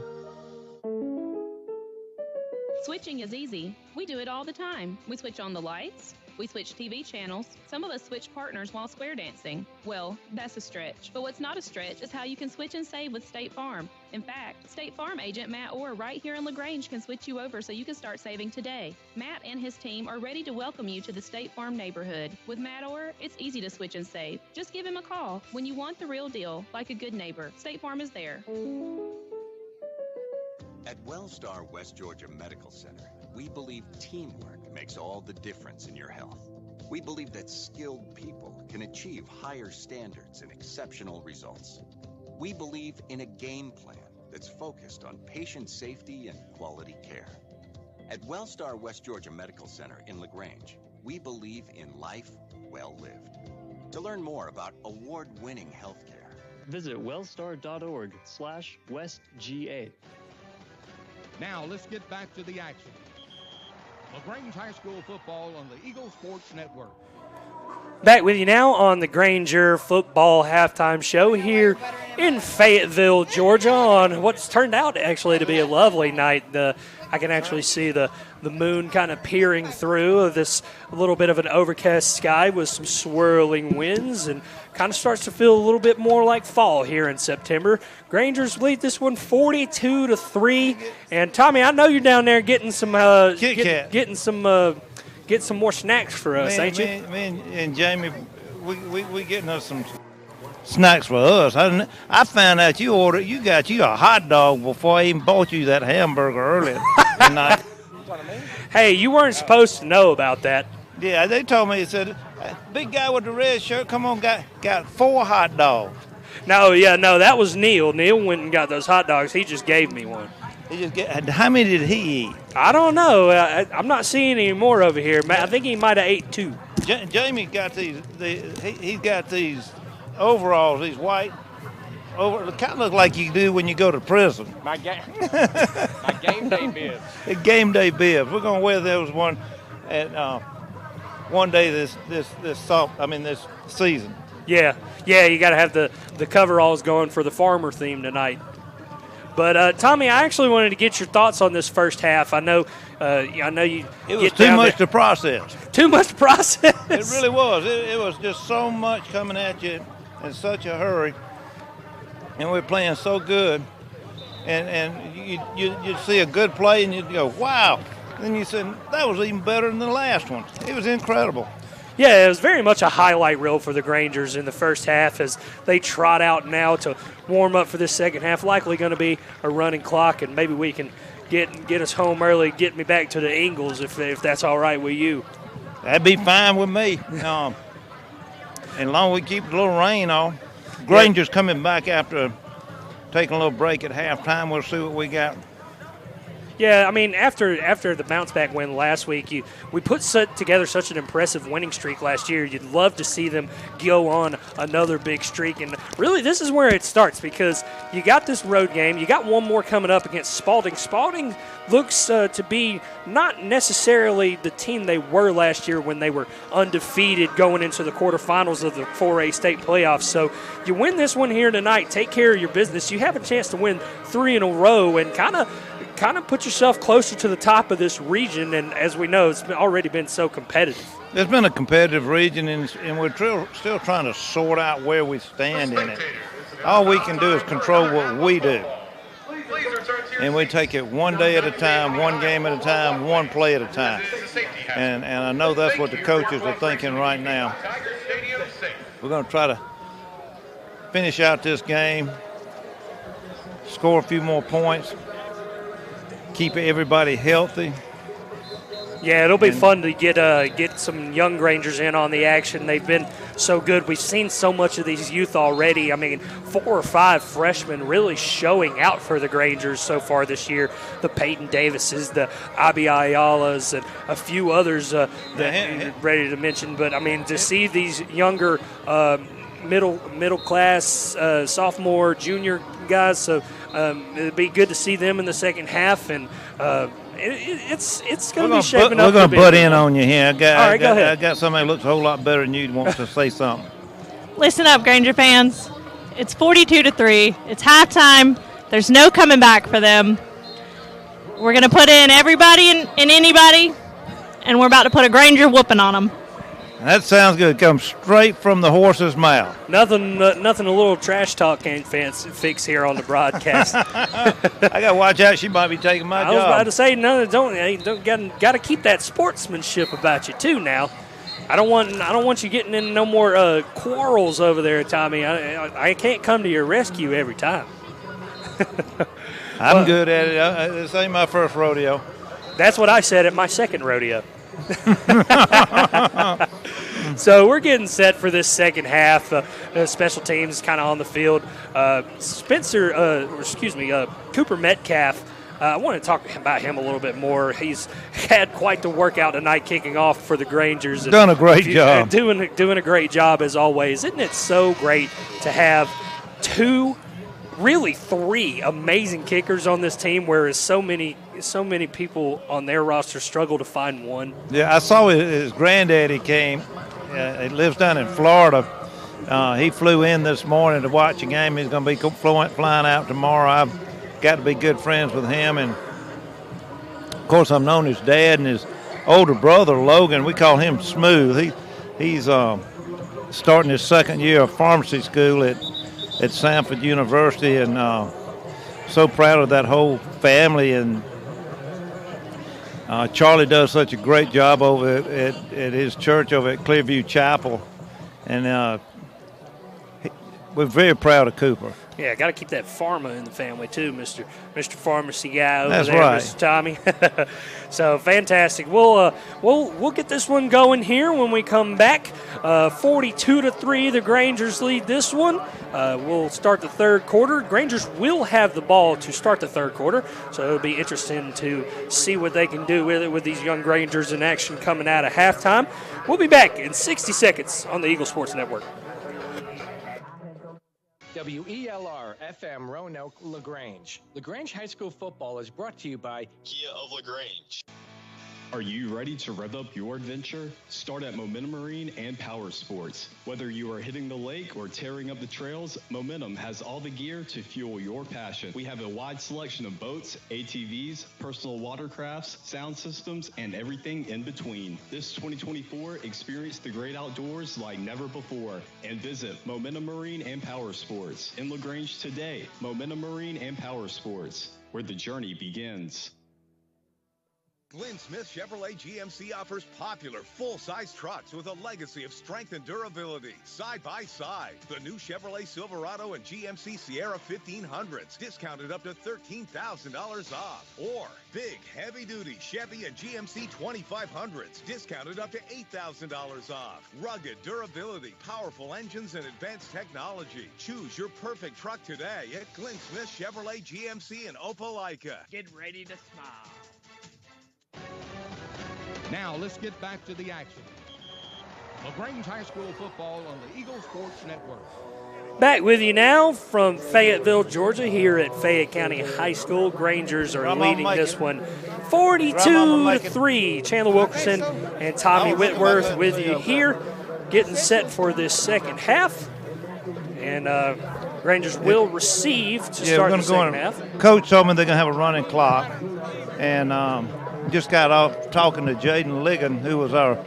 Switching is easy. We do it all the time. We switch on the lights. We switch TV channels. Some of us switch partners while square dancing. Well, that's a stretch. But what's not a stretch is how you can switch and save with State Farm. In fact, State Farm agent Matt Orr right here in LaGrange can switch you over so you can start saving today. Matt and his team are ready to welcome you to the State Farm neighborhood. With Matt Orr, it's easy to switch and save. Just give him a call. When you want the real deal, like a good neighbor, State Farm is there. At WellStar West Georgia Medical Center, we believe teamwork makes all the difference in your health. We believe that skilled people can achieve higher standards and exceptional results. We believe in a game plan that's focused on patient safety and quality care. At WellStar West Georgia Medical Center in LaGrange, we believe in life well lived. To learn more about award-winning healthcare, visit wellstar.org/WestGA. Now let's get back to the action. LaGrange High School football on the Eagle Sports Network. Back with you now on the Granger Football Halftime Show here in Fayetteville, Georgia, on what's turned out actually to be a lovely night. I can actually see the moon kind of peering through this little bit of an overcast sky with some swirling winds, and kind of starts to feel a little bit more like fall here in September. Grangers lead this one 42-3. And Tommy, I know you're down there getting some getting some more snacks for us, ain't you? Me and Jamie, we getting us some snacks for us. I found out you got a hot dog before I even bought you that hamburger earlier tonight. Hey, you weren't supposed to know about that. Yeah, they told me, it said, big guy with the red shirt, come on, got 4 hot dogs. No, that was Neil. Neil went and got those hot dogs. He just gave me one. How many did he eat? I don't know. I'm not seeing any more over here. I think he might have ate 2. Jamie got these. He's got these overalls, these white. It kind of look like you do when you go to prison. My game day bibs. The game day bibs. We're gonna wear those one day this season. Yeah. You got to have the coveralls going for the farmer theme tonight. But Tommy, I actually wanted to get your thoughts on this first half. I know you. It was too much to process. Too much to process. It really was. It was just so much coming at you in such a hurry, and we're playing so good, and you'd see a good play and you'd go, wow. Then you said that was even better than the last one. It was incredible. Yeah, it was very much a highlight reel for the Grangers in the first half as they trot out now to warm up for this second half. Likely going to be a running clock, and maybe we can get us home early, get me back to the Ingles if that's all right with you. That'd be fine with me. And as long as we keep the little rain off. Granger's coming back after taking a little break at halftime. We'll see what we got. Yeah, I mean, after the bounce-back win last week, we put together such an impressive winning streak last year. You'd love to see them go on another big streak. And really, this is where it starts because you got this road game. You got one more coming up against Spalding. Spalding looks to be not necessarily the team they were last year when they were undefeated going into the quarterfinals of the 4A state playoffs. So you win this one here tonight, take care of your business. You have a chance to win 3 in a row and kind of put yourself closer to the top of this region, and as we know, it's already been so competitive. It's been a competitive region, and we're still trying to sort out where we stand in it. All we can do is control what we do, and we take it one day at a time, one game at a time, one play at a time. And I know that's what the coaches are thinking right now. We're going to try to finish out this game, score a few more points, keep everybody healthy. Yeah, it'll be fun to get some young Grangers in on the action. They've been so good. We've seen so much of these youth already. I mean, 4 or 5 freshmen really showing out for the Grangers so far this year. The Peyton Davises, the Abi Ayalas, and a few others that you're ready to mention. But, I mean, to see these younger middle class, sophomore, junior guys, so it'd be good to see them in the second half, and it's going to be shaping up. We're going to butt in on you here. All right, go ahead. I got somebody who looks a whole lot better than you wants to say something. Listen up, Granger fans. It's 42-3. It's halftime. There's no coming back for them. We're going to put in everybody and anybody, and we're about to put a Granger whooping on them. That sounds good. Comes straight from the horse's mouth. Nothing a little trash talk can't fix here on the broadcast. I got to watch out. She might be taking my job. I was about to say, no, don't got to keep that sportsmanship about you too. Now, I don't want you getting in no more quarrels over there, Tommy. I can't come to your rescue every time. I'm good at it. This ain't my first rodeo. That's what I said at my second rodeo. So we're getting set for this second half. Special teams kind of on the field. Cooper Metcalf. I want to talk about him a little bit more. He's had quite the workout tonight kicking off for the Grangers. Done a great job. Doing a great job as always. Isn't it so great to have three amazing kickers on this team, whereas so many people on their roster struggle to find one? Yeah, I saw his granddaddy came. He lives down in Florida. He flew in this morning to watch a game. He's going to be flying out tomorrow. I've got to be good friends with him. And, of course, I've known his dad and his older brother, Logan. We call him Smooth. He's starting his second year of pharmacy school at Sanford University, and so proud of that whole family. And Charlie does such a great job over at his church over at Clearview Chapel, and we're very proud of Cooper. Yeah, got to keep that pharma in the family too, Mr. Pharmacy guy over That's there, right. Mr. Tommy. So fantastic. We'll get this one going here when we come back. 42-3, the Grangers lead this one. We'll start the third quarter. Grangers will have the ball to start the third quarter, so it'll be interesting to see what they can do with it with these young Grangers in action coming out of halftime. We'll be back in 60 seconds on the Eagle Sports Network. WELR FM Roanoke LaGrange. LaGrange High School football is brought to you by Kia of LaGrange. Are you ready to rev up your adventure? Start at Momentum Marine and Power Sports. Whether you are hitting the lake or tearing up the trails, Momentum has all the gear to fuel your passion. We have a wide selection of boats, ATVs, personal watercrafts, sound systems, and everything in between. This 2024, experience the great outdoors like never before and visit Momentum Marine and Power Sports in LaGrange today. Momentum Marine and Power Sports, where the journey begins. Glenn Smith Chevrolet GMC offers popular full-size trucks with a legacy of strength and durability. Side by side, the new Chevrolet Silverado and GMC Sierra 1500s, discounted up to $13,000 off. Or big, heavy-duty Chevy and GMC 2500s, discounted up to $8,000 off. Rugged durability, powerful engines, and advanced technology. Choose your perfect truck today at Glenn Smith Chevrolet GMC in Opelika. Get ready to smile. Now let's get back to the action. LaGrange High School football on the Eagle Sports Network. Back with you now from Fayetteville, Georgia, here at Fayette County High School. Grangers are leading this one 42-3. Chandler Wilkerson and Tommy Whitworth with you here, getting set for this second half. And Grangers will receive to start the second half. Coach told me they're going to have a running clock. And just got off talking to Jaden Ligon, who was our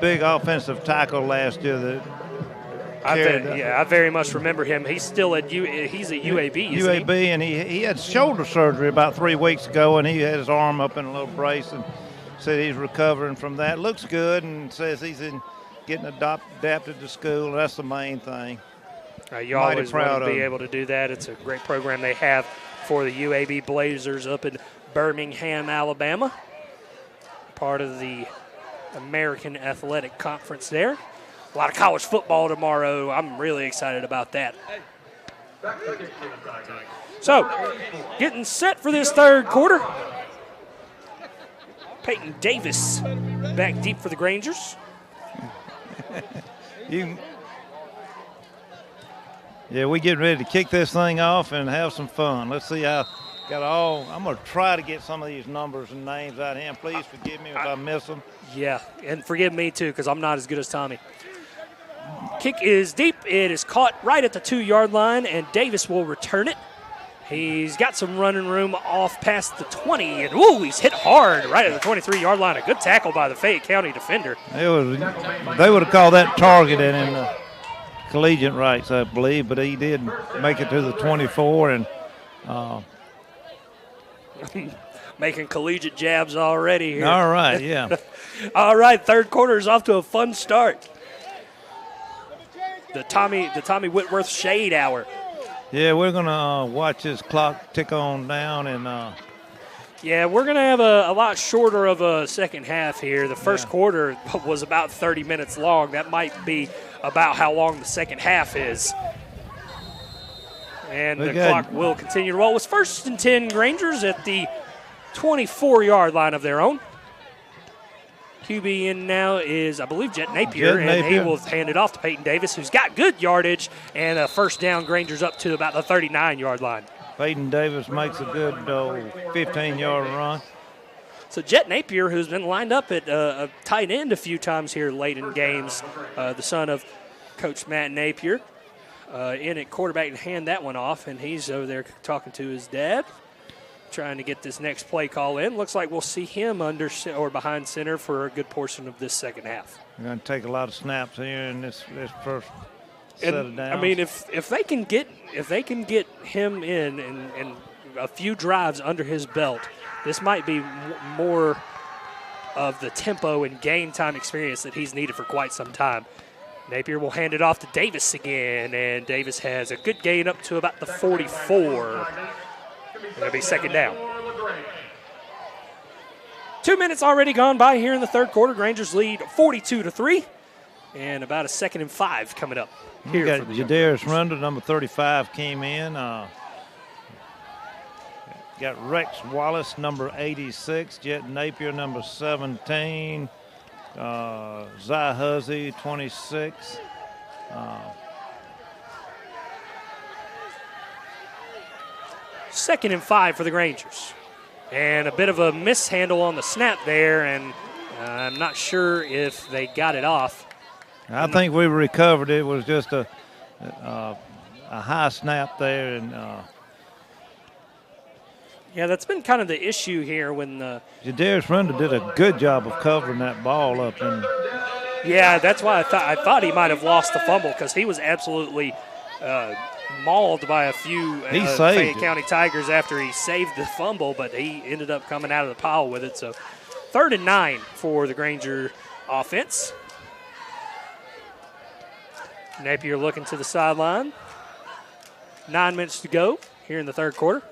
big offensive tackle last year. I very much remember him. He's still at he's at UAB, isn't UAB, and he had shoulder surgery about 3 weeks ago, and he had his arm up in a little brace, and said he's recovering from that. Looks good, and says he's getting adapted to school. That's the main thing. You always want to be able to do that. It's a great program they have for the UAB Blazers up in Birmingham, Alabama. Part of the American Athletic Conference there. A lot of college football tomorrow. I'm really excited about that. So, getting set for this third quarter. Peyton Davis back deep for the Grangers. Yeah, we getting ready to kick this thing off and have some fun. Let's see how I'm going to try to get some of these numbers and names out of him. Please forgive me if I miss them. Yeah, and forgive me too, because I'm not as good as Tommy. Kick is deep. It is caught right at the 2-yard line, and Davis will return it. He's got some running room off past the 20, and ooh, he's hit hard right at the 23-yard line. A good tackle by the Fayette County defender. They would have called that targeted in the collegiate rights, I believe, but he did make it to the 24 and making collegiate jabs already here. All right, yeah. All right, third quarter is off to a fun start. The Tommy Whitworth Shade Hour. Yeah, we're going to watch this clock tick on down. And yeah, we're going to have a lot shorter of a second half here. The first quarter was about 30 minutes long. That might be about how long the second half is. And the clock will continue to roll. It's 1st and 10 Grangers at the 24-yard line of their own. QB in now is, I believe, Jet Napier, and he will hand it off to Peyton Davis, who's got good yardage, and a first down. Grangers up to about the 39-yard line. Peyton Davis makes a good 15-yard run. So Jet Napier, who's been lined up at a tight end a few times here late in games, the son of Coach Matt Napier, in at quarterback, and hand that one off, and he's over there talking to his dad, trying to get this next play call in. Looks like we'll see him under or behind center for a good portion of this second half. We're going to take a lot of snaps here in this first set of downs. I mean, if they can get him in and a few drives under his belt, this might be more of the tempo and game time experience that he's needed for quite some time. Napier will hand it off to Davis again, and Davis has a good gain up to about the 44. It'll be second down. 2 minutes already gone by here in the third quarter. Grangers lead 42-3, and about a 2nd and 5 coming up. Here got Jadarius Rundle, number 35, came in. Got Rex Wallace, number 86. Jet Napier, number 17. Zai Huzzy, 26. Second and 5 for the Grangers. And a bit of a mishandle on the snap there, and I'm not sure if they got it off. I think we recovered it. It was just a high snap there. And yeah, that's been kind of the issue here when Jadarius Rundle did a good job of covering that ball up. And yeah, that's why I thought he might have lost the fumble, because he was absolutely mauled by a few Fayette County Tigers after he saved the fumble, but he ended up coming out of the pile with it. So 3rd and 9 for the Granger offense. Napier looking to the sideline. 9 minutes to go here in the third quarter.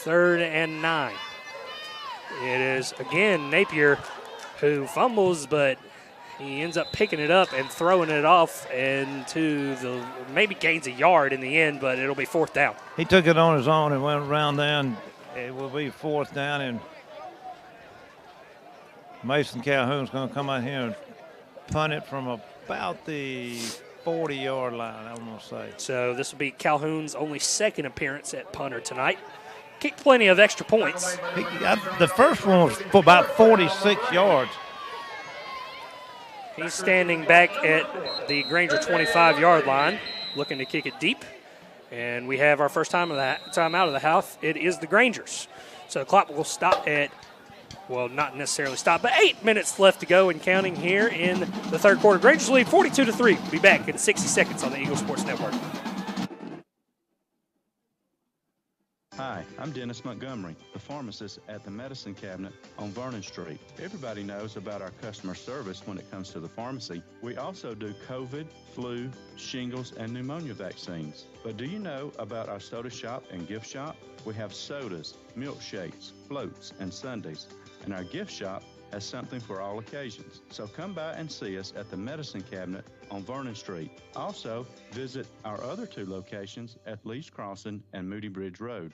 3rd and 9. It is, again, Napier who fumbles, but he ends up picking it up and throwing it off into the, maybe gains a yard in the end, but it'll be 4th down. He took it on his own and went around there, and it will be 4th down, and Mason Calhoun's going to come out here and punt it from about the 40-yard line, I'm going to say. So this will be Calhoun's only 2nd appearance at punter tonight. Kicked plenty of extra points. The first one was for about 46 yards. He's standing back at the Granger 25-yard line, looking to kick it deep. And we have our first time out of the half. It is the Grangers. So the clock will stop at, well, not necessarily stop, but 8 minutes left to go and counting here in the third quarter. Grangers lead 42-3. We'll be back in 60 seconds on the Eagle Sports Network. Hi, I'm Dennis Montgomery, the pharmacist at the Medicine Cabinet on Vernon Street. Everybody knows about our customer service when it comes to the pharmacy. We also do COVID, flu, shingles, and pneumonia vaccines. But do you know about our soda shop and gift shop? We have sodas, milkshakes, floats, and sundaes. And our gift shop has something for all occasions. So come by and see us at the Medicine Cabinet on Vernon Street. Also, visit our other 2 locations at Lee's Crossing and Moody Bridge Road.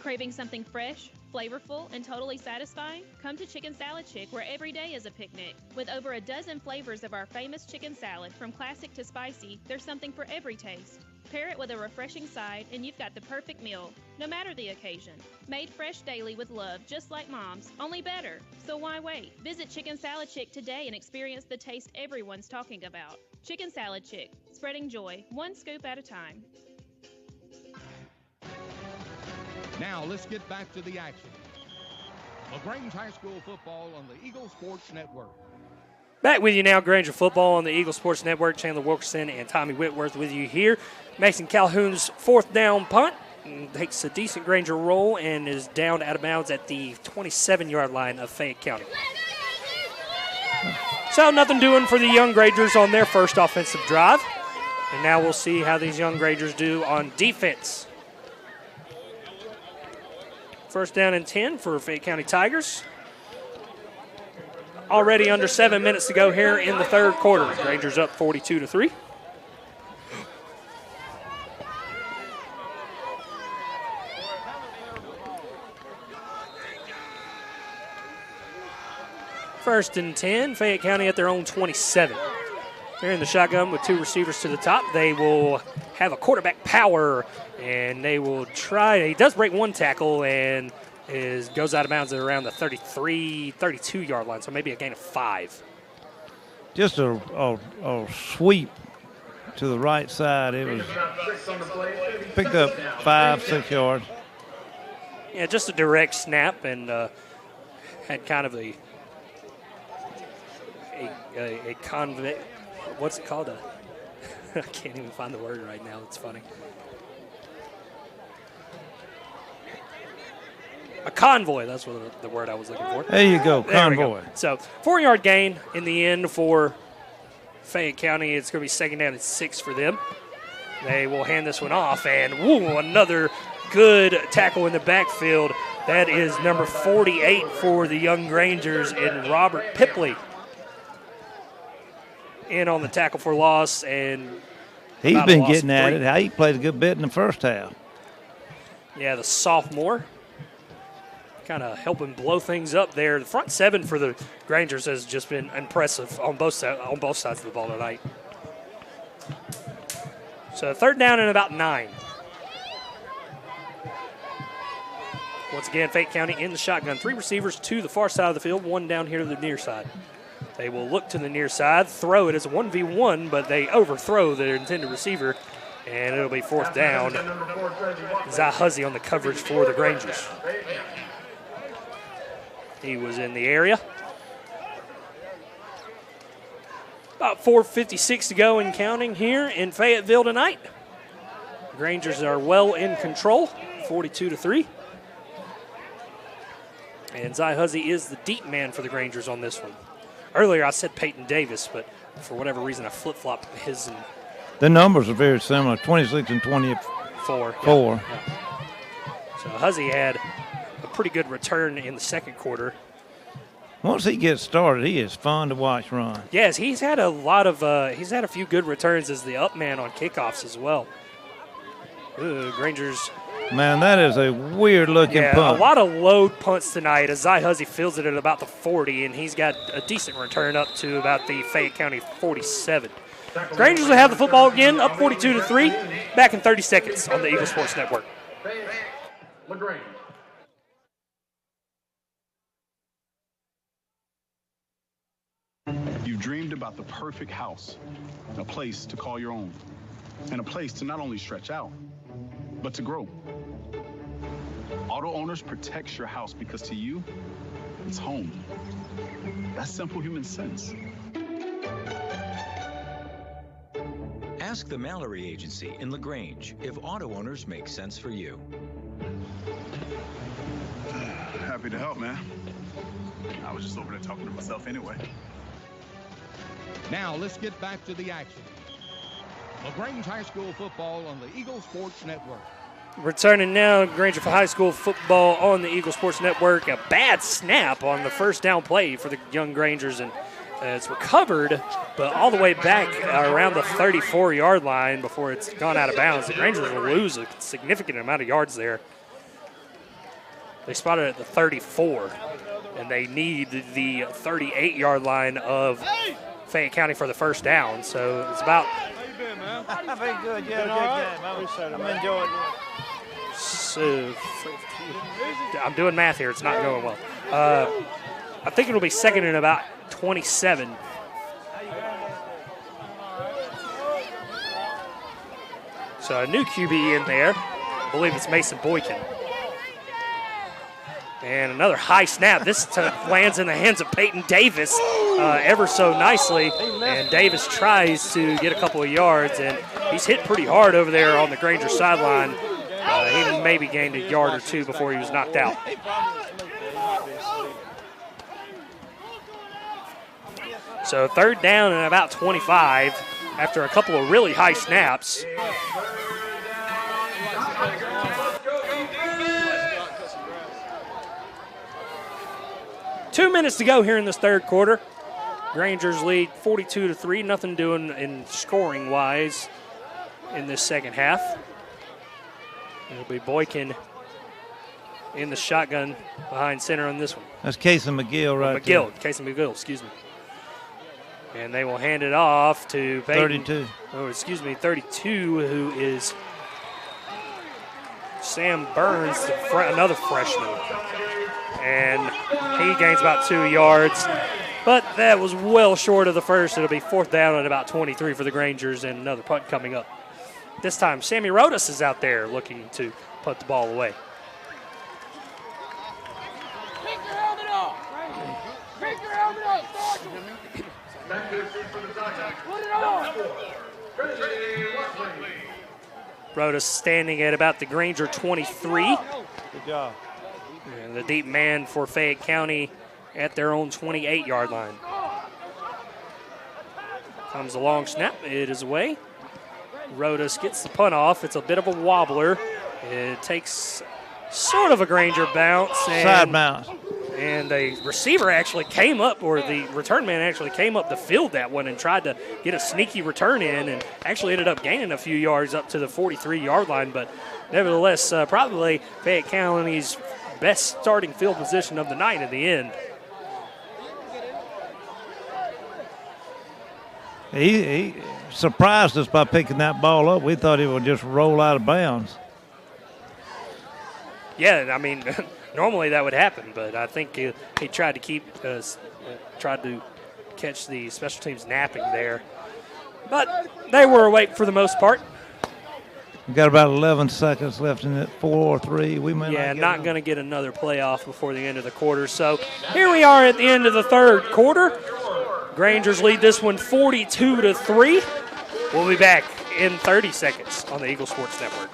Craving something fresh, flavorful, and totally satisfying? Come to Chicken Salad Chick, where every day is a picnic. With over a dozen flavors of our famous chicken salad, from classic to spicy, there's something for every taste. Pair it with a refreshing side, and you've got the perfect meal, no matter the occasion. Made fresh daily with love, just like Mom's, only better. So why wait? Visit Chicken Salad Chick today and experience the taste everyone's talking about. Chicken Salad Chick, spreading joy, 1 scoop at a time. Now let's get back to the action. LaGrange High School football on the Eagle Sports Network. Back with you now, Granger football on the Eagle Sports Network. Chandler Wilkerson and Tommy Whitworth with you here. Mason Calhoun's fourth down punt takes a decent Granger roll and is down out of bounds at the 27-yard line of Fayette County. So nothing doing for the young Grangers on their first offensive drive. And now we'll see how these young Grangers do on defense. First down and 10 for Fayette County Tigers. Already under 7 minutes to go here in the third quarter. Rangers up 42-3. First and 10, Fayette County at their own 27. They're in the shotgun with two receivers to the top. They will have a quarterback power, and they will try. He does break one tackle and goes out of bounds at around the 33, 32-yard line, so maybe a gain of 5. Just a sweep to the right side. It was picked up 5-6 yards. Yeah, just a direct snap, and had kind of a convict. What's it called? I can't even find the word right now. It's funny. A convoy. That's what the word I was looking for. There you go, convoy. Go. So 4-yard gain in the end for Fayette County. It's going to be second down and 6 for them. They will hand this one off, and another good tackle in the backfield. That is number 48 for the young Grangers in Robert Pipley. In on the tackle for loss, and he's been getting at it. He played a good bit in the first half. Yeah, the sophomore kind of helping blow things up there. The front seven for the Grangers has just been impressive on both sides of the ball tonight. So third down and about 9. Once again, Fayette County in the shotgun. 3 receivers to the far side of the field, 1 down here to the near side. They will look to the near side, throw it as a 1v1, but they overthrow their intended receiver, and it'll be fourth down. Zahuzzi on the coverage for the Grangers. He was in the area. About 4:56 to go and counting here in Fayetteville tonight. Grangers are well in control, 42-3. And Zahuzzi is the deep man for the Grangers on this one. Earlier I said Peyton Davis, but for whatever reason I flip-flopped his. And the numbers are very similar, 26 and 24. Yeah. So Huzzy had a pretty good return in the second quarter. Once he gets started, he is fun to watch run. Yes, he's had a few good returns as the up man on kickoffs as well. Grangers. Man, that is a weird-looking punt. A lot of load punts tonight as Zahuzzi fields it at about the 40, and he's got a decent return up to about the Fayette County 47. Grangers will have the football again, up 42-3, back in 30 seconds on the Eagle Sports Network. LaGrange. You've dreamed about the perfect house, a place to call your own, and a place to not only stretch out, but to grow. Auto Owners protects your house because to you, it's home. That's simple human sense. Ask the Mallory Agency in LaGrange if auto owners make sense for you. Happy to help, man. I was just over there talking to myself anyway. Now let's get back to the action. LaGrange High School football on the Eagle Sports Network. Returning now, Granger for High School football on the Eagle Sports Network. A bad snap on the first down play for the young Grangers, and it's recovered, but all the way back around the 34-yard line before it's gone out of bounds. The Grangers will lose a significant amount of yards there. They spotted it at the 34, and they need the 38-yard line of Fayette County for the first down. So it's about. I've been good. Yeah, good game. I'm enjoying it. So, I'm doing math here. It's not going well. I think it'll be second and about 27. So a new QB in there. I believe it's Mason Boykin. And another high snap. This lands in the hands of Peyton Davis ever so nicely. And Davis tries to get a couple of yards, and he's hit pretty hard over there on the Granger sideline. He maybe gained a yard or two before he was knocked out. So 3rd down and about 25 after a couple of really high snaps. Two minutes to go here in this 3rd quarter. Grangers lead 42-3. Nothing doing in scoring-wise in this 2nd half. It'll be Boykin in the shotgun behind center on this one. That's Casey McGill right there. Casey McGill, excuse me. And they will hand it off to Peyton. 32. Oh, excuse me, 32, who is Sam Burns, another freshman. And he gains about 2 yards. But that was well short of the first. It'll be 4th down at about 23 for the Grangers and another punt coming up. This time, Sammy Rodas is out there looking to punt the ball away. Pick your helmet up. Pick your helmet up. Put it on. Rodas standing at about the Granger 23. Good job. And the deep man for Fayette County at their own 28-yard line. Comes a long snap. It is away. Rodas gets the punt off. It's a bit of a wobbler. It takes sort of a Granger bounce. Side bounce. And the receiver actually came up, or the return man actually came up to field that one and tried to get a sneaky return in and actually ended up gaining a few yards up to the 43-yard line. But nevertheless, probably Fayette County's best starting field position of the night at the end. He surprised us by picking that ball up. We thought he would just roll out of bounds. Yeah, I mean, normally that would happen, but I think he tried to tried to catch the special teams napping there. But they were awake for the most part. We've got about 11 seconds left in it, 4 or 3. We may not going to get another playoff before the end of the quarter. So here we are at the end of the 3rd quarter. Grangers lead this one 42-3. We'll be back in 30 seconds on the Eagle Sports Network.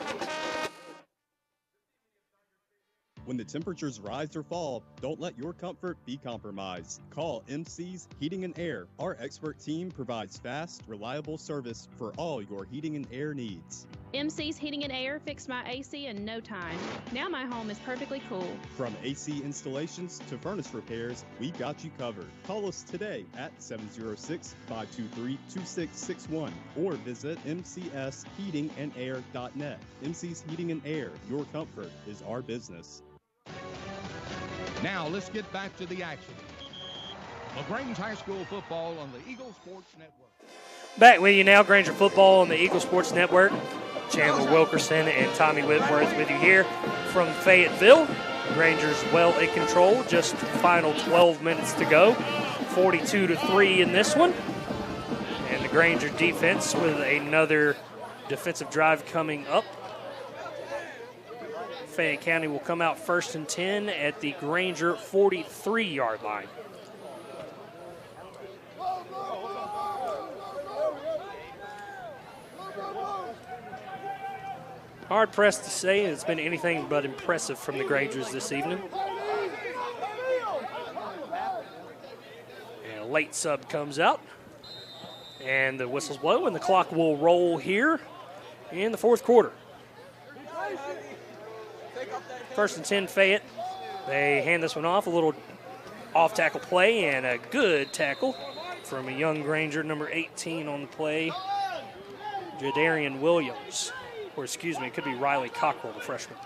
When the temperatures rise or fall, don't let your comfort be compromised. Call MC's Heating and Air. Our expert team provides fast, reliable service for all your heating and air needs. MC's Heating and Air fixed my AC in no time. Now my home is perfectly cool. From AC installations to furnace repairs, we've got you covered. Call us today at 706-523-2661 or visit mcsheatingandair.net. MC's Heating and Air. Your comfort is our business. Now let's get back to the action. LaGrange High School football on the Eagle Sports Network. Back with you now, Granger football on the Eagle Sports Network. Chandler Wilkerson and Tommy Whitworth with you here from Fayetteville. Grangers well in control, just final 12 minutes to go. 42-3 in this one. And the Granger defense with another defensive drive coming up. Fayette County will come out 1st and 10 at the Granger 43-yard line. Hard pressed to say it's been anything but impressive from the Grangers this evening. And a late sub comes out. And the whistles blow and the clock will roll here in the 4th quarter. 1st and 10 Fayette. They hand this one off, a little off-tackle play and a good tackle from a young Granger, number 18 on the play, Jadarian Williams. Or excuse me, it could be Riley Cockrell, the freshman.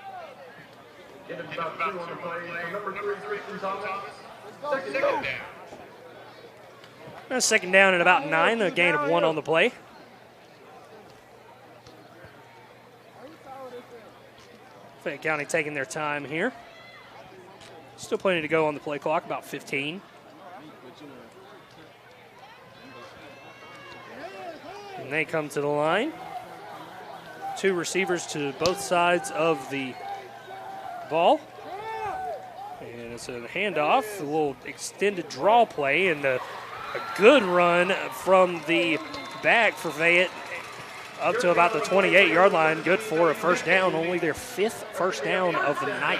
Second down at about 9, a gain of 1 on the play. Fayette County taking their time here. Still plenty to go on the play clock, about 15. And they come to the line. 2 receivers to both sides of the ball. It's a handoff, a little extended draw play, and a good run from the back for Fayette up to about the 28-yard line. Good for a first down, only their 5th first down of the night.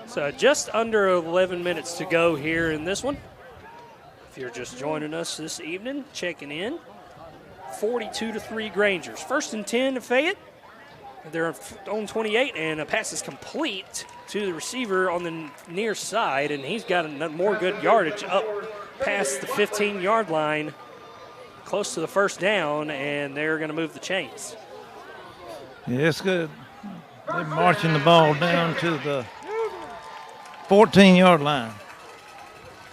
So just under 11 minutes to go here in this one. If you're just joining us this evening, checking in, 42-3 Grangers. 1st and 10 to Fayette. They're on 28, and a pass is complete to the receiver on the near side, and he's got more good yardage up past the 15-yard line, close to the first down, and they're going to move the chains. Yeah, it's good. They're marching the ball down to the 14-yard line.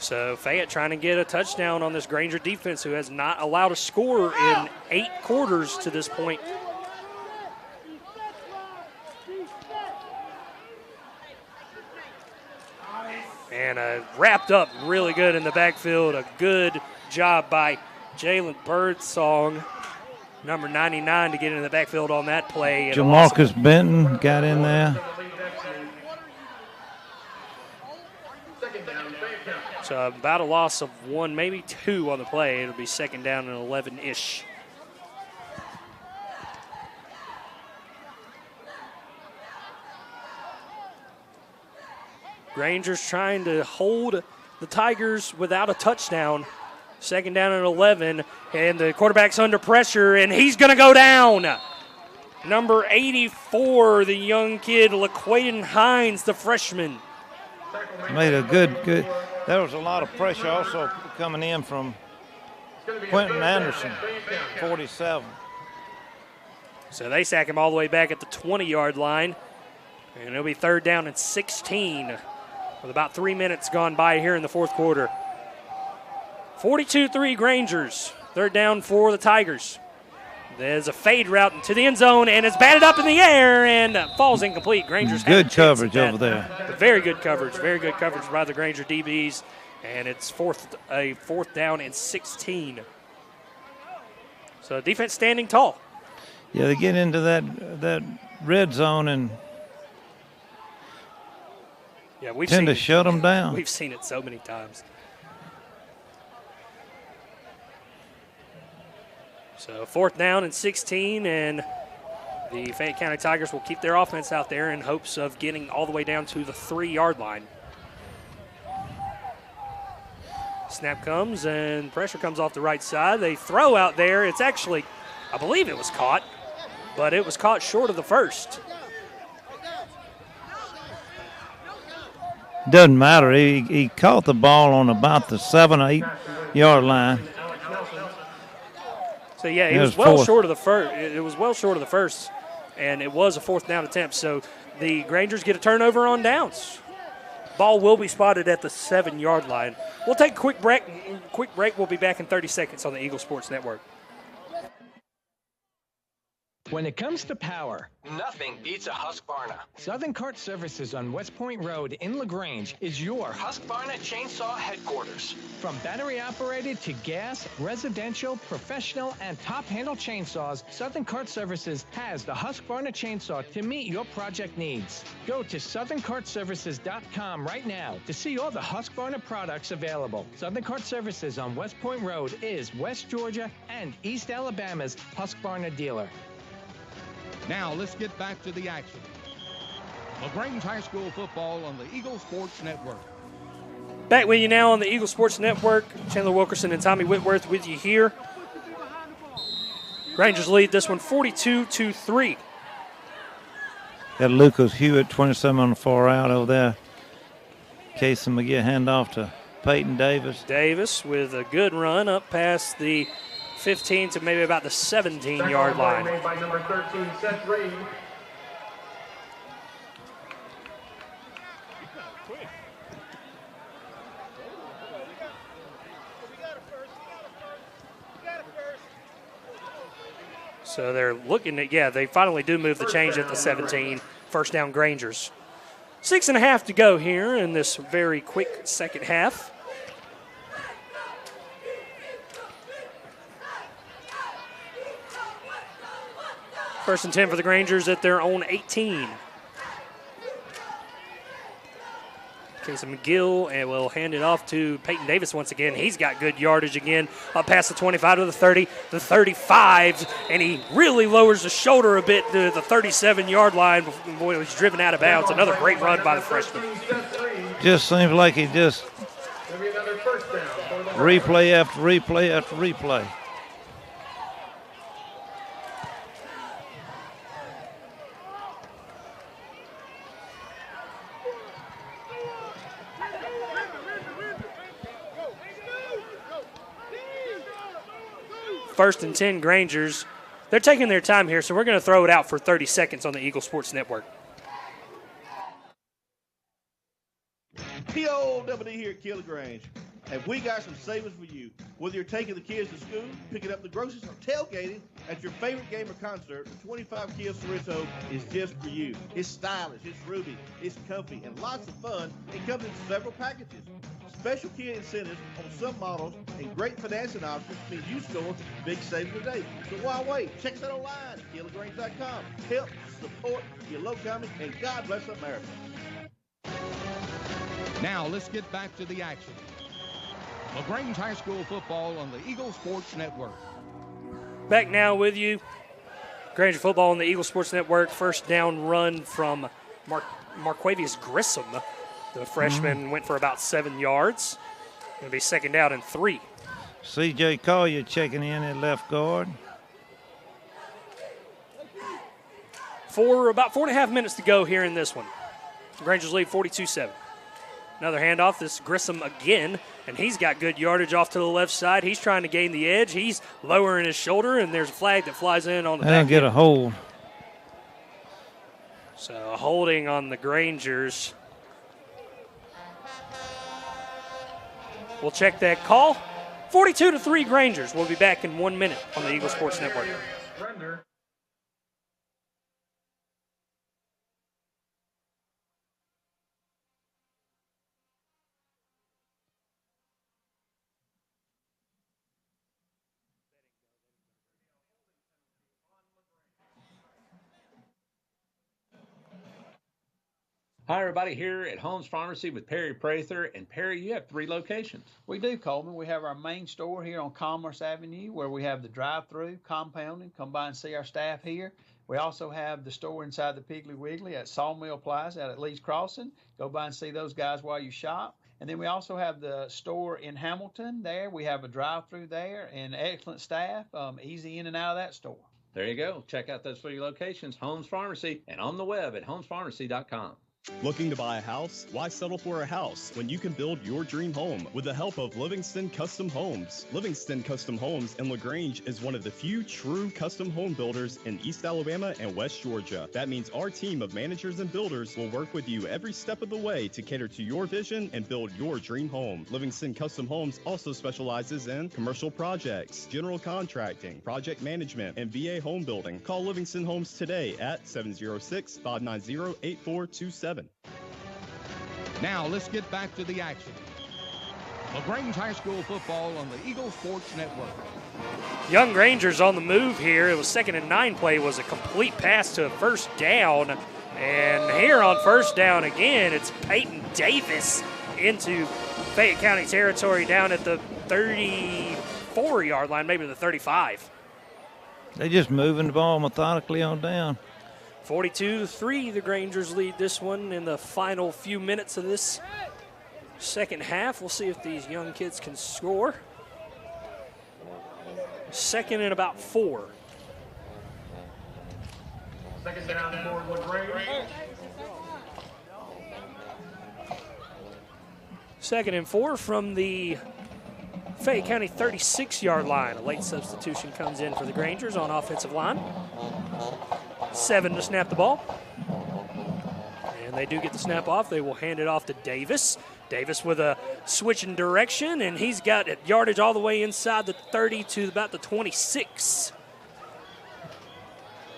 So Fayette trying to get a touchdown on this Granger defense, who has not allowed a score in 8 quarters to this point. And wrapped up really good in the backfield. A good job by Jalen Birdsong, number 99, to get in the backfield on that play. Jamarcus Benton got in there. So about a loss of 1, maybe 2 on the play. It'll be 2nd down and 11-ish. Granger's trying to hold the Tigers without a touchdown. 2nd down and 11, and the quarterback's under pressure, and he's going to go down. Number 84, the young kid, LaQuaden Hines, the freshman. Made a good. There was a lot of pressure also coming in from Quentin Anderson, 47. So they sack him all the way back at the 20-yard line, and it'll be 3rd down and 16 with about 3 minutes gone by here in the 4th quarter. 42-3 Grangers. 3rd down for the Tigers. There's a fade route into the end zone, and it's batted up in the air and falls incomplete. Granger's good coverage over there. Very good coverage by the Granger DBs, and it's a 4th down and 16. So defense standing tall. Yeah, they get into that red zone and we've tend to shut them down. We've seen it so many times. So 4th down and 16, and the Fayette County Tigers will keep their offense out there in hopes of getting all the way down to the 3-yard line. Snap comes, and pressure comes off the right side. They throw out there. It's actually, I believe it was caught, but it was caught short of the first. Doesn't matter. He caught the ball on about the 7 or 8-yard line. So yeah, it was well short of the first. It was well short of the first, and it was a 4th down attempt. So the Grangers get a turnover on downs. Ball will be spotted at the 7-yard line. We'll take a quick break. We'll be back in 30 seconds on the Eagle Sports Network. When it comes to power, nothing beats a Husqvarna. Southern Cart Services on West Point Road in LaGrange is your Husqvarna chainsaw headquarters. From battery-operated to gas, residential, professional, and top-handle chainsaws, Southern Cart Services has the Husqvarna chainsaw to meet your project needs. Go to southerncartservices.com right now to see all the Husqvarna products available. Southern Cart Services on West Point Road is West Georgia and East Alabama's Husqvarna dealer. Now let's get back to the action. LaGrange High School football on the Eagle Sports Network. Back with you now on the Eagle Sports Network. Chandler Wilkerson and Tommy Whitworth with you here. Grangers lead this one 42-3. Got Lucas Hewitt, 27 on the far out over there. Casey McGee handoff to Peyton Davis. Davis with a good run up past the 15 to maybe about the 17-yard line. Made by number 13, Seth Reed. So they're looking at, they finally do move the change at the 17. First down Grangers. 6.5 to go here in this very quick second half. First and 10 for the Grangers at their own 18. Casey McGill, and we'll hand it off to Peyton Davis once again. He's got good yardage again, up past the 25 to the 30, the 35, and he really lowers the shoulder a bit to the 37-yard line before he was driven out of bounds. Another great run by the freshman. Just seems like he just replay after replay after replay. First and 10 Grangers. They're taking their time here, so we're going to throw it out for 30 seconds on the Eagle Sports Network. POWD here at LaGrange. And we got some savings for you. Whether you're taking the kids to school, picking up the groceries, or tailgating at your favorite game or concert, the 25 Kia Sorrento is just for you. It's stylish, it's roomy, it's comfy, and lots of fun. It comes in several packages. Special Kia incentives on some models and great financing options means you score big savings today. So why wait? Check us out online at KiaLaGrange.com. Help support your local company, and God bless America. Now let's get back to the action. LaGrange High School football on the Eagle Sports Network. Back now with you. Granger football on the Eagle Sports Network. First down run from Marquavius Grissom. The freshman went for about 7 yards. Going to be second down and 3. C.J. Collier checking in at left guard. For about 4.5 minutes to go here in this one. Grangers lead 42-7. Another handoff. This is Grissom again, and he's got good yardage off to the left side. He's trying to gain the edge. He's lowering his shoulder, and there's a flag that flies in on the back. They'll get a hold. So a holding on the Grangers. We'll check that call. 42-3 Grangers. We'll be back in 1 minute on the Eagle Sports Network. Hi, everybody, here at Holmes Pharmacy with Perry Prather. And Perry, you have 3 locations. We do, Coleman. We have our main store here on Commerce Avenue where we have the drive-through, compounding. Come by and see our staff here. We also have the store inside the Piggly Wiggly at Sawmill Plaza out at Lee's Crossing. Go by and see those guys while you shop. And then we also have the store in Hamilton there. We have a drive-through there and excellent staff, easy in and out of that store. There you go. Check out those 3 locations, Holmes Pharmacy, and on the web at homespharmacy.com. Looking to buy a house? Why settle for a house when you can build your dream home with the help of Livingston Custom Homes? Livingston Custom Homes in LaGrange is one of the few true custom home builders in East Alabama and West Georgia. That means our team of managers and builders will work with you every step of the way to cater to your vision and build your dream home. Livingston Custom Homes also specializes in commercial projects, general contracting, project management, and VA home building. Call Livingston Homes today at 706-590-8427. Now let's get back to the action. LaGrange High School football on the Eagle Sports Network. Young Grangers on the move here. It was 2nd and 9 play, was a complete pass to a first down. And here on first down again, it's Peyton Davis into Fayette County territory down at the 34-yard line, maybe the 35. They're just moving the ball methodically on down. 42-3, the Grangers lead this one in the final few minutes of this second half. We'll see if these young kids can score. 2nd and about 4. Second down for LaGrange. 2nd and 4 from the Fayette County 36-yard line. A late substitution comes in for the Grangers on offensive line. 7 to snap the ball. And they do get the snap off. They will hand it off to Davis. Davis with a switch in direction, and he's got yardage all the way inside the 30 to about the 26.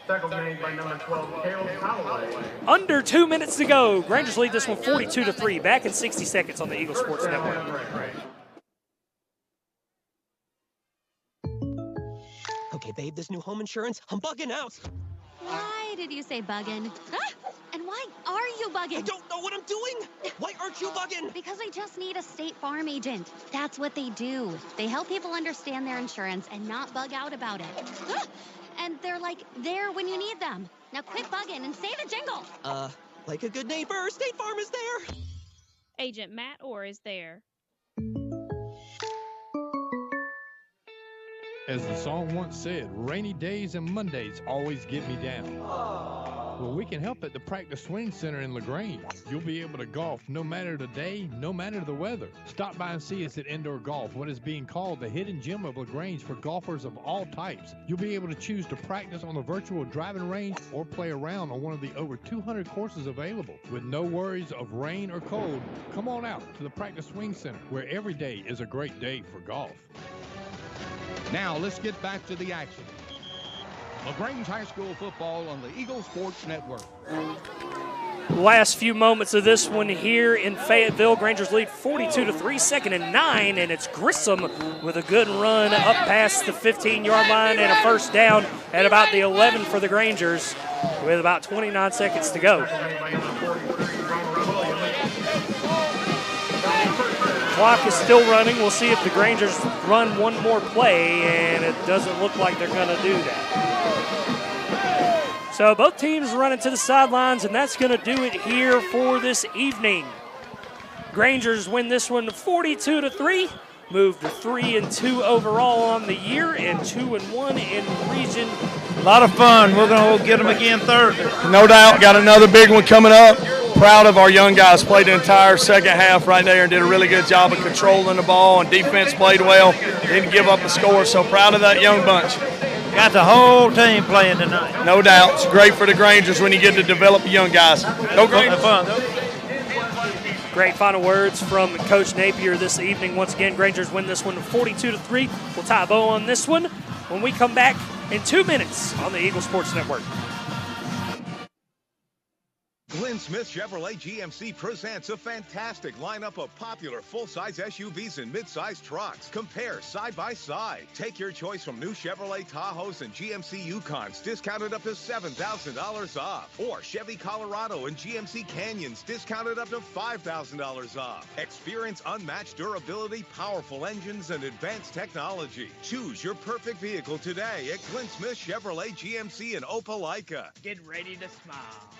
Tackle made by number 12, Caleb Holloway. Under 2 minutes to go. Grangers lead this one 42-3. Back in 60 seconds on the Eagle Sports Network. Okay, babe, this new home insurance, I'm bugging out. Why did you say buggin'? Ah! And why are you bugging? I don't know what I'm doing. Why aren't you bugging? Because we just need a State Farm agent. That's what they do. They help people understand their insurance and not bug out about it. Ah! And they're like there when you need them. Now quit bugging and say the jingle. Like a good neighbor, State Farm is there. Agent Matt Orr is there. As the song once said, rainy days and Mondays always get me down. Well, we can help at the Practice Swing Center in LaGrange. You'll be able to golf no matter the day, no matter the weather. Stop by and see us at Indoor Golf, what is being called the hidden gem of LaGrange for golfers of all types. You'll be able to choose to practice on the virtual driving range or play around on one of the over 200 courses available. With no worries of rain or cold, come on out to the Practice Swing Center, where every day is a great day for golf. Now let's get back to the action. LaGrange High School football on the Eagle Sports Network. Last few moments of this one here in Fayetteville. Grangers lead 42-3, 2nd and 9, and it's Grissom with a good run up past the 15-yard line and a first down at about the 11 for the Grangers with about 29 seconds to go. Clock is still running. We'll see if the Grangers run one more play, and it doesn't look like they're going to do that. So both teams running to the sidelines, and that's going to do it here for this evening. Grangers win this one 42-3, move to 3-2 overall on the year and 2-1 in region. A lot of fun. We're going to get them again Thursday. No doubt. Got another big one coming up. Proud of our young guys. Played the entire second half right there and did a really good job of controlling the ball, and defense played well. Didn't give up a score, so proud of that young bunch. Got the whole team playing tonight. No doubt. It's great for the Grangers when you get to develop the young guys. Go Grangers. Great final words from Coach Napier this evening. Once again, Grangers win this one 42-3. We'll tie a bow on this one when we come back in 2 minutes on the Eagle Sports Network. Glenn Smith Chevrolet GMC presents a fantastic lineup of popular full-size SUVs and mid-size trucks. Compare side by side. Take your choice from new Chevrolet Tahoes and GMC Yukons, discounted up to $7,000 off. Or Chevy Colorado and GMC Canyons, discounted up to $5,000 off. Experience unmatched durability, powerful engines, and advanced technology. Choose your perfect vehicle today at Glenn Smith Chevrolet GMC in Opelika. Get ready to smile.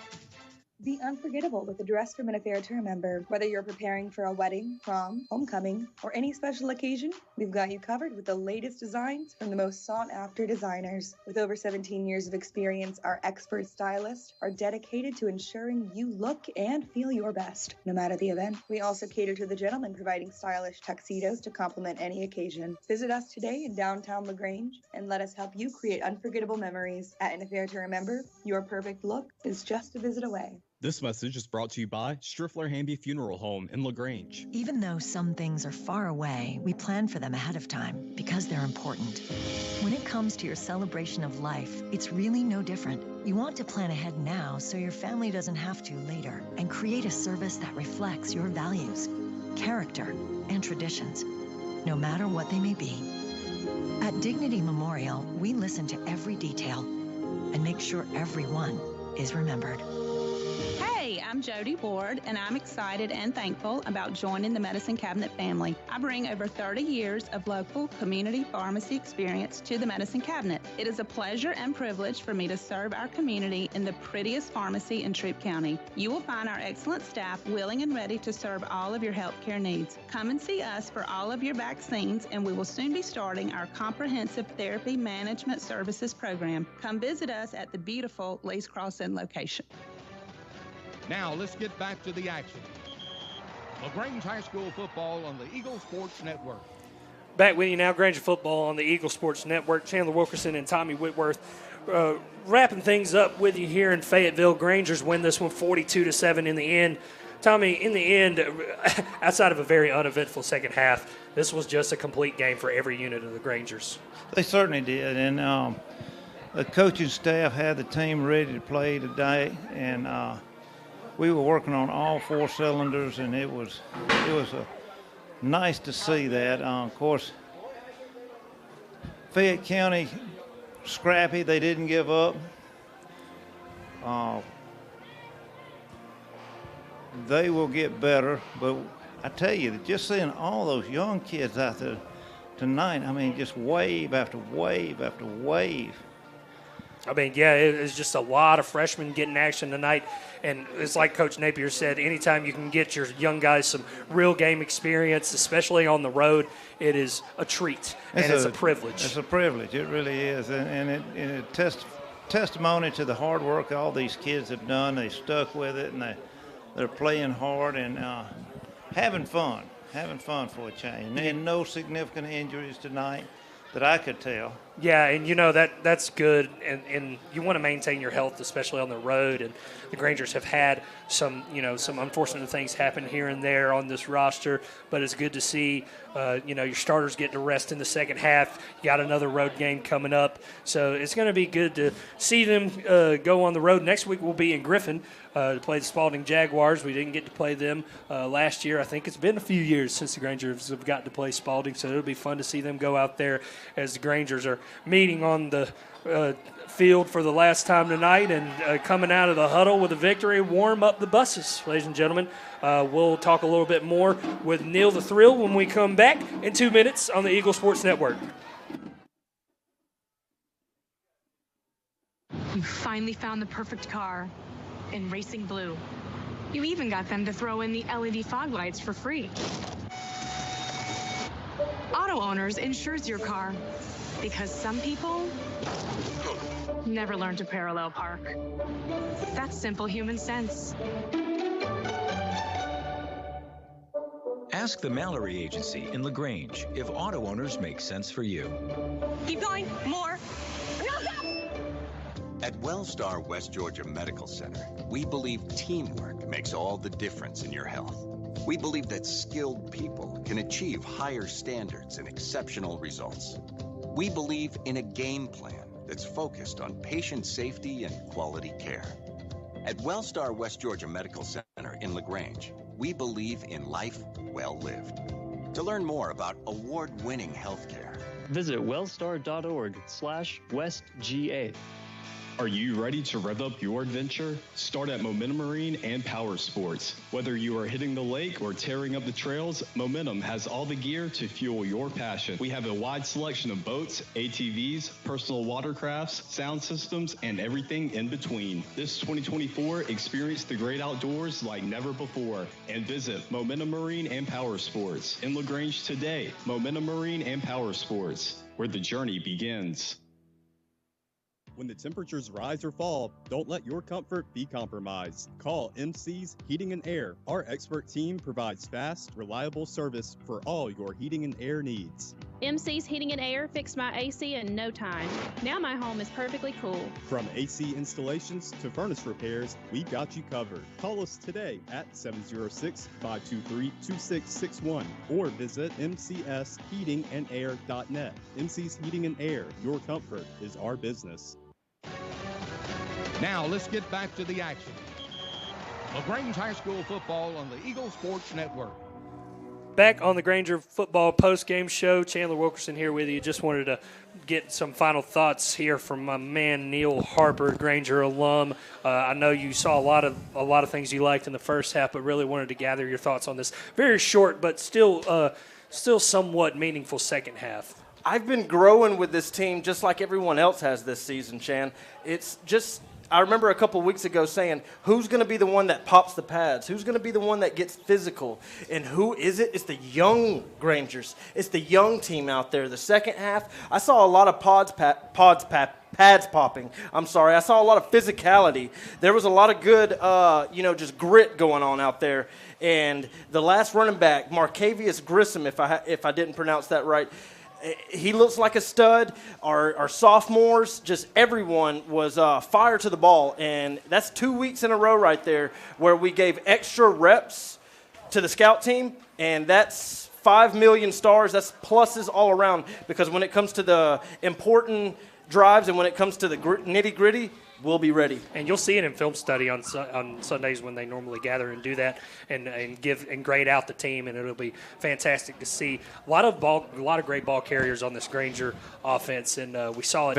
Be unforgettable with a dress from an affair to remember. Whether you're preparing for a wedding, prom, homecoming, or any special occasion, we've got you covered with the latest designs from the most sought-after designers. With over 17 years of experience, our expert stylists are dedicated to ensuring you look and feel your best, no matter the event. We also cater to the gentlemen, providing stylish tuxedos to complement any occasion. Visit us today in downtown LaGrange and let us help you create unforgettable memories. At an affair to remember, your perfect look is just a visit away. This message is brought to you by Striffler Hamby Funeral Home in LaGrange. Even though some things are far away, we plan for them ahead of time because they're important. When it comes to your celebration of life, it's really no different. You want to plan ahead now so your family doesn't have to later, and create a service that reflects your values, character, and traditions, no matter what they may be. At Dignity Memorial, we listen to every detail and make sure everyone is remembered. Hey, I'm Jody Ward, and I'm excited and thankful about joining the Medicine Cabinet family. I bring over 30 years of local community pharmacy experience to the Medicine Cabinet. It is a pleasure and privilege for me to serve our community in the prettiest pharmacy in Troup County. You will find our excellent staff willing and ready to serve all of your healthcare needs. Come and see us for all of your vaccines, and we will soon be starting our comprehensive therapy management services program. Come visit us at the beautiful Lee's Crossing location. Now let's get back to the action. LaGrange High School football on the Eagle Sports Network. Back with you now, Granger football on the Eagle Sports Network. Chandler Wilkerson and Tommy Whitworth wrapping things up with you here in Fayetteville. Grangers win this one 42-7 in the end. Tommy, in the end, outside of a very uneventful second half, this was just a complete game for every unit of the Grangers. They certainly did, and the coaching staff had the team ready to play today, and we were working on all four cylinders, and it was nice to see that. Of course, Fayette County, scrappy. They didn't give up. They will get better, but I tell you, just seeing all those young kids out there tonight, I mean, just wave after wave after wave. I mean, yeah, it's just a lot of freshmen getting action tonight. And it's like Coach Napier said, anytime you can get your young guys some real game experience, especially on the road, it is a treat, and it's a privilege. It's a privilege. It really is. And it's testimony to the hard work all these kids have done. They stuck with it, and they're playing hard and having fun for a change. And no significant injuries tonight that I could tell. Yeah, and that's good, and you want to maintain your health, especially on the road. And the Grangers have had some unfortunate things happen here and there on this roster, but it's good to see your starters get to rest in the second half. You got another road game coming up, so it's going to be good to see them go on the road. Next week we'll be in Griffin to play the Spalding Jaguars. We didn't get to play them last year. I think it's been a few years since the Grangers have gotten to play Spalding, so it'll be fun to see them go out there as the Grangers are meeting on the field for the last time tonight and coming out of the huddle with a victory, warm up the buses, ladies and gentlemen. We'll talk a little bit more with Neil the Thrill when we come back in 2 minutes on the Eagle Sports Network. You finally found the perfect car in racing blue. You even got them to throw in the LED fog lights for free. Auto Owners insures your car because some people never learn to parallel park. That's simple human sense. Ask the Mallory Agency in LaGrange if auto owners make sense for you. Keep going, more. At Wellstar West Georgia Medical Center, we believe teamwork makes all the difference in your health. We believe that skilled people can achieve higher standards and exceptional results. We believe in a game plan that's focused on patient safety and quality care. At Wellstar West Georgia Medical Center in LaGrange, we believe in life well lived. To learn more about award-winning healthcare, visit wellstar.org/westga. Are you ready to rev up your adventure? Start at Momentum Marine and Power Sports. Whether you are hitting the lake or tearing up the trails, Momentum has all the gear to fuel your passion. We have a wide selection of boats, ATVs, personal watercrafts, sound systems, and everything in between. This 2024, experience the great outdoors like never before and visit Momentum Marine and Power Sports in LaGrange today. Momentum Marine and Power Sports, where the journey begins. When the temperatures rise or fall, don't let your comfort be compromised. Call MC's Heating and Air. Our expert team provides fast, reliable service for all your heating and air needs. MC's Heating and Air fixed my AC in no time. Now my home is perfectly cool. From AC installations to furnace repairs, we've got you covered. Call us today at 706-523-2661 or visit mcsheatingandair.net. MC's Heating and Air, your comfort is our business. Now let's get back to the action. LaGrange High School football on the Eagle Sports Network. Back on the Granger football post-game show, Chandler Wilkerson here with you. Just wanted to get some final thoughts here from my man Neil Harper, Granger alum. I know you saw a lot of things you liked in the first half, but really wanted to gather your thoughts on this very short but still somewhat meaningful second half. I've been growing with this team just like everyone else has this season, Chan. It's just, I remember a couple weeks ago saying, who's going to be the one that pops the pads? Who's going to be the one that gets physical? And who is it? It's the young Grangers. It's the young team out there. The second half, I saw a lot of pads popping. I saw a lot of physicality. There was a lot of good, just grit going on out there. And the last running back, Marcavius Grissom, if I didn't pronounce that right, he looks like a stud. Our sophomores, just everyone was fire to the ball. And that's 2 weeks in a row right there where we gave extra reps to the scout team. And that's 5 million stars. That's pluses all around. Because when it comes to the important drives and when it comes to the nitty-gritty, We'll be ready. And you'll see it in film study on Sundays when they normally gather and do that and grade out the team, and it'll be fantastic to see a lot of great ball carriers on this Granger offense, and we saw it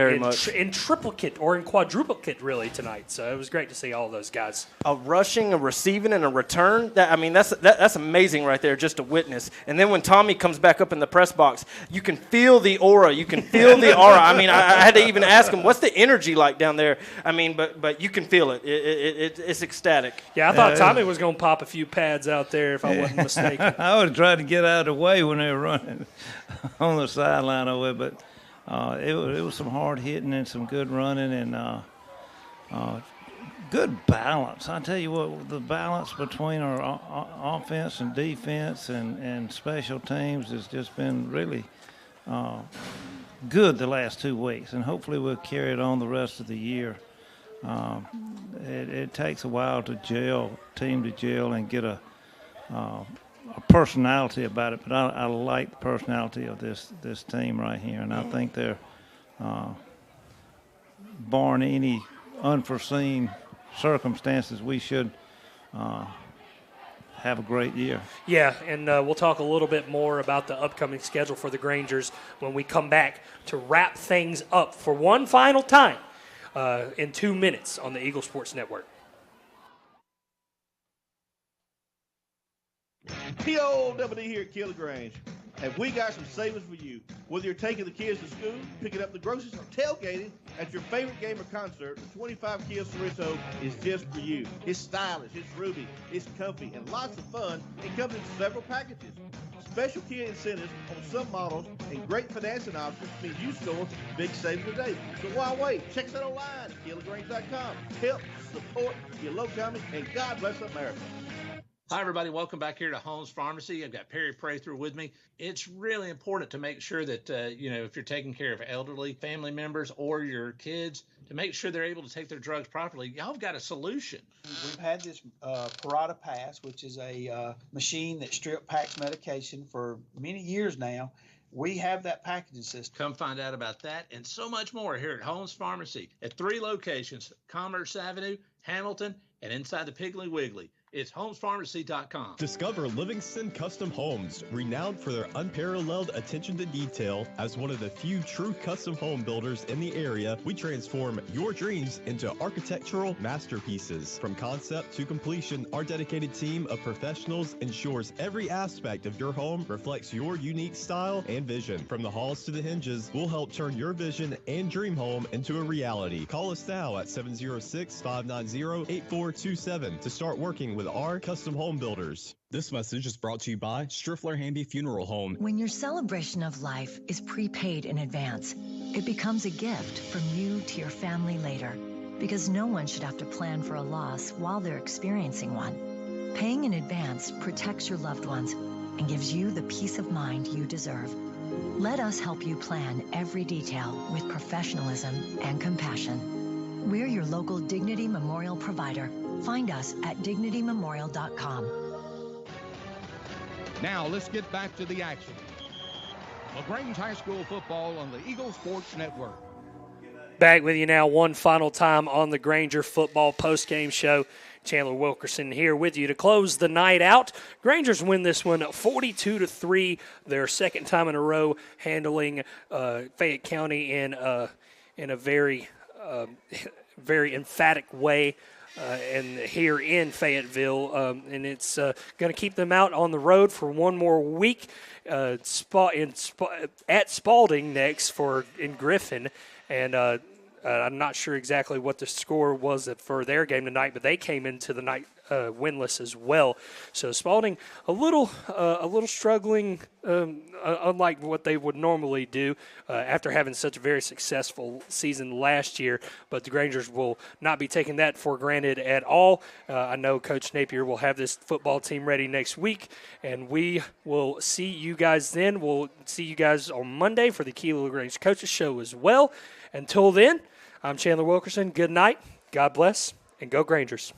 in triplicate or in quadruplicate really tonight. So it was great to see all of those guys. A rushing, a receiving, and a return. That's amazing right there just to witness. And then when Tommy comes back up in the press box, you can feel the aura. You can feel the aura. I mean, I had to even ask him, what's the energy like down there? I mean, but you can feel it. It's ecstatic. Yeah, I thought Tommy was going to pop a few pads out there if I wasn't mistaken. I was trying to get out of the way when they were running on the sideline over it, but it was some hard hitting and some good running and good balance. I tell you what, the balance between our offense and defense and special teams has just been really good the last 2 weeks, and hopefully we'll carry it on the rest of the year. It takes a while to team to gel and get a personality about it, but I like the personality of this team right here, and I think they're, barring any unforeseen circumstances, we should have a great year. Yeah, and we'll talk a little bit more about the upcoming schedule for the Grangers when we come back to wrap things up for one final time in 2 minutes on the Eagle Sports Network. P.O.W.D. here at LaGrange. And we got some savings for you. Whether you're taking the kids to school, picking up the groceries, or tailgating at your favorite game or concert, the 25 Kia Sorrento is just for you. It's stylish, it's roomy, it's comfy, and lots of fun. It comes in several packages. Special Kia incentives on some models and great financing options mean you score big savings today. So why wait? Check us out online at KiaLaGrange.com. Help, support your local company, and God bless America. Hi, everybody. Welcome back here to Holmes Pharmacy. I've got Perry Prather with me. It's really important to make sure that, if you're taking care of elderly family members or your kids, to make sure they're able to take their drugs properly. Y'all have got a solution. We've had this Parata Pass, which is a machine that strip packs medication for many years now. We have that packaging system. Come find out about that and so much more here at Holmes Pharmacy at 3 locations, Commerce Avenue, Hamilton, and inside the Piggly Wiggly. It's homespharmacy.com. Discover Livingston Custom Homes, renowned for their unparalleled attention to detail. As one of the few true custom home builders in the area, we transform your dreams into architectural masterpieces. From concept to completion, our dedicated team of professionals ensures every aspect of your home reflects your unique style and vision. From the halls to the hinges, we'll help turn your vision and dream home into a reality. Call us now at 706-590-8427 to start working with our custom home builders. This message is brought to you by Striffler Handy Funeral Home. When your celebration of life is prepaid in advance, it becomes a gift from you to your family later, because no one should have to plan for a loss while they're experiencing one. Paying in advance protects your loved ones and gives you the peace of mind you deserve. Let us help you plan every detail with professionalism and compassion. We're your local Dignity Memorial provider. Find us at dignitymemorial.com. Now let's get back to the action. LaGrange High School football on the Eagle Sports Network. Back with you now one final time on the Granger football postgame show. Chandler Wilkerson here with you to close the night out. Grangers win this one 42-3, their second time in a row handling Fayette County in a very emphatic way. And here in Fayetteville, and it's going to keep them out on the road for one more week at Spalding next in Griffin, and I'm not sure exactly what the score was for their game tonight, but they came into the night winless as well. So Spalding a little struggling, unlike what they would normally do after having such a very successful season last year. But the Grangers will not be taking that for granted at all. I know Coach Napier will have this football team ready next week, and we will see you guys then. We'll see you guys on Monday for the Keela LaGrange Coaches Show as well. Until then, I'm Chandler Wilkerson. Good night, God bless, and go Grangers.